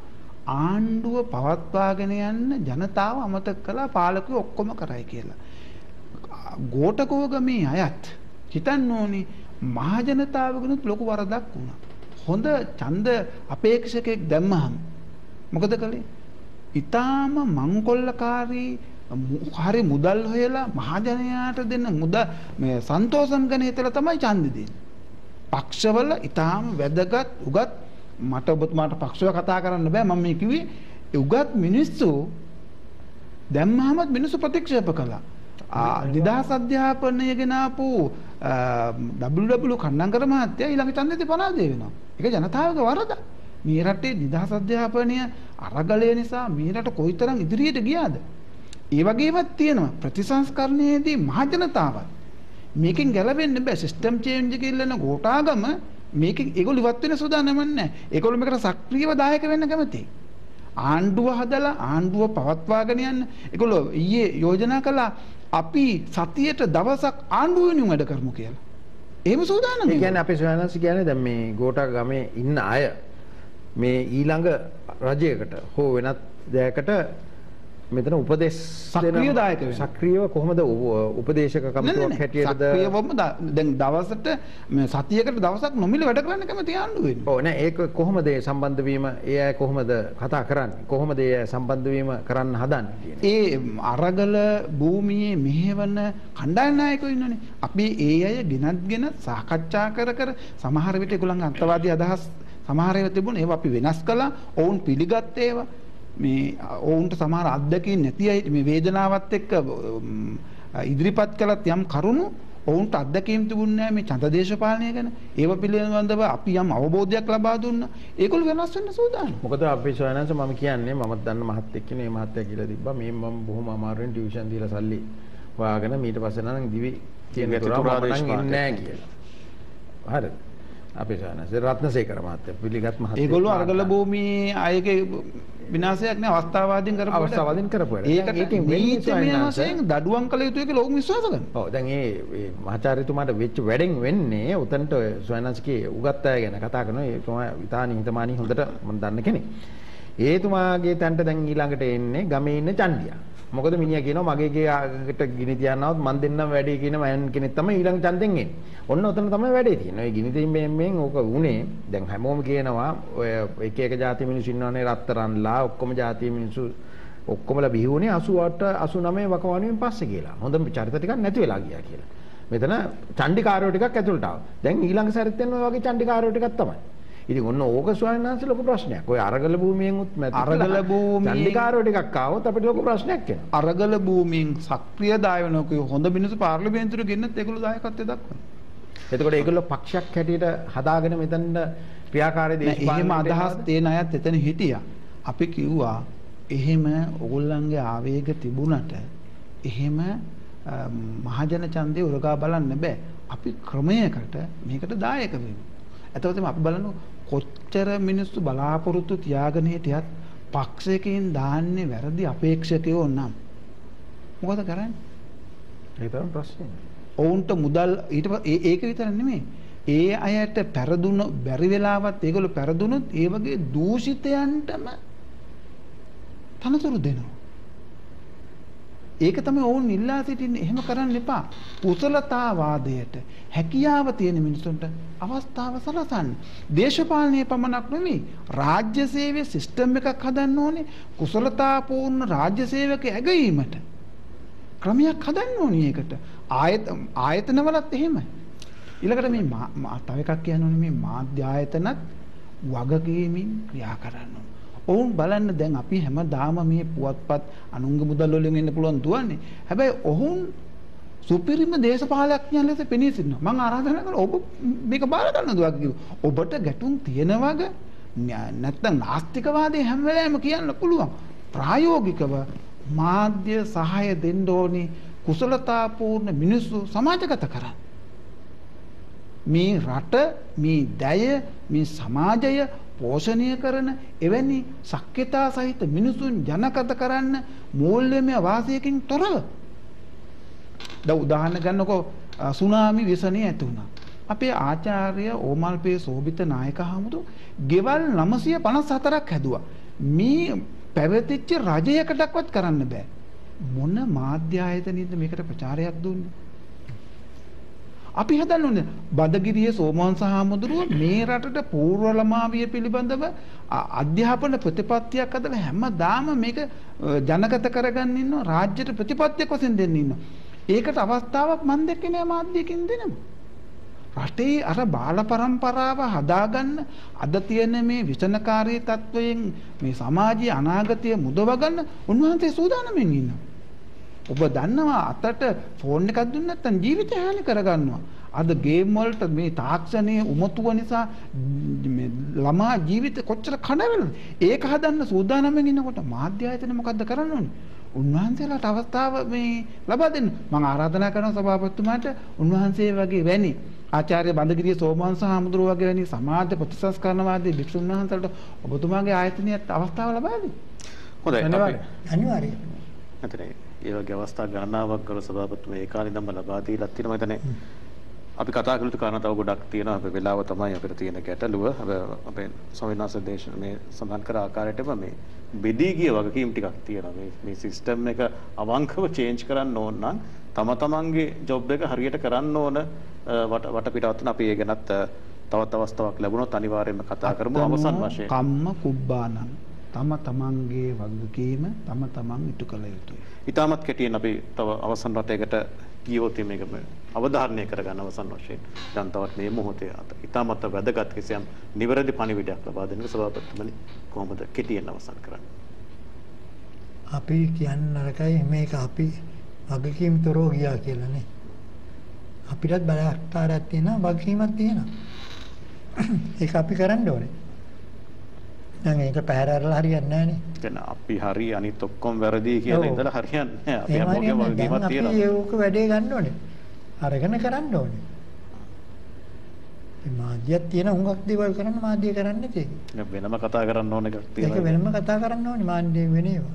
ආණ්ඩුව පවත්වාගෙන යන්න ජනතාව අමතක කළා පාලකයෝ ඔක්කොම කරයි කියලා. ගෝඨකෝගමේ අයත් හිතන්න ඕනේ මහ ජනතාවගෙනුත් ලොකු වරදක් වුණා. හොඳ ඡන්ද අපේක්ෂකෙක් දැම්මහම මොකද කළේ? ඊටාම මංකොල්ලකාරී හරි මුදල් හොයලා මහජනයාට දෙන්න මේ සන්තෝෂම් ගැන හිතලා තමයි ඡන්දෙ දෙන්නේ. පක්ෂවල ඊටාම වැදගත් උගත් මට ඔබතුමාට පක්ෂව කතා කරන්න බෑ මම මේ කිව්වේ උගත් මිනිස්සු දැම්මහමත් මිනිස්සු ප්‍රතික්ෂේප කළා. නිදහස් අධ්‍යාපනය ගෙන ආපු WW කන්නංකර මහත්තයා ඊළඟ ඡන්දෙදී පරාජය වෙනවා. ඒක ජනතාවගේ වරද. මේ රටේ නිදහස් අධ්‍යාපනය අරගලය නිසා මේ රට කොයිතරම් ඉදිරියට ගියාද? ඒ වගේමත් තියෙනවා ප්‍රතිසංස්කරණයේදී මහ ජනතාවත් මේකෙන් ගැලවෙන්න බෑ. සිස්ටම් චේන්ජ් කියලා න ගෝඨාගම මේකෙන් ඒගොල්ලෝ ඉවත් වෙන සූදානම් නැහැ. ඒගොල්ලෝ මේකට සක්‍රීයව දායක වෙන්න කැමතියි. ආණ්ඩුව හදලා ආණ්ඩුව පවත්වාගෙන යන්න ඒගොල්ලෝ ඊයේ යෝජනා කළා අපි සතියට දවසක් ආණ්ඩුව වෙනුවෙන් වැඩ කරමු කියලා. එහෙම සූදානම්. ඒ කියන්නේ අපේ ස්වාමීන් කියන්නේ දැන් මේ ගෝඨා ගමේ ඉන්න අය මේ ඊළඟ රජයකට හෝ වෙනත් දෙයකට මෙතන උපදේශ සක්‍රීය දායක වෙනවා. සක්‍රීයව කොහොමද උපදේශක කමිටුවක් හැටියටද සක්‍රීයවම දැන් දවසට මේ සතියකට දවසක් නොමිල වැඩ කරන්න කැමති ආණ්ඩුව වෙන්නේ. ඔව් නෑ ඒක කොහොමද ඒ සම්බන්ධ වීම ඒ අය කොහොමද කතා කරන්නේ කොහොමද ඒ සම්බන්ධ වීම කරන්න හදන්නේ කියන්නේ. ඒ අරගල භූමියේ මෙහෙවන කණ්ඩායම් නායකයෝ ඉන්නනේ. අපි ඒ අය ගෙනත්ගෙන සාකච්ඡා කර කර සමහර විට ඒගොල්ලන්ගේ අන්තවාදී අදහස් සමහර ඒවා තිබුණා. ඒවා අපි වෙනස් කළා. ඔවුන් පිළිගත් ඒවා මේ ඔවුන්ට සමහර අත්දැකීම් නැති අය මේ වේදනාවත් එක්ක ඉදිරිපත් කළත් යම් කරුණු ඔවුන්ට අත්දැකීම් තිබුණේ නැහැ මේ ඡන්ද දේශපාලනය ගැන. ඒව පිළිබඳව අපි යම් අවබෝධයක් ලබා දුන්නා. ඒගොල්ලෝ වෙනස් වෙන්න සූදානම්. මොකද අපේ ස්වාමීන් මම කියන්නේ මමත් දන්න මහත් එක්කනේ මේ මහත්තයා කියලා තිබ්බා මේ මම බොහොම අමාරුවෙන් ටියුෂන් දීලා සල්ලි හොයාගෙන ඊට පස්සේ නම් දිවි තියෙන තුරා මම නම් ඉන්නේ නැහැ කියලා. හරිද? අපේ ස්වාමීන් රත්නසේකර මහත්තයා පිළිගත් මහත්තයා. ඒගොල්ලෝ අරගල භූමියේ අයගේ විනාශයක් නේ අවස්ථාවාදීන් කරපු අවස්ථාවාදීන් කරපු වැඩ. ඒකට නීතිමය වශයෙන් දඩුවම් කළ යුතුයි කියලා ඔවුන් විශ්වාස කරනවා. ඔව් දැන් මේ මහාචාර්යතුමාට වෙච්ච වැඩෙන් වෙන්නේ උතන්ට ස්වයංනාංශිකේ උගත් අය ගැන කතා කරනවා. ඒ තුමා විතානි හිතමානි හොඳට මම දන්න කෙනෙක්. ඒ තුමාගේ තැනට දැන් ඊළඟට එන්නේ ගමේ ඉන්න චන්දියා. මොකද මිනිහා කියනවා මගේ ගේකට ගිනි තියන්නවත් මන් දෙන්නම් වැඩේ කියන මයන් කෙනෙක් තමයි ඊළඟ ඡන්දෙන් එන්නේ. ඔන්න ඔතන තමයි වැඩේ තියෙන්නේ. ඔය ගිනි තීමෙන් ඕක උනේ. දැන් හැමෝම කියනවා ඔය එක එක ಜಾති මිනිස්සු ඉන්නවනේ රත්තරන්ලා ඔක්කොම ಜಾති මිනිස්සු ඔක්කොමලා බිහි වුණේ 88 89 වකවානුවෙන් පස්සේ කියලා. හොඳ චරිත ටිකක් නැති වෙලා ගියා කියලා. මෙතන චණ්ඩිකාරයෝ ටිකක් ඇතුළට ආවා. දැන් ඊළඟ සැරෙත් එන්න ඔය වගේ චණ්ඩිකාරයෝ ටිකක් තමයි. ඉතින් ඔන්න ඕක ස්වාමීන් වහන්සේ ලොකු ප්‍රශ්නයක්. ඔය අරගල භූමියෙන් උත් මැද අරගල භූමියේ චණ්ඩිකාරයෝ ටිකක් ආවොත් අපිට ලොකු ප්‍රශ්නයක් එනවා. අරගල භූමියෙන් සක්‍රීය දායවනකෝ හොඳ මිනිස්සු පාර්ලිමේන්තුවට ගෙන්නත් ඒගොල්ලෝ දායකත්වය දක්වනවා. එතකොට ඒගොල්ලෝ පක්ෂයක් හැටියට හදාගෙන මෙතන ක්‍රියාකාරී දේශපාලන එහෙම අදහස් තේන අයත් එතන හිටියා. අපි කිව්වා එහෙම ඕගොල්ලන්ගේ ආවේග තිබුණට එහෙම මහජන ඡන්දේ උරගා බලන්න බෑ. අපි ක්‍රමයකට මේකට දායක වෙමු. එතකොට අපි බලමු කොච්චර මිනිස්සු බලාපොරොත්තු තියාගෙන හිටියත් පක්ෂයකින් දාන්නේ වැරදි අපේක්ෂකයෝ නම් මොකද කරන්නේ? ඒක තමයි ප්‍රශ්නේ. ඔවුන්ට මුදල් ඊට ඒක විතර නෙමෙයි. ඒ අයට පෙරදුන බැරි වෙලාවත් ඒගොල්ලෝ පෙරදුනොත් ඒ වගේ දූෂිතයන්ටම තනතුරු දෙනවා. ඒක තමයි ඔවුන් ඉල්ලා සිටින්නේ. එහෙම කරන්න එපා. කුසලතාවාදයට හැකියාව තියෙන මිනිසුන්ට අවස්ථාව සලසන්න. දේශපාලනයේ පමණක් නෙමෙයි රාජ්‍ය සේවයේ සිස්ටම් එකක් හදන්න ඕනේ. කුසලතාපූර්ණ රාජ්‍ය සේවක ඇගීමට ක්‍රමයක් හදන්න ඕනේ ඒකට. ආයතනවලත් එහෙමයි. ඊළඟට මේ තව එකක් කියන්න ඕනේ මේ මාධ්‍ය ආයතනත් වගකීමෙන් ක්‍රියා කරන්න ඕනේ. ඔවුන් බලන්න දැන් අපි හැමදාම මේ පුවත්පත් අනුන්ගේ මුදල් වලින් එන්න පුළුවන් දුවන්නේ. හැබැයි ඔවුන් සුපිරිම දේශපාලඥයන් ලෙස පෙනී සිටිනවා. මම ආරාධනා කරනවා ඔබ මේක බාර ගන්නද වගේ. ඔබට ගැටුම් තියෙන වගේ නැත්නම් නාස්තිකවාදී හැම වෙලාවෙම කියන්න පුළුවන්. ප්‍රායෝගිකව මාධ්‍ය සහාය දෙන්න ඕනේ කුසලතාපූර්ණ මිනිස්සු සමාජගත කරන්න. මේ රට මේ දැය මේ සමාජය පෝෂණය කරන එවැනි ශක්්‍යතා සහිත මිනිසුන් ජනගත කරන්න මූල්‍යමය වාසයකින් තොරව. දැන් උදාහරණ ගන්නකො සුනාමි ව්‍යසනය ඇති වුණා. අපේ ආචාර්ය ඕමල්පේ සෝබිත නායක හමුදු ගෙවල් 954ක් හැදුවා. මේ පැවතිච්ච රජයකටවත් කරන්න බෑ. මොන මාධ්‍ය ආයතනෙන්ද මේකට ප්‍රචාරයක් දුන්නේ? අපි හදන්න ඕනේ බදගිරියේ සෝමවංශ හාමුදුරුව මේ රටට පූර්ව ළමාවිය පිළිබඳව අධ්‍යාපන ප්‍රතිපත්තියක් හදලා හැමදාම මේක ජනගත කරගන්න ඉන්නවා රාජ්‍යයට ප්‍රතිපත්තියක් වශයෙන් දෙන්න ඉන්නවා. ඒකට අවස්ථාවක් මන් දැක්කේ නෑ මාධ්‍යකින් දෙනම. රටේ අර බාල પરම්පරාව හදාගන්න අද තියෙන මේ විෂණකාරී තත්වයෙන් මේ සමාජයේ අනාගතය මුදව ගන්න උන්වහන්සේ සූදානම්ෙන් ඉන්නවා. ඔබ දන්නවා අතට ෆෝන් එකක් දුන්න නැත්නම් ජීවිතය හානි කරගන්නවා. අද ගේම් වලට මේ තාක්ෂණයේ උමතුව නිසා මේ ළමා ජීවිත කොච්චර කඩවෙනවද? ඒක හදන්න සූදානම්ෙන් ඉන්නකොට මාධ්‍ය ආයතන මොකද්ද කරන්න ඕනේ? උන්වහන්සේලාට අවස්ථාව මේ ලබා දෙන්න. මම ආරාධනා කරනවා සභාපතිතුමාට උන්වහන්සේ වගේ වැනි ආචාර්ය බන්දගිරිය සෝමවංශ හාමුදුරුවෝ වගේ වැනි සමාජ ප්‍රතිසංස්කරණවාදී භික්ෂුන් වහන්සේලාට ඔබතුමාගේ ආයතනයත් අවස්ථාව ලබා දෙන්න. හොඳයි. අනිවාර්යයෙන්. ඒ වගේ අවස්ථා ගණනාවක් කර සභාපතිතුමා ඒ කාලේ ඉඳන්ම ලබා දීලා තියෙනවා. එතන අපි කතා කළ යුතු කාරණා තව ගොඩක් තියෙනවා. අපේ වෙලාව තමයි අපිට තියෙන ගැටලුව. අපේ සංවිධාන සදේශ මේ සඳහන් කර ආකාරයටම මේ බෙදී ගිය වගකීම් ටිකක් තියෙනවා. මේ සිස්ටම් එක අවංකව චේන්ජ් කරන්න ඕන නම් තමන්ගේ ජොබ් එක හරියට කරන්න ඕන වටපිටාවත් අපි ඒ ගැනත් තවත් අවස්ථාවක් ලැබුණොත් අනිවාර්යයෙන්ම කතා කරමු. අවසන් වශයෙන් කම්ම කුබ්බානං තමන්ගේ වගකීම තමන් ඉටු කළ යුතුයි. ඊටමත් කෙටියෙන් අපි තව අවසන් රටයකට ගියොත් මේක අවධාරණය කරගන්න අවසන් වශයෙන් ජනතාවට මේ මොහොතේ ඊටමත් වැදගත් කිසියම් නිවැරදි පණිවිඩයක් ලබා දෙන්න සභාපතිතුමනි කොහොමද කෙටියෙන් අවසන් කරන්නේ? අපි කියන්න නරකයි මේක අපි වගකීම් තොරව ගියා කියලා නේ. අපිටත් බලස්ථාරයක් තියෙනවා වගකීමක් තියෙනවා. ඒක අපි කරන්න ඕනේ. දැන් ඒක පැහැර අරලා හරියන්නේ නැහැ නේ. දැන් අපි හරි අනිත් ඔක්කොම වැරදි කියලා ඉඳලා හරියන්නේ නැහැ. අපි හැමෝගෙම වගකීමක් තියෙනවා. අපි ඒක වැඩේ ගන්න ඕනේ. අරගෙන කරන්න ඕනේ. මේ මාධ්‍යයක් තියෙන හුඟක් දේවල් කරන්න මාධ්‍ය කරන්නේ ඒක. වෙනම කතා කරන්න ඕන එකක් තියෙනවා. ඒක වෙනම කතා කරන්න ඕනේ මාධ්‍ය වෙන ඒවා.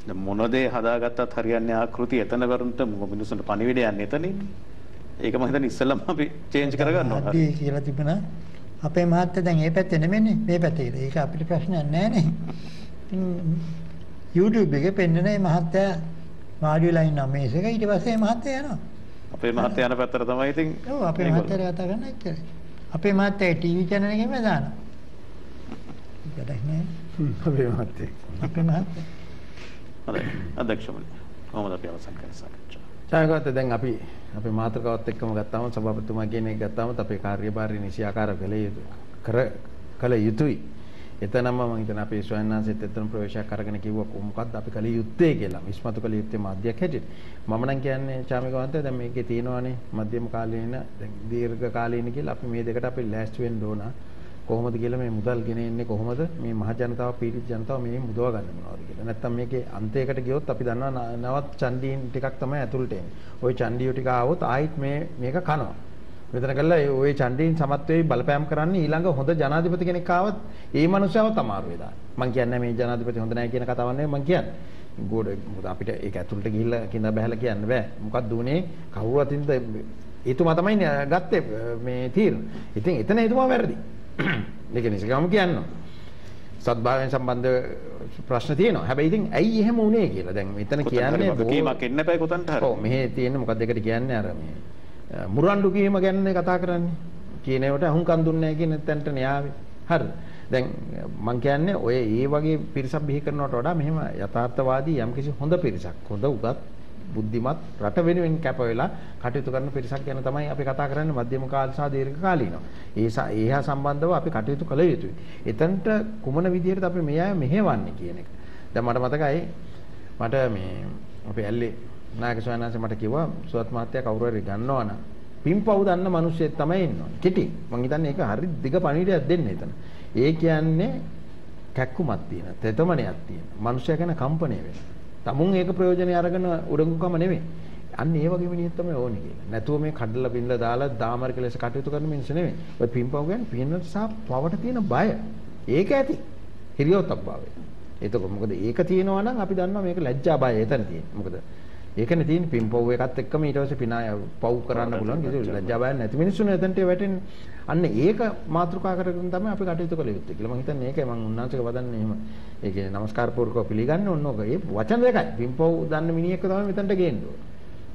දැන් මොන දේ හදාගත්තත් හරියන්නේ ආකෘති එතන වරුන්ට මිනිස්සුන්ට පණිවිඩ යන්නේ එතනින්. ඒක මම හිතන්නේ ඉස්සෙල්ලාම අපි චේන්ජ් කරගන්න ඕන. මාධ්‍ය කියලා තිබුණා. අපේ මහත්තයා දැන් මේ පැත්තේ නෙමෙයිනේ මේ පැත්තේ. ඒක අපිට ප්‍රශ්නයක් නැහැ නේ. YouTube එකේ පෙන්නන මේ මහත්තයා වාඩි වෙලා ඉන්න මේසෙක ඊට පස්සේ මේ මහත්තයා යනවා. අපේ මහත්තයා යන පැත්තට තමයි ඉතින්. ඔව් අපේ මහත්තයා කතා කරන එච්චරයි. අපේ මහත්තයා ටීවී channel එකේම දානවා. ඒකයි නේ. අපේ මහත්තයා. අපේ මහත්තයා. හරි. අධ්‍යක්ෂමනි. කොහොමද අපි අවසන් කරන්නේ සාකච්ඡාව? ඡායගත දැන් අපි අපේ මාතෘකාවත් එක්කම ගත්තාම සභාපතිතුමා කියන එක ගත්තාම අපේ කාර්යභාරය නිසියාකාර කළ යුතුයි. එතනම මම හිතන අපේ ස්වයංනාසෙත් එතන ප්‍රවේශයක් අරගෙන කිව්වා මොකක්ද අපි කළ යුත්තේ කියලා. විශ්මතු කළ යුත්තේ මාධ්‍යයක් හැටියට. මම නම් කියන්නේ චාමිකවන්තය දැන් මේකේ තියෙනවානේ මධ්‍යම කාලීන දැන් දීර්ඝ කාලීන කියලා අපි මේ දෙකට අපි ලෑස්ති වෙන්න ඕන. කොහොමද කියලා මේ මුදල් ගෙන එන්නේ කොහොමද මේ මහ ජනතාව පීඩිත ජනතාව මේ මුදව ගන්න මොනවද කියලා. නැත්තම් මේකේ අන්තයකට ගියොත් අපි දන්නවා නවත් චණ්ඩීන් ටිකක් තමයි ඇතුළට එන්නේ. ওই චණ්ඩියෝ ටික ආවොත් ආයිත් මේක කනවා. මෙතන කළා ওই චණ්ඩීන් සමත් වෙයි බලපෑම් කරන්නේ ඊළඟ හොඳ ජනාධිපති කෙනෙක් ආවොත් ඒ මනුස්සයව තමාරු වේදා. මම කියන්නේ මේ ජනාධිපති හොඳ නැහැ කියන කතාවක් නෙවෙයි මම කියන්නේ. මොකද අපිට ඒක ඇතුළට ගිහිල්ලා කිඳා බහැලා කියන්න බෑ. මොකක්ද උනේ කවුරු අතින්ද එතුමා තමයි ගත්තේ මේ තීරණ. ඉතින් එතන එතුමා වැරදි. ඒක නිසගම කියනවා. සත්භාවයෙන් සම්බන්ධ ප්‍රශ්න තියෙනවා. හැබැයි ඉතින් ඇයි එහෙම වුනේ කියලා. දැන් මෙතන කියන්නේ වගකීමක් එන්න බෑ කොතනට හරි. ඔව් මෙහෙ තියෙන්නේ මොකක්ද ඒකට කියන්නේ අර මේ මුරණ්ඩු කීම ගැන කතා කරන්නේ. කියන ඒවට අහුම්කම් දුන්නේ නැහැ කියන තැනට න්යාවේ. හරිද? දැන් මම කියන්නේ ඔය ඒ වගේ පිරිසක් බිහි කරනවට වඩා මෙහෙම යථාර්ථවාදී යම්කිසි හොඳ පිරිසක් හොඳ උගත් බුද්ධිමත් රට වෙනුවෙන් කැප වෙලා කටයුතු කරන පිරිසක් ගැන තමයි අපි කතා කරන්නේ මධ්‍යම කාල සහ දීර්ඝ කාලීනව. ඒහා සම්බන්ධව අපි කටයුතු කළ යුතුයි. එතනට කුමන විදිහටද අපි මේ අය මෙහෙවන්නේ කියන එක. දැන් මට මතකයි මට මේ අපේ ඇල්ලේ නායක ස්වාමීන් මට කිව්වා සුවත් මහත්තයා කවුරු හරි ගන්නවා නම් පින්පව් දන්න මිනිස්සෙක් තමයි ඉන්නවා. කිටි. මං හිතන්නේ ඒක හරි දිග පණිවිඩයක් දෙන්න එතන. ඒ කියන්නේ කැක්කුමක් තියෙන, තෙතමනයක් තියෙන. මිනිස්සයා ගැන කම්පණය වෙන. තමුන් ඒක ප්‍රයෝජනෙ අරගෙන උඩඟුකම නෙමෙයි. අන්න ඒ වගේ මිනිහෙක් තමයි ඕනේ කියලා. නැතුව මේ කඩලා බින්දලා දාලා දාමරික ලෙස කටයුතු කරන මිනිස්සු නෙමෙයි. ඔය පින්පව් කියන්නේ පින්නට සහ පවට තියෙන බය. ඒක ඇති. හිරියොතක් භාවය. එතකොට මොකද ඒක තියෙනවා නම් අපි දන්නවා මේක ලැජ්ජා බය එතන තියෙන්නේ. මොකද ඒකනේ තියෙන්නේ පින්පව් එකත් එක්කම ඊට පස්සේ පිනා පව් කරන්න පුළුවන් කිසි ලැජ්ජා බයක් නැති මිනිස්සුනේ එතනට වැටෙන්නේ. අන්න ඒක මාතෘකා කරගෙන තමයි අපි කටයුතු කළ යුත්තේ කියලා මම හිතන්නේ ඒකයි මම උන්වහන්සේක වදන්නේ එහෙම. ඒ කියන්නේ নমස්කාර පූර්වකව පිළිගන්න ඕන ඕක. ඒ වචන දෙකයි. පින්පව් දන්න මිනිහෙක් තමයි මෙතනට ගේන්න ඕන.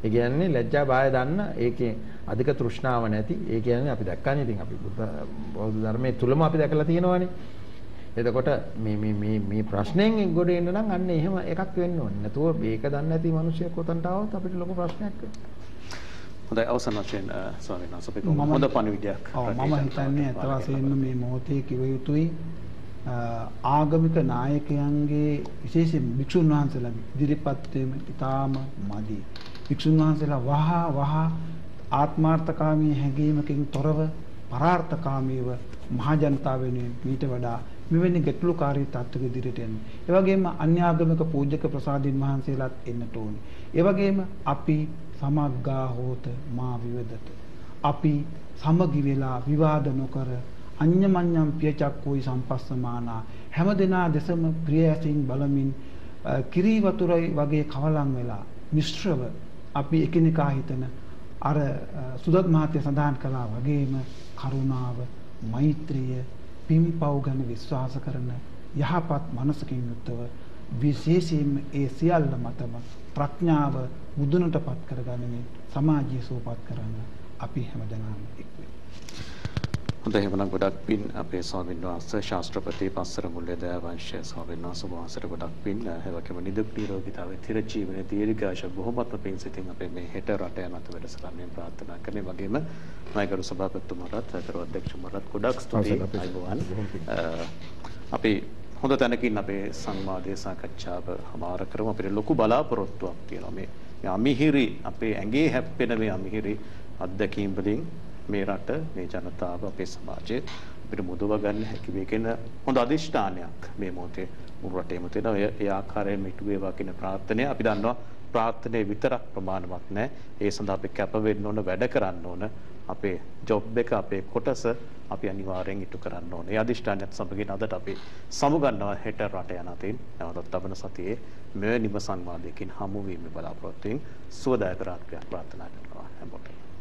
ඒ කියන්නේ ලැජ්ජා බය දන්න ඒකේ අධික තෘෂ්ණාව නැති. ඒ කියන්නේ අපි දැක්කනේ ඉතින් අපි බෞද්ධ ධර්මයේ තුලම අපි දැකලා තියෙනවානේ. එතකොට මේ ප්‍රශ්නෙන් ගොඩ එන්න නම් අන්න එහෙම එකක් වෙන්න ඕනේ. නැතුව මේක දන්නේ නැති මිනිස්සෙක් උතන්ට આવොත් අපිට ලොකු ප්‍රශ්නයක් වෙනවා. හොඳයි අවසන් වශයෙන් ස්වාමීන් වහන්සේ හොඳ පණිවිඩයක්. මම හිතන්නේ අත වශයෙන්ම මේ මොහොතේ කිව යුතුයි ආගමික නායකයන්ගේ විශේෂයෙන් භික්ෂුන් වහන්සේලාගේ ඉදිරිපත් වීම ඉතාම මදි. භික්ෂුන් වහන්සේලා වහ ආත්මාර්ථකාමී හැඟීමකින් තොරව පරාර්ථකාමීව මහ ජනතාව වෙනුවෙන් ඊට වඩා මෙවැනි ගැටලුකාරී තත්ත්වයක ඉදිරියට එන්නේ. ඒ වගේම අන්‍යාගමික පූජක ප්‍රසාදින් වහන්සේලාත් එන්නට ඕනේ. ඒ වගේම අපි සමග්ගා හෝත මා විවදත. අපි සමගි වෙලා විවාද නොකර අඤ්ඤමඤ්ඤම් පියචක්කෝයි සම්පස්සමානා හැමදෙනා දෙසම ප්‍රියයසින් බලමින් කිරි වතුරයි වගේ කවලම් වෙලා මිශ්‍රව අපි එකිනෙකා හිතන අර සුදත් මහත්තයා සඳහන් කළා වගේම කරුණාව, මෛත්‍රිය, පින්පව් ගැන විශ්වාස කරන යහපත් මනසකින් යුක්තව විශේෂයෙන්ම ඒ සියල්ල මතම ප්‍රඥාව මුදුනටපත් කරගනිමින් සමාජය සුවපත් කරන්න අපි හැමදෙනාම එක්වෙමු. හොඳයි එහෙනම් ගොඩක් පින් අපේ ස්වාමීන් වහන්සේ ශාස්ත්‍රපති පස්සර මුල්ලේදෑ වංශය ස්වාමීන් වහන්සේ වහන්සේට ගොඩක් පින් හැවකම නිදුක් නිරෝගීතාවයේ චිරජීවනයේ දීර්ඝායුෂ බොහොමත්ම පින් සිතින් අපේ මේ හෙට රට යන අත වැඩසටහනෙන් ප්‍රාර්ථනා කරන්නේ වගේම මයිකරු සභාපතිතුමාට කරු අධ්‍යක්ෂතුමාට ගොඩක් ස්තුතියි අයිබෝවන්. අපි හොඳ තැනකින් අපේ සංවාදයේ සාකච්ඡාව හමාර කරමු. අපිට ලොකු බලාපොරොත්තුවක් තියෙනවා මේ අමිහිරි අපේ ඇඟේ හැප්පෙන මේ අමිහිරි අත්දැකීම් වලින් මේ රට මේ ජනතාව අපේ සමාජයේ අපිට මුදව ගන්න හැකි මේ කියන හොඳ අධිෂ්ඨානයක් මේ මොහොතේ මුළු රටේම තියෙනවා. ඒ ආකාරයෙන් ඉටු වේවා කියන ප්‍රාර්ථනය අපි දන්නවා ප්‍රාර්ථනාවේ විතරක් ප්‍රමාණවත් නැහැ. ඒ සඳහා අපි කැප වෙන්න ඕන, වැඩ කරන්න ඕන. අපේ ජොබ් එක අපේ කොටස අපි අනිවාර්යෙන් ඉටු කරන්න ඕන. ඒ අධිෂ්ඨානයත් සමගින් අදට අපි සමුගන්නවා හෙට රට යන අතින් නැවතත් ලබන සතියේ මෙවැනිම සංවාදයකින් හමු වීමේ බලාපොරොත්තුෙන් සුවදායක රාත්‍රියක් ප්‍රාර්ථනා කරනවා හැමෝටම.